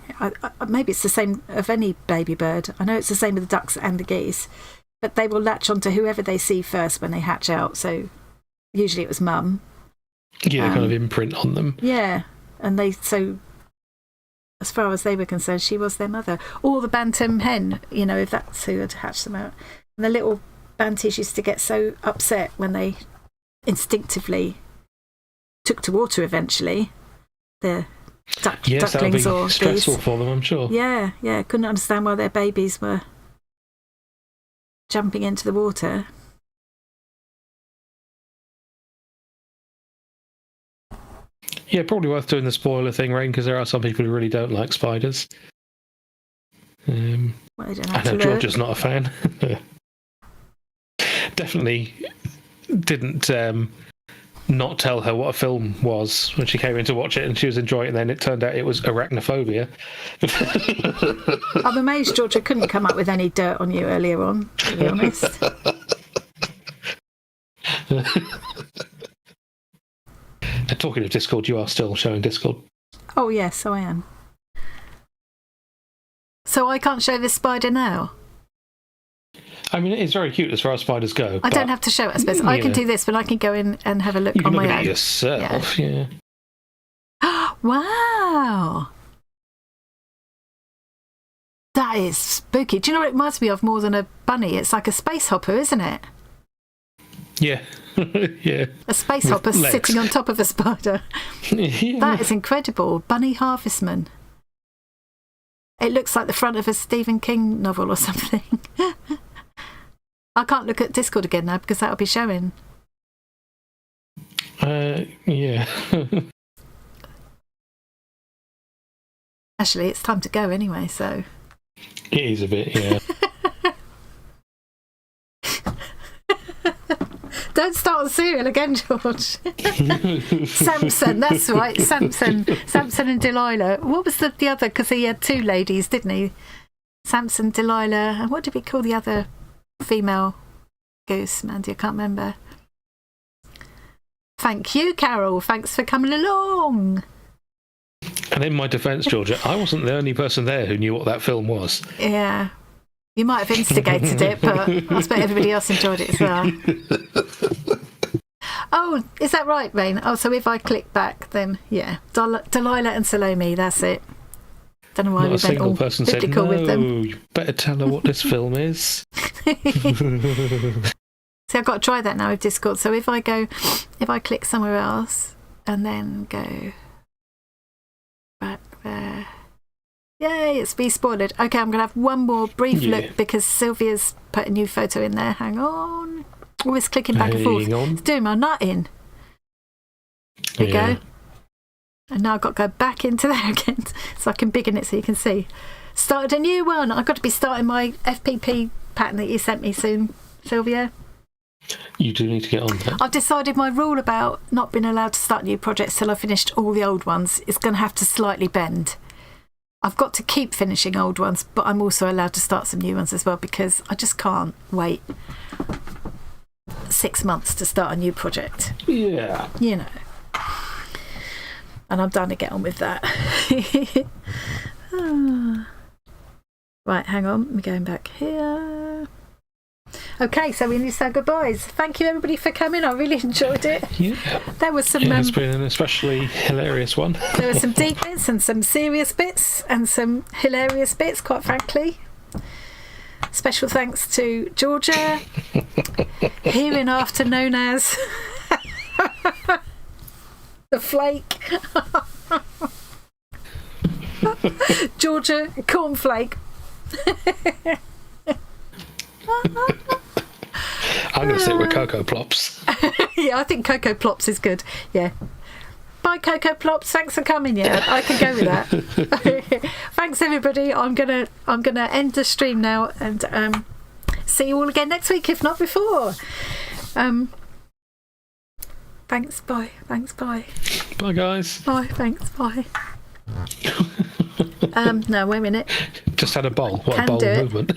Speaker 2: maybe it's the same of any baby bird. I know it's the same with the ducks and the geese, but they will latch on to whoever they see first when they hatch out. So usually it was mum.
Speaker 1: Yeah, kind of imprint on them.
Speaker 2: Yeah, and so as far as they were concerned, she was their mother. Or the bantam hen, you know, if that's who had hatched them out. And the little banties used to get so upset when they instinctively took to water eventually. The
Speaker 1: Yes, that would
Speaker 2: ducklings
Speaker 1: be
Speaker 2: or
Speaker 1: stressful
Speaker 2: geese.
Speaker 1: for them, I'm sure.
Speaker 2: Yeah, couldn't understand why their babies were jumping into the water.
Speaker 1: Yeah, probably worth doing the spoiler thing, Rain, because there are some people who really don't like spiders.
Speaker 2: Well, I don't
Speaker 1: I
Speaker 2: have
Speaker 1: know
Speaker 2: to look.
Speaker 1: Georgia's not a fan. Definitely didn't not tell her what a film was when she came in to watch it, and she was enjoying it, and then it turned out it was arachnophobia.
Speaker 2: I'm amazed Georgia couldn't come up with any dirt on you earlier on, to be honest.
Speaker 1: And talking of Discord, you are still showing Discord.
Speaker 2: Oh, yes, I am. So I can't show this spider now?
Speaker 1: I mean, it is very cute as far as spiders go.
Speaker 2: I don't have to show it, I suppose. I can do this, but I can go in and have a look
Speaker 1: You can
Speaker 2: on
Speaker 1: look
Speaker 2: my
Speaker 1: at
Speaker 2: own.
Speaker 1: it yourself, yeah.
Speaker 2: Wow! That is spooky. Do you know what it reminds me of more than a bunny? It's like a space hopper, isn't it?
Speaker 1: Yeah. Yeah.
Speaker 2: A space
Speaker 1: With
Speaker 2: hopper
Speaker 1: legs.
Speaker 2: sitting on top of a spider.
Speaker 1: Yeah.
Speaker 2: That is incredible. Bunny harvestman. It looks like the front of a Stephen King novel or something. I can't look at Discord again now because that'll be showing.
Speaker 1: Yeah.
Speaker 2: Actually, it's time to go anyway, so...
Speaker 1: It is a bit, yeah.
Speaker 2: Don't start on cereal again, George. Samson, that's right. Samson and Delilah. What was the other? Because he had two ladies, didn't he? Samson, Delilah, and what did we call the other female goose, Mandy? I can't remember. Thank you, Carol. Thanks for coming along.
Speaker 1: And in my defence, Georgia, I wasn't the only person there who knew what that film was.
Speaker 2: Yeah. You might have instigated it, but I expect everybody else enjoyed it as well. Oh, is that right, Rain? Oh, so if I click back, then, yeah. Delilah and Salome, that's it. Don't know why
Speaker 1: Not
Speaker 2: we
Speaker 1: a
Speaker 2: went
Speaker 1: single
Speaker 2: all
Speaker 1: person said,
Speaker 2: biblical with them.
Speaker 1: no, you better tell her what this film is.
Speaker 2: See, I've got to try that now with Discord. So if I click somewhere else and then go back there. Yay, it's spoiled. Okay, I'm going to have one more brief look because Sylvia's put a new photo in there. Hang on. Always clicking back and forth. It's doing my nut in. There you go. And now I've got to go back into there again so I can biggen it so you can see. Started a new one. I've got to be starting my FPP pattern that you sent me soon, Sylvia.
Speaker 1: You do need to get on that.
Speaker 2: I've decided my rule about not being allowed to start new projects till I've finished all the old ones is going to have to slightly bend. I've got to keep finishing old ones, but I'm also allowed to start some new ones as well because I just can't wait 6 months to start a new project.
Speaker 1: Yeah.
Speaker 2: You know. And I'm trying to get on with that. Right, hang on. We're going back here. Okay, so we need to say goodbyes. Thank you, everybody, for coming. I really enjoyed it.
Speaker 1: Yeah.
Speaker 2: There was some.
Speaker 1: It's been an especially hilarious one.
Speaker 2: There were some deep bits and some serious bits and some hilarious bits, quite frankly. Special thanks to Georgia, hereinafter known as the Flake. Georgia Cornflake.
Speaker 1: I'm going to sit with Cocoa Plops.
Speaker 2: Yeah, I think Cocoa Plops is good. Yeah. Bye, Cocoa Plops. Thanks for coming. Yeah, I can go with that. Thanks, everybody. I'm gonna end the stream now and see you all again next week, if not before. Thanks. Bye. Thanks. Bye.
Speaker 1: Bye, guys.
Speaker 2: Bye. Thanks. Bye. No, wait a minute.
Speaker 1: Just had a bowl. What
Speaker 2: Can
Speaker 1: a bowl
Speaker 2: do it.
Speaker 1: movement.